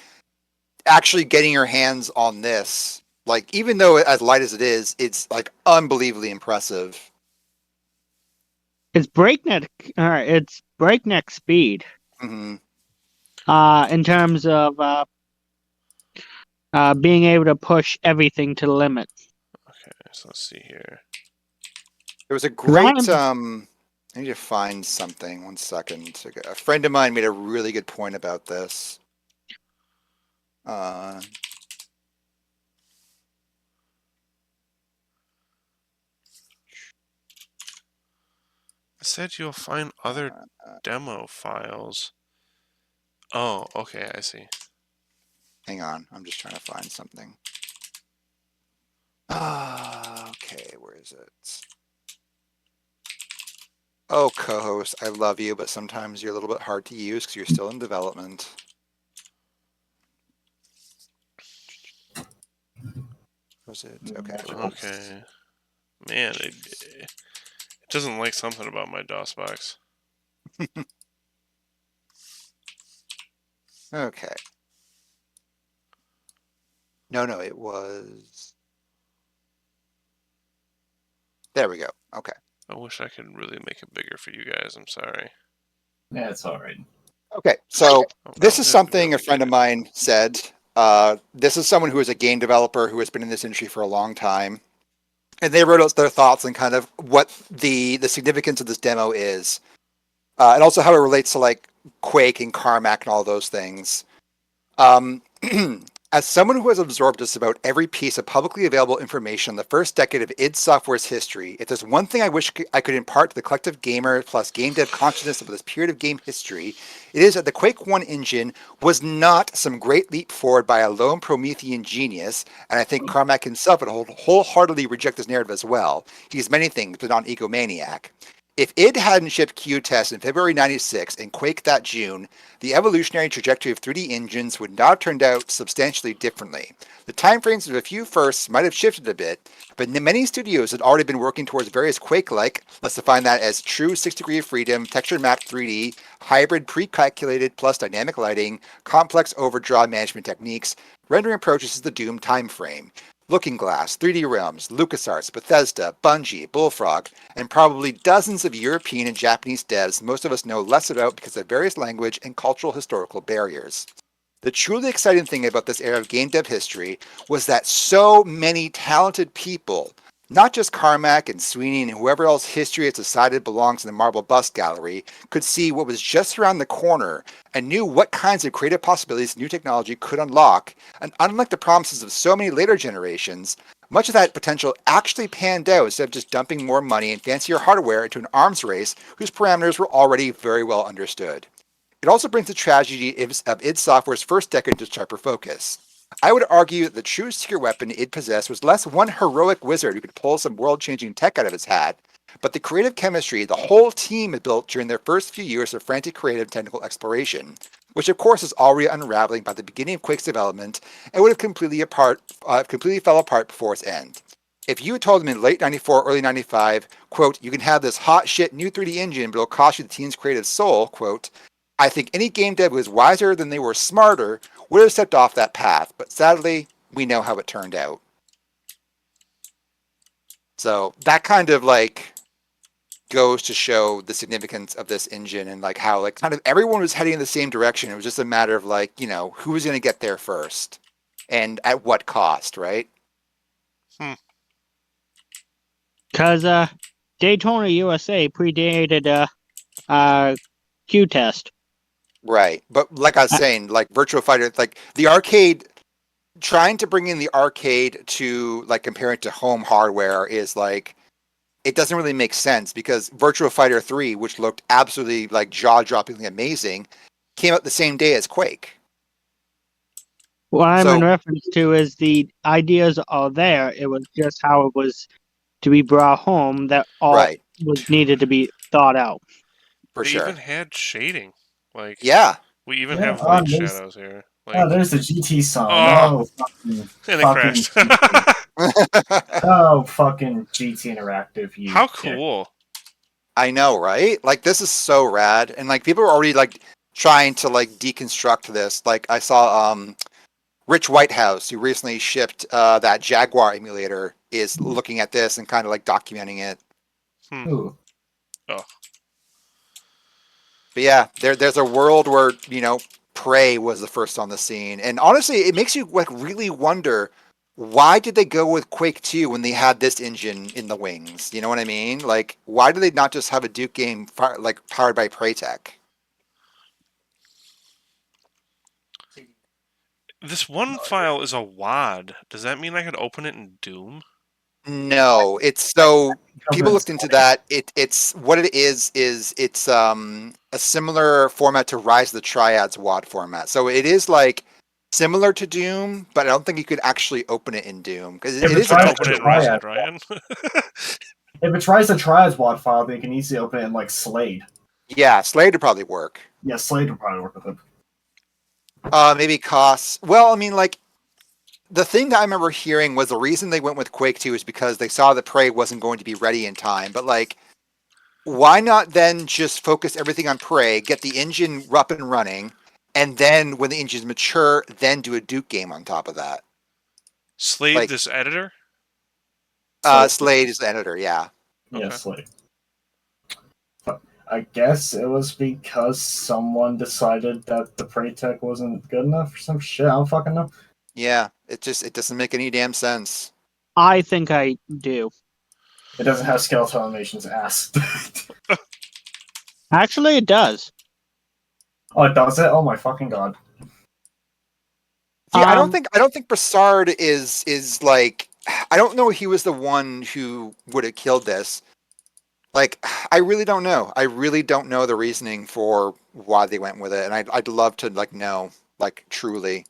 actually getting your hands on this, like, even though as light as it is, it's, like, unbelievably impressive. It's breakneck. It's breakneck speed. Mm-hmm. In terms of being able to push everything to the limit. Okay, so let's see here. There was a great. I need to find something. 1 second. A friend of mine made a really good point about this. I said you'll find other demo files. Oh, okay, I see. Hang on, I'm just trying to find something. Okay, where is it? Oh, co-host, I love you, but sometimes you're a little bit hard to use because you're still in development. is it? Okay. Okay. Man, it doesn't like something about my DOS box. Okay. No, it was. There we go. Okay. I wish I could really make it bigger for you guys. I'm sorry. Yeah, it's all right. Okay, so this is something a friend of mine said. This is someone who is a game developer who has been in this industry for a long time. And they wrote out their thoughts on kind of what the significance of this demo is. And also how it relates to like Quake and Carmack and all those things. As someone who has absorbed just about every piece of publicly available information in the first decade of id Software's history, if there's one thing I wish I could impart to the collective gamer plus game dev consciousness of this period of game history, it is that the Quake 1 engine was not some great leap forward by a lone Promethean genius, and I think Carmack himself would wholeheartedly reject this narrative as well. He's many things, but not an egomaniac. If id hadn't shipped Q-Test in February 96 and Quake that June, the evolutionary trajectory of 3D engines would not have turned out substantially differently. The timeframes of a few firsts might have shifted a bit, but many studios had already been working towards various Quake-like, let's define that as true 6-degree of freedom, texture-mapped 3D, hybrid pre-calculated plus dynamic lighting, complex overdraw management techniques, rendering approaches to the Doom timeframe. Looking Glass, 3D Realms, LucasArts, Bethesda, Bungie, Bullfrog, and probably dozens of European and Japanese devs most of us know less about because of various language and cultural historical barriers. The truly exciting thing about this era of game dev history was that so many talented people, not just Carmack and Sweeney and whoever else history has decided belongs in the Marble Bust Gallery, could see what was just around the corner and knew what kinds of creative possibilities new technology could unlock. And unlike the promises of so many later generations, much of that potential actually panned out instead of just dumping more money and fancier hardware into an arms race whose parameters were already very well understood. It also brings the tragedy of id Software's first decade into sharper focus. I would argue that the true secret weapon id possessed was less one heroic wizard who could pull some world-changing tech out of his hat, but the creative chemistry the whole team had built during their first few years of frantic creative technical exploration, which of course is already unraveling by the beginning of Quake's development and would have completely fell apart before its end. If you had told them in late 94, early 95, quote, you can have this hot shit new 3D engine, but it'll cost you the team's creative soul, quote, I think any game dev who was wiser than they were smarter would have stepped off that path, but sadly, we know how it turned out. So that kind of like goes to show the significance of this engine and like how like kind of everyone was heading in the same direction. It was just a matter of like, you know, who was going to get there first and at what cost, right? Because Daytona USA predated Q-Test. Right. But like I was saying, like Virtua Fighter, like the arcade, trying to bring in the arcade to like compare it to home hardware is like, it doesn't really make sense because Virtua Fighter 3, which looked absolutely like jaw-droppingly amazing, came out the same day as Quake. What I'm in reference to is the ideas are there. It was just how it was to be brought home that all was needed to be thought out. For they sure. even had shading. Like yeah. We even have light shadows here. Like, there's the GT song. Oh, fucking, and it crashed. Fucking GT Interactive. You How cool. I know, right? Like this is so rad. And like people are already like trying to like deconstruct this. Like I saw Rich Whitehouse, who recently shipped that Jaguar emulator, is looking at this and kind of like documenting it. Ooh. Oh. But yeah, there's a world where, you know, Prey was the first on the scene. And honestly, it makes you like really wonder, why did they go with Quake 2 when they had this engine in the wings? You know what I mean? Like, why did they not just have a Duke game like powered by Prey tech? This one file is a WAD. Does that mean I could open it in Doom? No, it's so people looked into that. It's what it is it's a similar format to Rise of the Triads WAD format. So it is like similar to Doom, but I don't think you could actually open it in Doom because it is open it in Rise of Ryan. If it tries the Triads WAD file, they can easily open it in like Slade. Yeah, Slade would probably work. Yeah, Slade would probably work with it. Maybe costs. Well, I mean, like the thing that I remember hearing was the reason they went with Quake 2 is because they saw that Prey wasn't going to be ready in time. But like, why not then just focus everything on Prey, get the engine up and running, and then when the engine's mature, then do a Duke game on top of that? Slade, Like, this editor? Slade is the editor, yeah. Yeah, Okay. Slade. I guess it was because someone decided that the Prey tech wasn't good enough or some shit. I don't fucking know. Yeah, it doesn't make any damn sense. I think I do. It doesn't have skeletal animations, ass. Actually, it does. Oh, it does it? Oh my fucking god. Yeah, I don't think Broussard is like, I don't know if he was the one who would have killed this. Like, I really don't know. I really don't know the reasoning for why they went with it, and I'd love to like know, like, truly.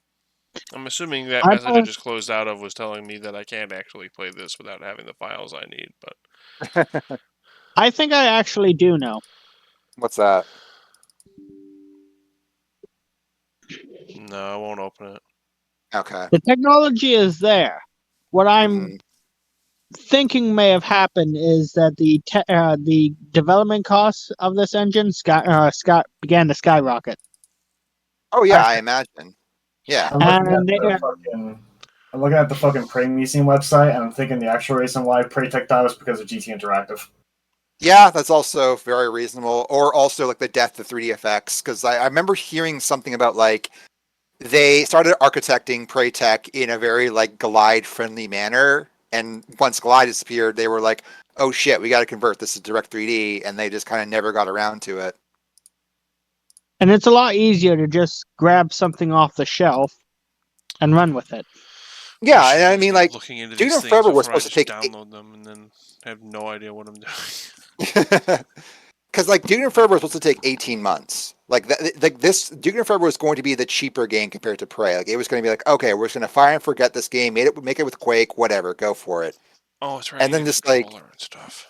I'm assuming that message I just closed out of was telling me that I can't actually play this without having the files I need, but I think I actually do know. What's that? No, I won't open it. Okay. The technology is there. What I'm thinking may have happened is that the development costs of this engine began to skyrocket. Oh yeah, I imagine. Yeah. I'm looking at the fucking Prey Museum website, and I'm thinking the actual reason why Prey Tech died was because of GT Interactive. Yeah, that's also very reasonable. Or also like the death of 3D effects, because I remember hearing something about like they started architecting Prey Tech in a very like Glide friendly manner, and once Glide disappeared, they were like, "Oh shit, we got to convert this to Direct 3D," and they just kind of never got around to it. And it's a lot easier to just grab something off the shelf and run with it. Yeah, and I mean, like, Looking into Duke these Nukem things Forever was before I supposed to just take download them and then have no idea what I'm doing. because like Duke Nukem Forever was supposed to take 18 months. Like this Duke Nukem Forever was going to be the cheaper game compared to Prey. Like it was going to be like, okay, we're just going to fire and forget this game, make it with Quake, whatever, go for it. Oh, that's right. And then just like,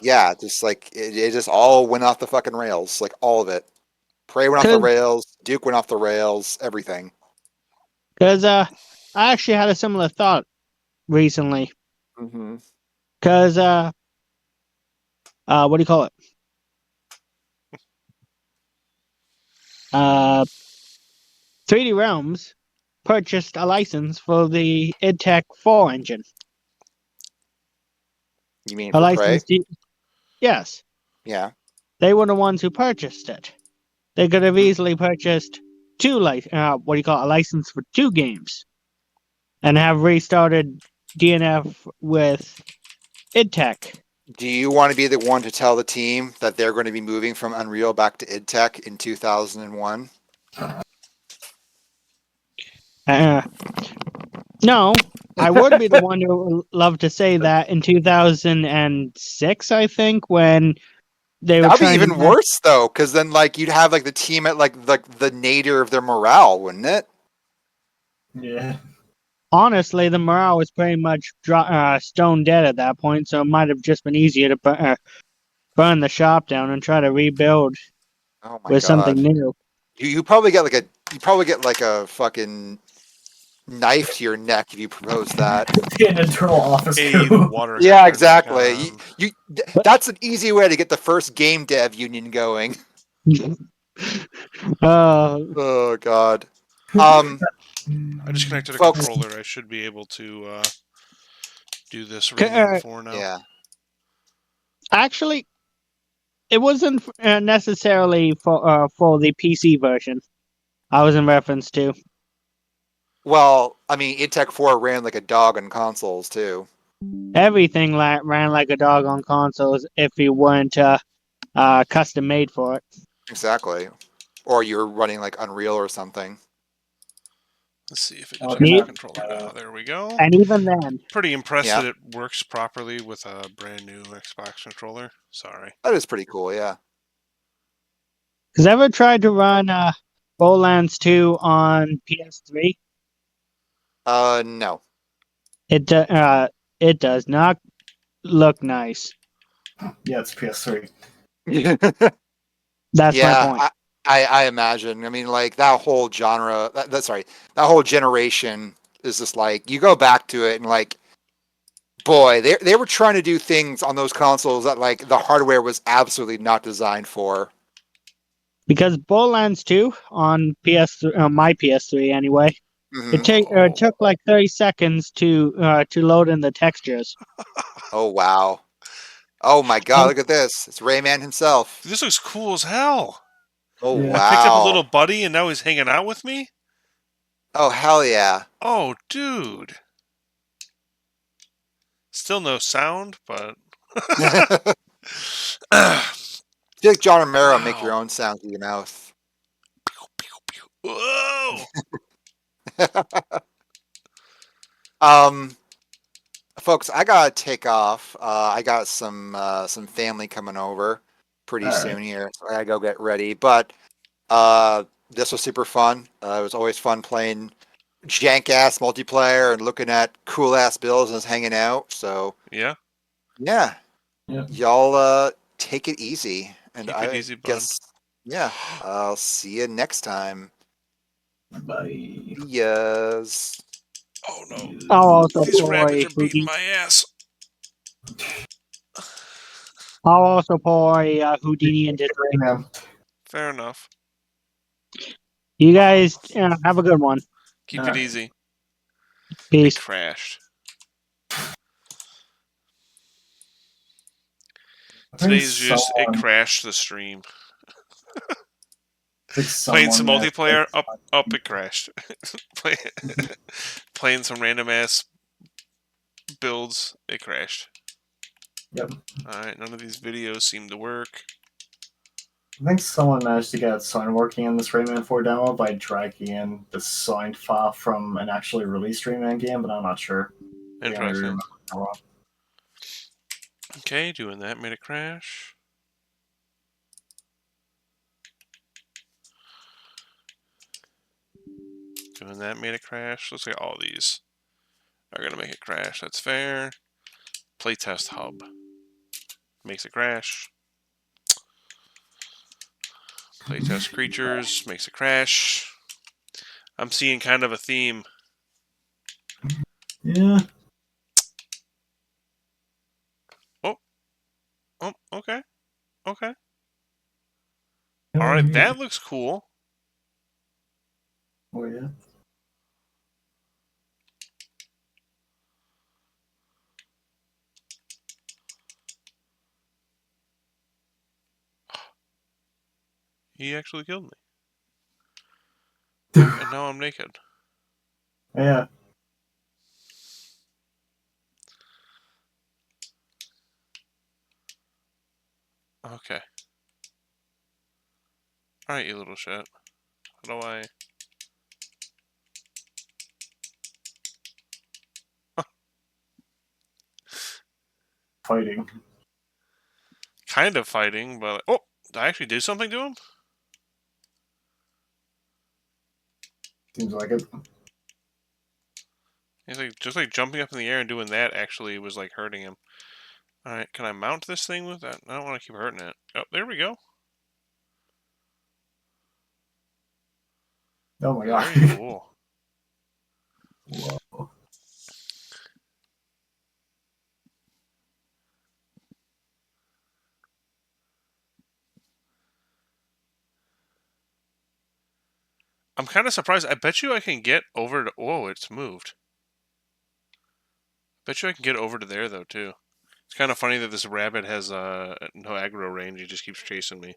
yeah, just like it just all went off the fucking rails, like all of it. Prey went off the rails, Duke went off the rails, everything. Because I actually had a similar thought recently. Mm-hmm. Because what do you call it? 3D Realms purchased a license for the IdTech 4 engine. You mean A for license? Prey? Yes. Yeah. They were the ones who purchased it. They could have easily purchased a license for 2 games, and have restarted DNF with IdTech. Do you want to be the one to tell the team that they're going to be moving from Unreal back to IdTech in 2001? No, I would be the one who would love to say that in 2006, I think, when they were That'd be trying even worse though, because then like you'd have like the team at like the nadir of their morale, wouldn't it? Yeah. Honestly, the morale was pretty much stone dead at that point, so it might have just been easier to burn the shop down and try to rebuild with something new. You probably get like a fucking knife to your neck if you propose that. An internal office coup. Yeah, exactly. That's an easy way to get the first game dev union going. Oh god. I just connected a controller. I should be able to do this Rayman 4 now. Yeah. Actually, it wasn't necessarily for the PC version. I was in reference to. Well, I mean, IdTech 4 ran like a dog on consoles too. Everything ran like a dog on consoles if you weren't custom made for it. Exactly. Or you're running like Unreal or something. Let's see if it detects the controller now. There we go. And even then, pretty impressed that it works properly with a brand new Xbox controller. Sorry. That is pretty cool, yeah. Has ever tried to run Borderlands 2 on PS3? No. It does not look nice. Yeah, it's PS3. That's my point. I imagine. I mean, like that whole genre. That whole generation is just like you go back to it and like, boy, they were trying to do things on those consoles that like the hardware was absolutely not designed for. Because Borderlands 2 on my PS3 anyway, it took like 30 seconds to load in the textures. Oh wow! Oh my God! Look at this. It's Rayman himself. This looks cool as hell. Oh wow! I picked up a little buddy and now he's hanging out with me. Oh hell yeah! Oh dude. Still no sound, but. Feel like John Romero make your own sounds with your mouth. Whoa! Folks, I gotta take off. I got some family coming over pretty soon here, so I gotta go get ready. But this was super fun. It was always fun playing jank ass multiplayer and looking at cool ass builds and just hanging out. So yeah. Y'all take it easy, and Keep it easy, bud. guess I'll see you next time. Bye. Yes. Oh no! I'll also These pour rabbits a are beating Houdini. my ass. I'll also pour a Houdini into Yeah. Fair enough. You guys have a good one. Keep it easy. Peace. It crashed. Today's just it crashed the stream. Playing some multiplayer, up it crashed. Playing some random ass builds, it crashed. Yep. Alright, none of these videos seem to work. I think someone managed to get sign working in this Rayman 4 demo by dragging in the signed file from an actually released Rayman game, but I'm not sure. Interesting. Okay, doing that made it crash. Doing that made it crash. Looks like all these are gonna make it crash. That's fair. Playtest hub makes it crash. Playtest creatures makes it crash. I'm seeing kind of a theme. Yeah. Oh, okay. Okay. Alright, that looks cool. Oh, yeah. He actually killed me. And now I'm naked. Yeah. Okay. Alright, you little shit. How do I... Fighting. Kind of fighting, but... Oh! Did I actually do something to him? Seems like it. He's like, just like jumping up in the air and doing that actually was like hurting him. Alright, can I mount this thing with that? I don't want to keep hurting it. Oh, there we go. Oh my god. Very cool. Whoa. I'm kind of surprised. I bet you I can get over to... Whoa, it's moved. Bet you I can get over to there, though, too. It's kind of funny that this rabbit has no aggro range. He just keeps chasing me.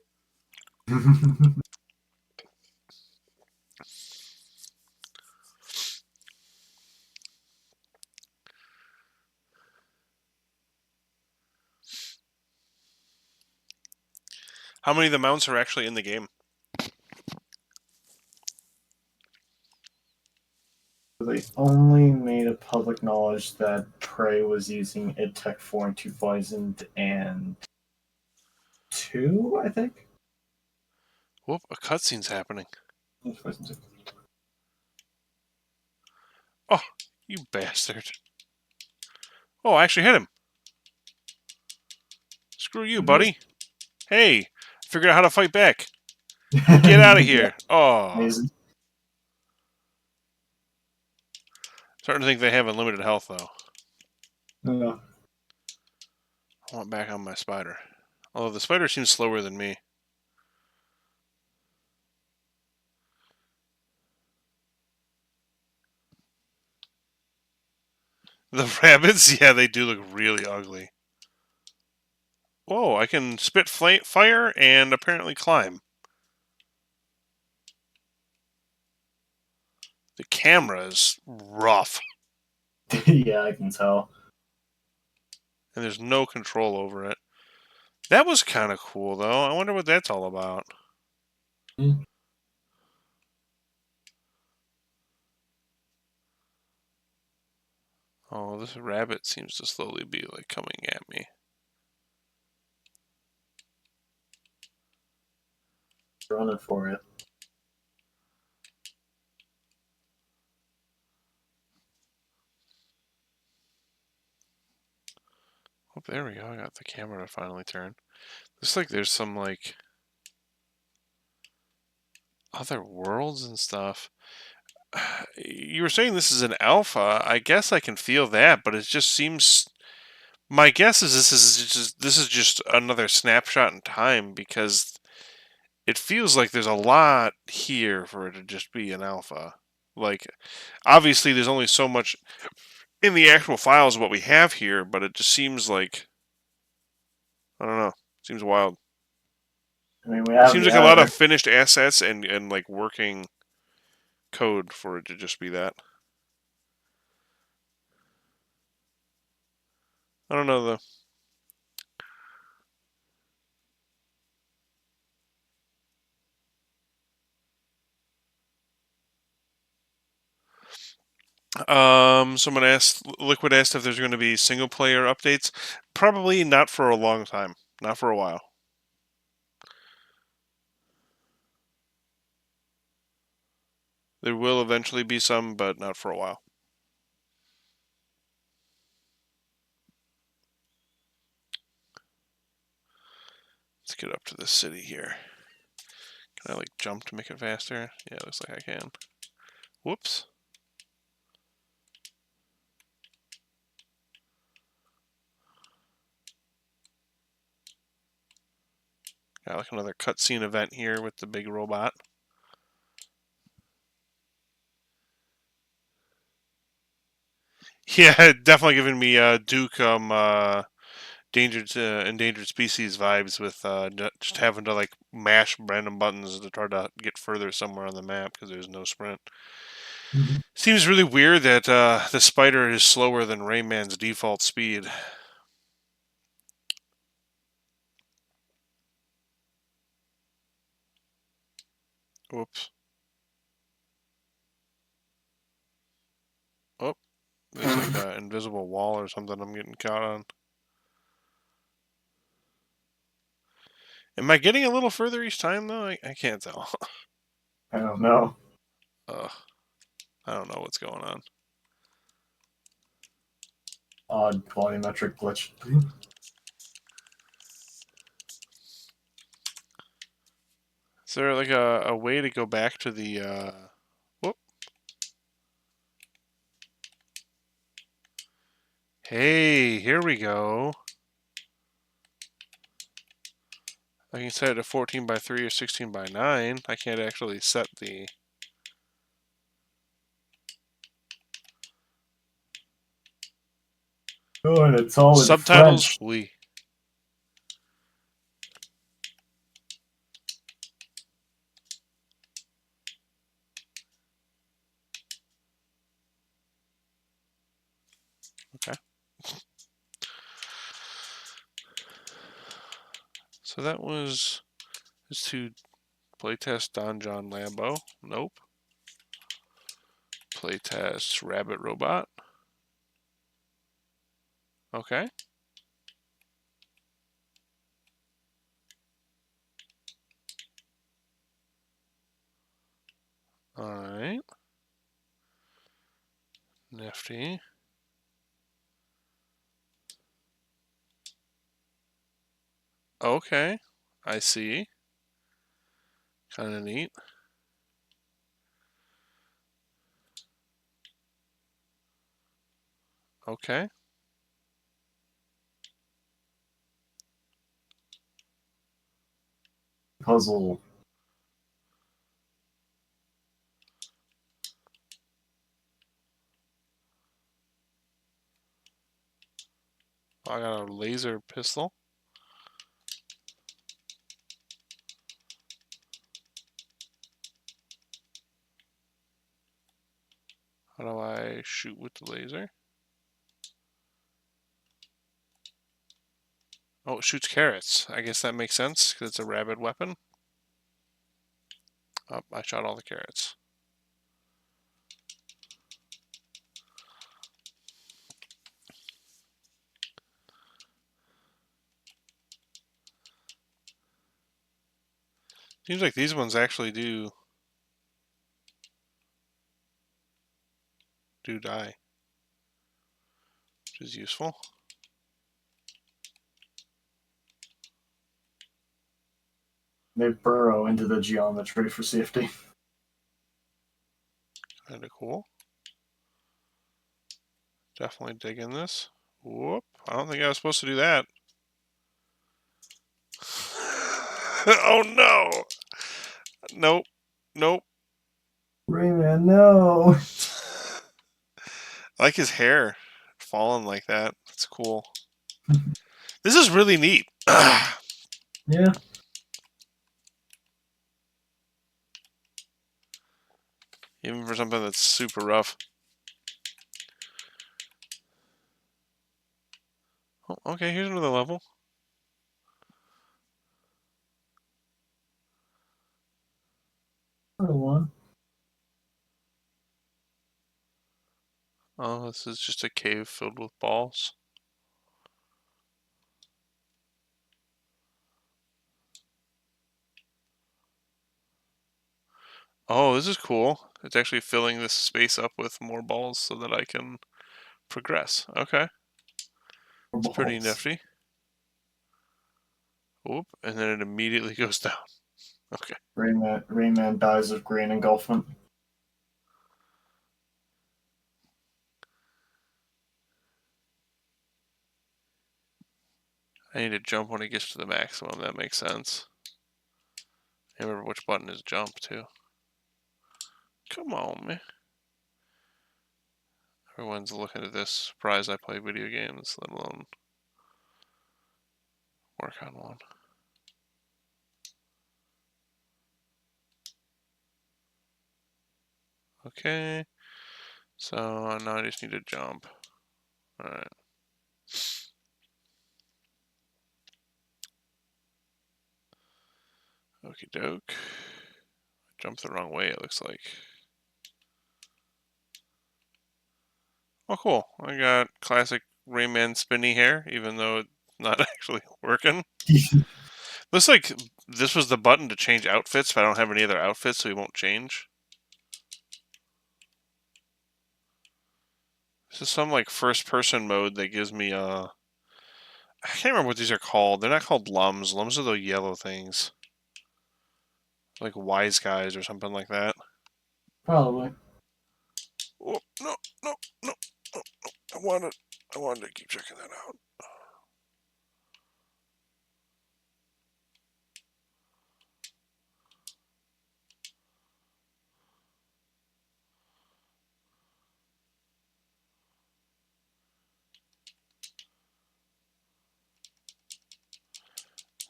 How many of the mounts are actually in the game? They only made it public knowledge that Prey was using id Tech 4 in 2002, I think? Whoop, a cutscene's happening. Oh, you bastard. Oh, I actually hit him. Screw you, buddy. Hey, I figured out how to fight back. Get out of here. Oh. Amazing. Starting to think they have unlimited health, though. Yeah. I want back on my spider. Although the spider seems slower than me. The rabbits? Yeah, they do look really ugly. Whoa, I can spit fire and apparently climb. The camera is rough. Yeah, I can tell. And there's no control over it. That was kind of cool, though. I wonder what that's all about. Oh, this rabbit seems to slowly be, like, coming at me. Running for it. Oh, there we go. I got the camera to finally turn. Looks like there's some, like, other worlds and stuff. You were saying this is an alpha. I guess I can feel that, but it just seems... My guess is this is just another snapshot in time, because it feels like there's a lot here for it to just be an alpha. Like, obviously there's only so much in the actual files of what we have here, but it just seems like... I don't know. Seems wild. I mean, we have Seems like a lot of finished assets and like working code for it to just be that. I don't know though. Someone asked, Liquid asked if there's going to be single player updates. Probably not for a long time. Not for a while. There will eventually be some, but not for a while. Let's get up to the city here. Can I like jump to make it faster? Yeah, it looks like I can. Whoops. Got like another cutscene event here with the big robot. Yeah, definitely giving me Duke endangered species vibes with just having to like mash random buttons to try to get further somewhere on the map because there's no sprint. Seems really weird that the spider is slower than Rayman's default speed. Whoops. Oh, there's like an invisible wall or something I'm getting caught on. Am I getting a little further each time, though? I can't tell. I don't know. I don't know what's going on. Odd volumetric glitch. Is there like a way to go back to the... Whoop. Hey, here we go. I can set it to 14 by 3 or 16 by 9. I can't actually set the... Oh, and it's all in subtitles. French. Oui. Okay. So that was just to playtest Don John Lambo. Nope. Playtest Rabbit Robot. Okay. Alright. Nifty. Okay. I see. Kind of neat. Okay. Puzzle. I got a laser pistol. How do I shoot with the laser? Oh, it shoots carrots. I guess that makes sense because it's a rabid weapon. Oh, I shot all the carrots. Seems like these ones actually do die, which is useful. They burrow into the geometry for safety. Kinda cool. Definitely digging this. Whoop. I don't think I was supposed to do that. Oh no! Nope. Nope. Rayman, no! I like his hair falling like that. That's cool. This is really neat. Yeah. Even for something that's super rough. Oh, okay, here's another level. Another one. Oh, this is just a cave filled with balls. Oh, this is cool. It's actually filling this space up with more balls so that I can progress. Okay. It's pretty nifty. Whoop, and then it immediately goes down. Okay. Rayman dies of grain engulfment. I need to jump when it gets to the maximum. That makes sense. I remember which button is jump, too. Come on, man. Everyone's looking at this, surprised I play video games, let alone work on one. Okay. So now I just need to jump. Alright. Okie doke. Jumped the wrong way, it looks like. Oh, cool. I got classic Rayman spinny hair, even though it's not actually working. Looks like this was the button to change outfits, but I don't have any other outfits, so he won't change. This is some like first-person mode that gives me I can't remember what these are called. They're not called lums. Lums are the yellow things. Like wise guys or something like that. Probably. Oh, no, no, no, no, no. I wanted to keep checking that out.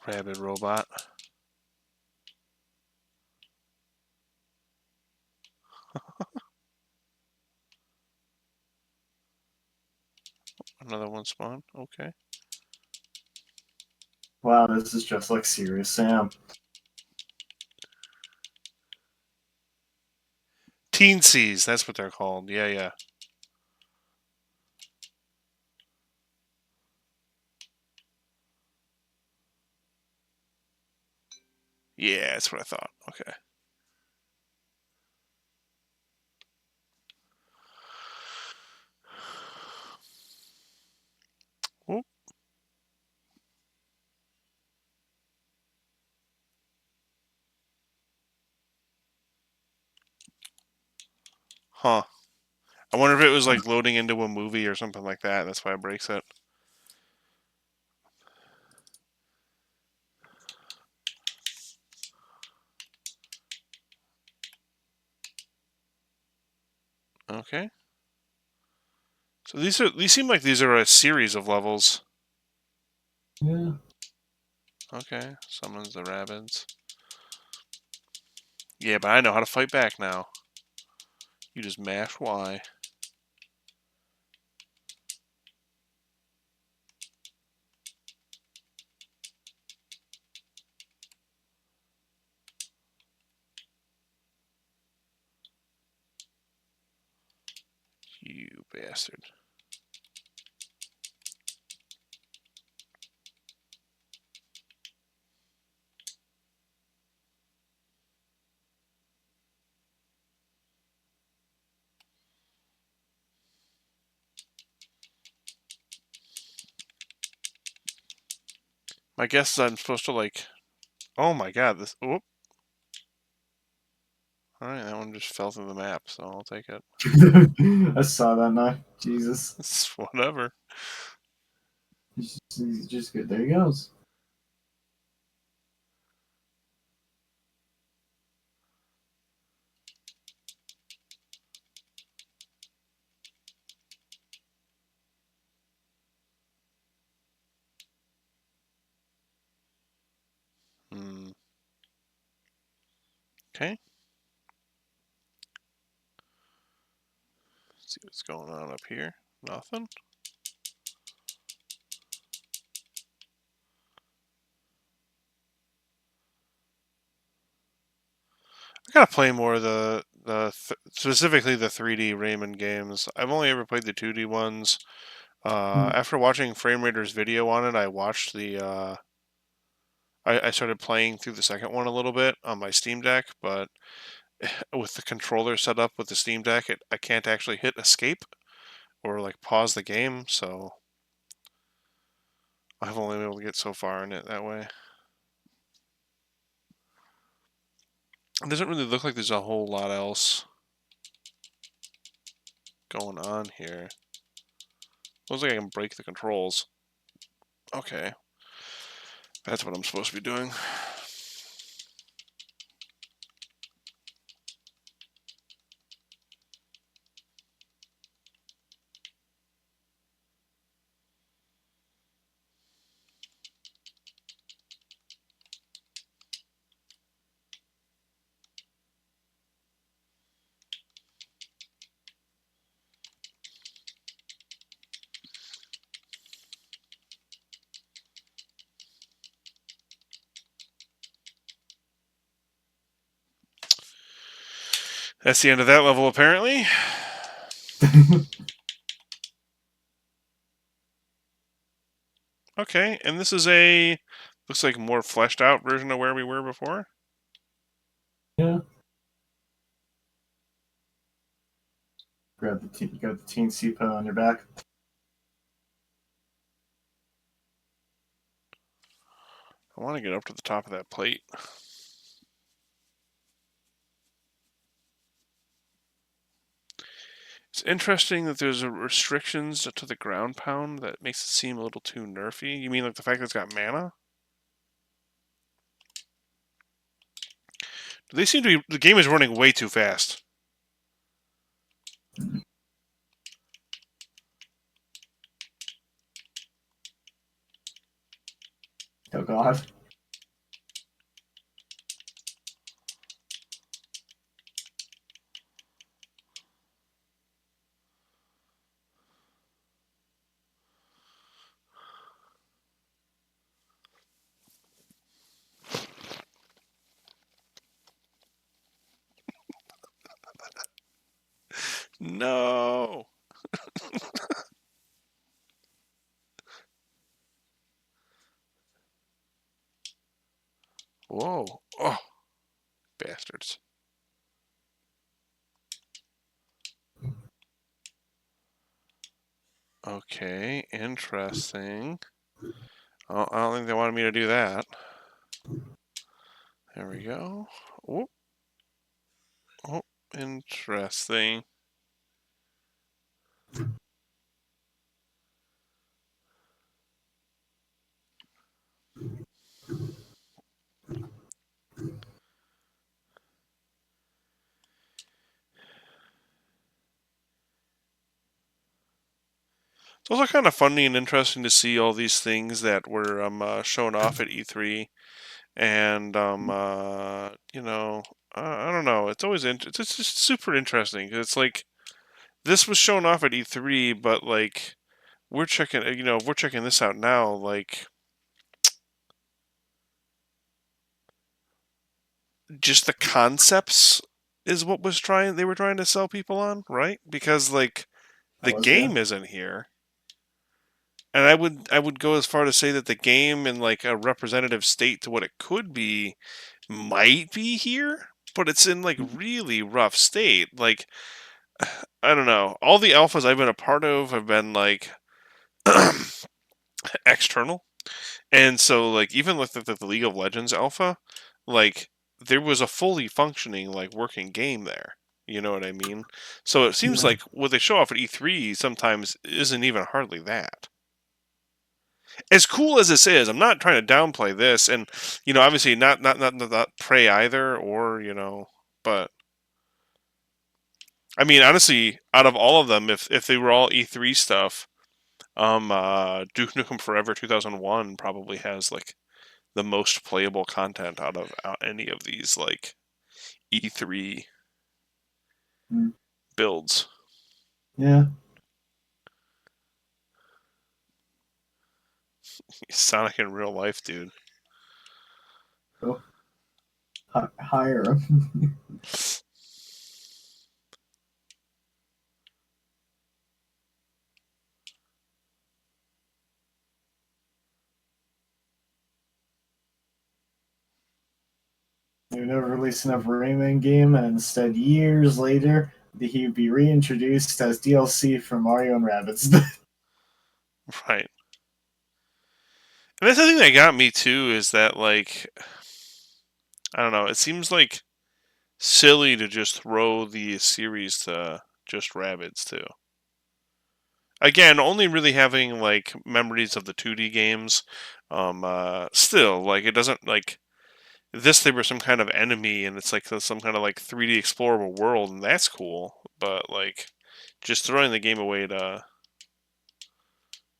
Rabid robot. Another one spawned. Okay. Wow, this is just like Serious Sam. Teensies, that's what they're called. Yeah, yeah. Yeah, that's what I thought. Okay. Whoop. Huh. I wonder if it was like loading into a movie or something like that. That's why it breaks it. Okay. So these seem like these are a series of levels. Yeah. Okay. Summons the rabbits. Yeah, but I know how to fight back now. You just mash Y. You bastard. My guess is I'm supposed to like... Oh my god, this... Whoop. Alright, that one just fell through the map, so I'll take it. I saw that now. Jesus. It's whatever. He's just good. There he goes. Okay. Let's see what's going on up here. Nothing. I gotta play more of specifically the 3D Rayman games. I've only ever played the 2D ones. After watching Frame Raider's video on it, I watched the. I started playing through the second one a little bit on my Steam Deck, but with the controller set up with the Steam Deck, I can't actually hit escape or like pause the game, so I've only been able to get so far in it that way. It doesn't really look like there's a whole lot else going on here. Looks like I can break the controls. Okay. That's what I'm supposed to be doing. That's the end of that level, apparently. Okay, and this is looks like a more fleshed out version of where we were before. Yeah. Grab the got the Teen Sepa on your back. I want to get up to the top of that plate. It's interesting that there's restrictions to the ground pound that makes it seem a little too nerfy. You mean like the fact that it's got mana? They seem to be... The game is running way too fast. Oh god. No! Whoa. Oh. Bastards. Okay, interesting. Oh, I don't think they wanted me to do that. There we go. Oh, oh, interesting. It's also kind of funny and interesting to see all these things that were shown off at E3, and you know, I don't know. It's always it's just super interesting 'cause it's like this was shown off at E3, but like we're checking, we're checking this out now. Like, just the concepts is what they were trying to sell people on, right? Because like the game isn't here. And I would go as far to say that the game in like a representative state to what it could be might be here, but it's in like really rough state. Like I don't know. All the alphas I've been a part of have been like external. And so like even with the League of Legends alpha, like there was a fully functioning like working game there. You know what I mean? So it seems like what they show off at E3 sometimes isn't even hardly that. As cool as this is, I'm not trying to downplay this, and obviously not Prey either, or but I mean, honestly, out of all of them, if they were all E3 stuff, Duke Nukem Forever 2001 probably has like the most playable content out of any of these like E3 builds. Yeah. Sonic in real life, dude. Oh. Hire him. They would never release another Rayman game, and instead, years later, he would be reintroduced as DLC for Mario and Rabbids. Right. And that's the thing that got me too, is that like I don't know, it seems like silly to just throw the series to just Rabbids too. Again, only really having like memories of the 2D games. Still, like it doesn't like this. They were some kind of enemy, and it's like some kind of like 3D explorable world, and that's cool. But like, just throwing the game away to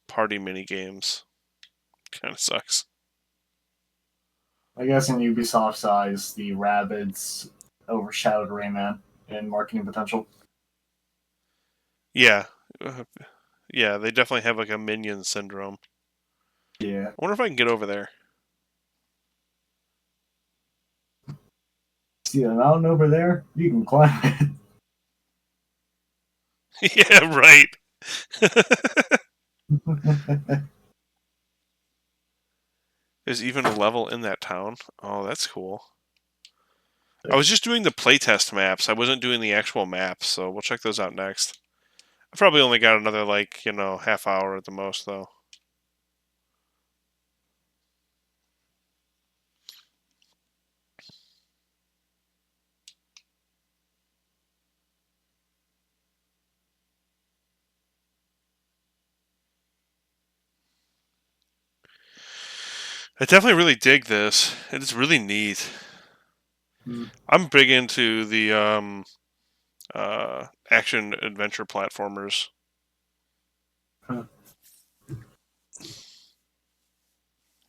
party mini games kind of sucks. I guess in Ubisoft's eyes, the Rabbids overshadowed Rayman in marketing potential. Yeah. Yeah, they definitely have like a minion syndrome. Yeah. I wonder if I can get over there. See a mountain over there? You can climb it. Yeah, right. There's even a level in that town. Oh, that's cool. I was just doing the playtest maps. I wasn't doing the actual maps, so we'll check those out next. I probably only got another, like, half hour at the most, though. I definitely really dig this. It is really neat. I'm big into the action adventure platformers.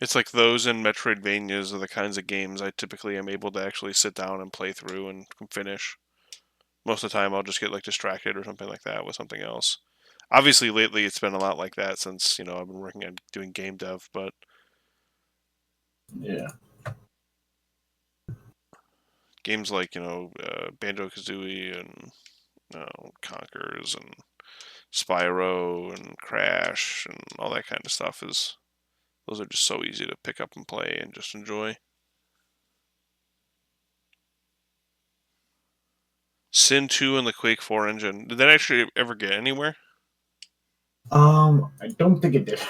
It's like those and Metroidvanias are the kinds of games I typically am able to actually sit down and play through and finish. Most of the time, I'll just get like distracted or something like that with something else. Obviously, lately it's been a lot like that since I've been working on doing game dev, but yeah, games like Banjo Kazooie and Conkers and Spyro and Crash and all that kind of stuff those are just so easy to pick up and play and just enjoy. Sin 2 and the Quake 4 engine. Did that actually ever get anywhere? I don't think it did.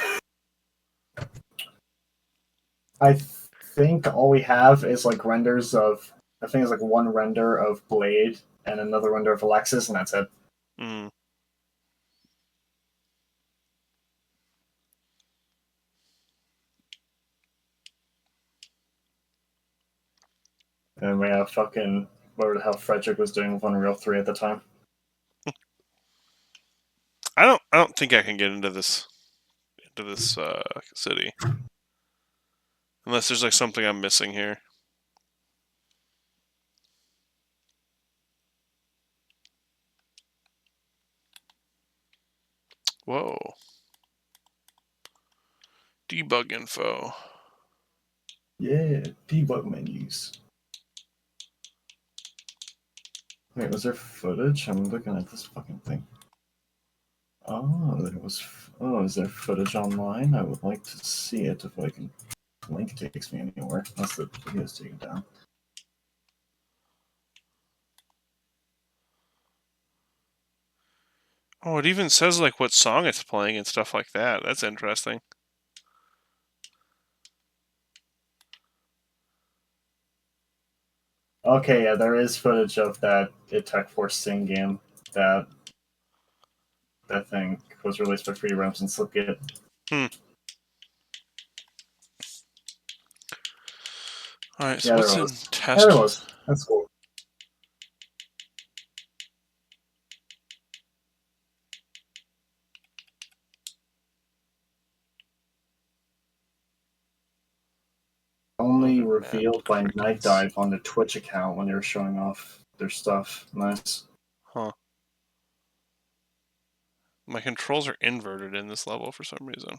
I think all we have is like renders of. I think it's like one render of Blade and another render of Alexis, and that's it. And we have fucking whatever the hell Frederick was doing with Unreal 3 at the time. I don't think I can get into this city unless there's like something I'm missing here. Whoa. Debug info. Yeah, debug menus. Wait, was there footage? I'm looking at this fucking thing. Oh, there was. Oh, is there footage online? I would like to see it if I can. Link takes me anywhere. Unless the video is taken down. Oh, it even says like what song it's playing and stuff like that. That's interesting. Okay, yeah, there is footage of that Tech Force Sing game that thing was released by Free Roams and Slipgate. Alright, so Yeah, what's there in was. test? Yeah, there was. That's cool. Only revealed by Night Dive on the Twitch account when they were showing off their stuff. Nice. Huh. My controls are inverted in this level for some reason.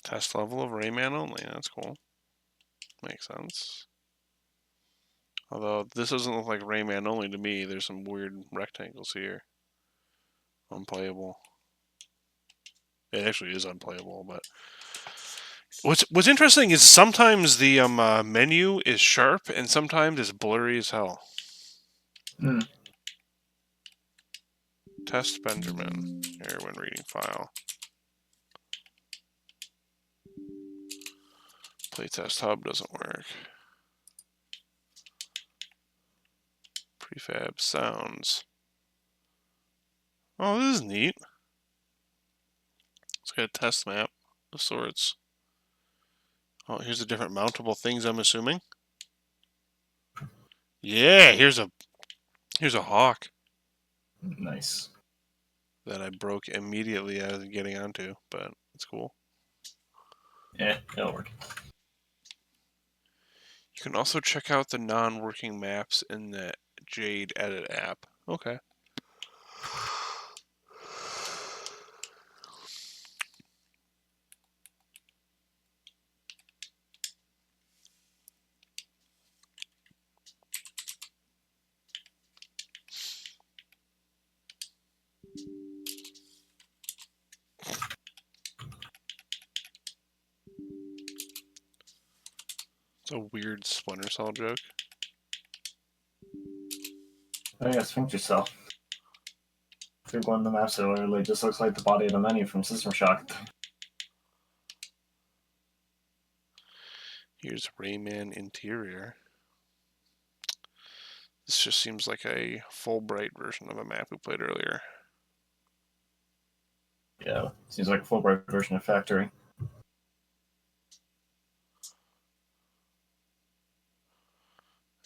Test level of Rayman only. That's cool. Makes sense. Although this doesn't look like Rayman only to me. There's some weird rectangles here. Unplayable. It actually is unplayable, but what's interesting is sometimes the menu is sharp and sometimes it's blurry as hell. Test Benjamin. Here, when reading file. Playtest hub doesn't work. Prefab sounds. Oh, this is neat. It's got a test map of sorts. Oh, here's the different mountable things, I'm assuming. Yeah, here's a hawk. Nice. That I broke immediately as getting onto, but it's cool. Yeah, it'll work. You can also check out the non-working maps in the Jade Edit app. Okay. It's a weird Splinter Cell joke. Oh yeah, Sphincter Cell. I think one of the maps literally just looks like the body of the menu from System Shock. Here's Rayman interior. This just seems like a Fulbright version of a map we played earlier. Yeah, seems like a Fulbright version of Factory.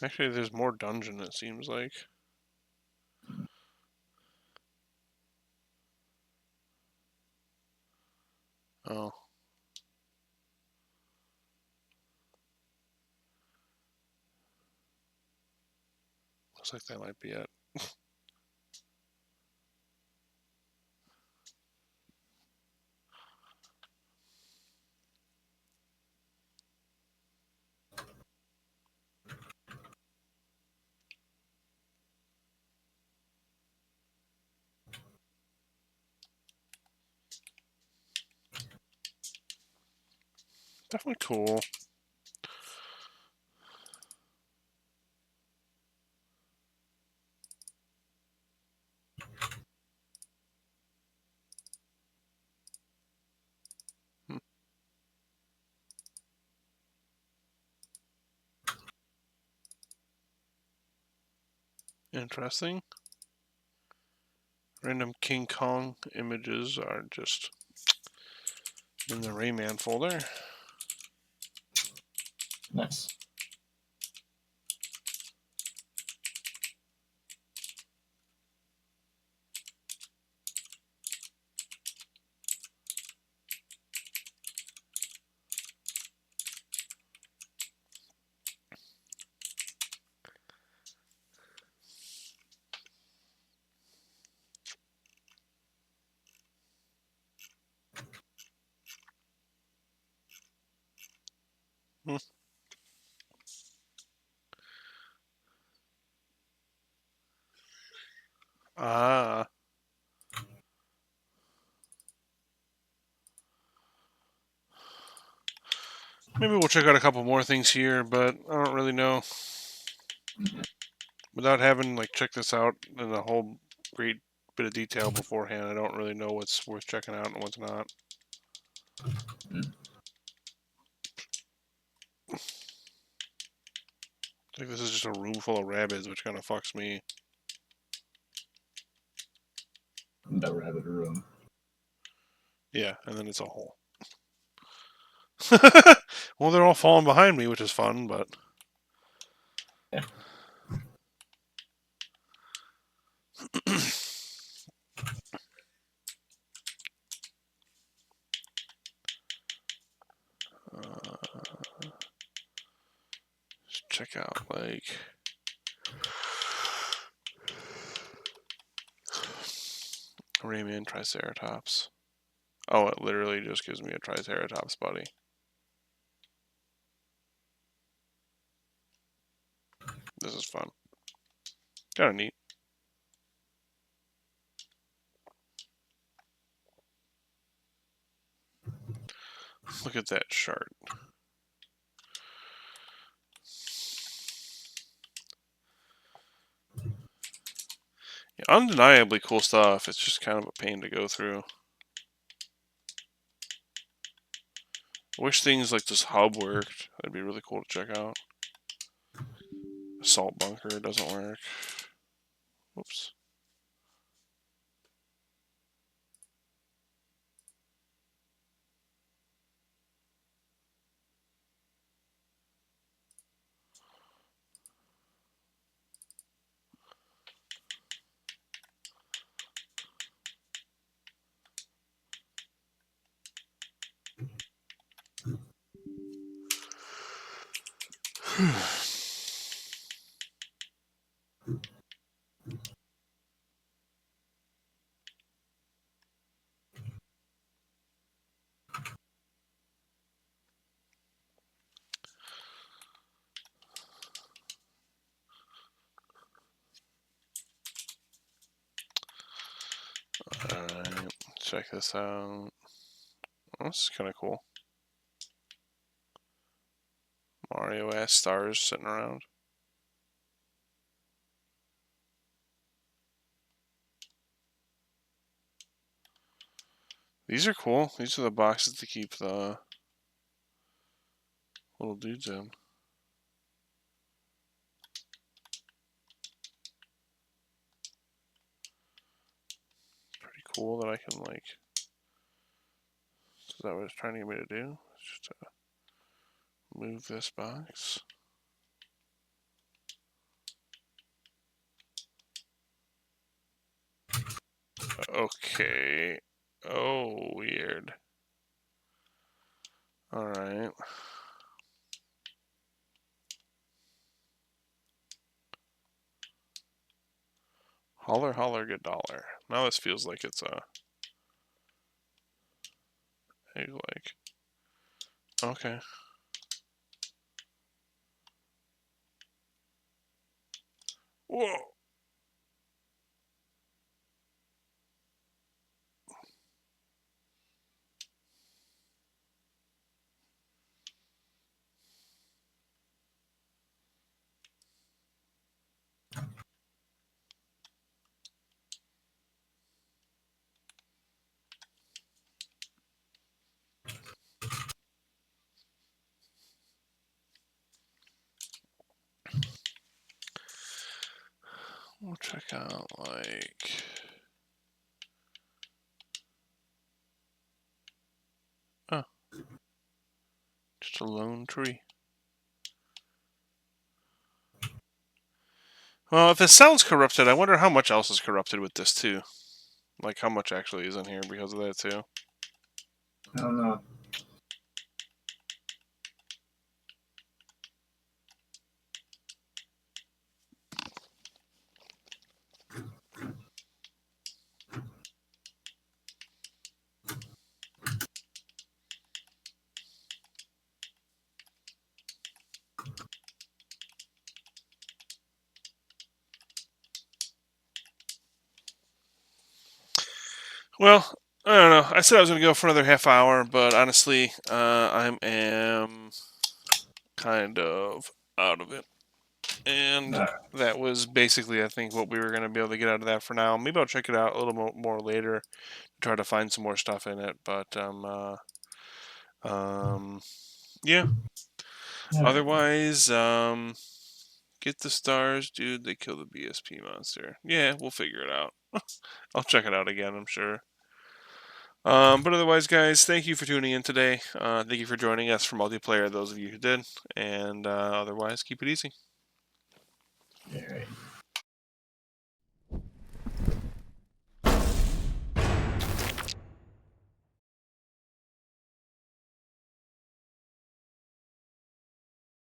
Actually, there's more dungeon, it seems like. Oh. Looks like that might be it. Definitely cool. Interesting. Random King Kong images are just in the Rayman folder. Nice. Ah. Maybe we'll check out a couple more things here, but I don't really know. Without having like checked this out in a whole great bit of detail beforehand, I don't really know what's worth checking out and what's not. I think this is just a room full of rabbits, which kind of fucks me. The rabbit room. Yeah, and then it's a hole. Well, they're all falling behind me, which is fun, but... Yeah. Let's check out, like... Rayman Triceratops. Oh, it literally just gives me a Triceratops body. This is fun. Kinda neat. Look at that chart. Yeah, undeniably cool stuff. It's just kind of a pain to go through. I wish things like this hub worked. That'd be really cool to check out. Assault bunker doesn't work. Whoops. Alright, check this out. Oh, this is kind of cool. Mario ass stars sitting around. These are cool. These are the boxes to keep the little dudes in. Pretty cool that I can, like... Is that what it's trying to get me to do? Just move this box. Okay. Oh, weird. Alright. Holler, holler, good dollar. Now this feels like it's a... like... Okay. Whoa! We'll check out like. Oh, just a lone tree. Well, if it sounds corrupted, I wonder how much else is corrupted with this too. Like how much actually is in here because of that too. I don't know. Well, I don't know. I said I was going to go for another half hour, but honestly, I am kind of out of it. And that was basically, I think, what we were going to be able to get out of that for now. Maybe I'll check it out a little more later, try to find some more stuff in it. But yeah. Otherwise, get the stars, dude. They kill the BSP monster. Yeah, we'll figure it out. I'll check it out again, I'm sure. But otherwise, guys, thank you for tuning in today. Thank you for joining us for multiplayer, those of you who did. And otherwise, keep it easy. All right.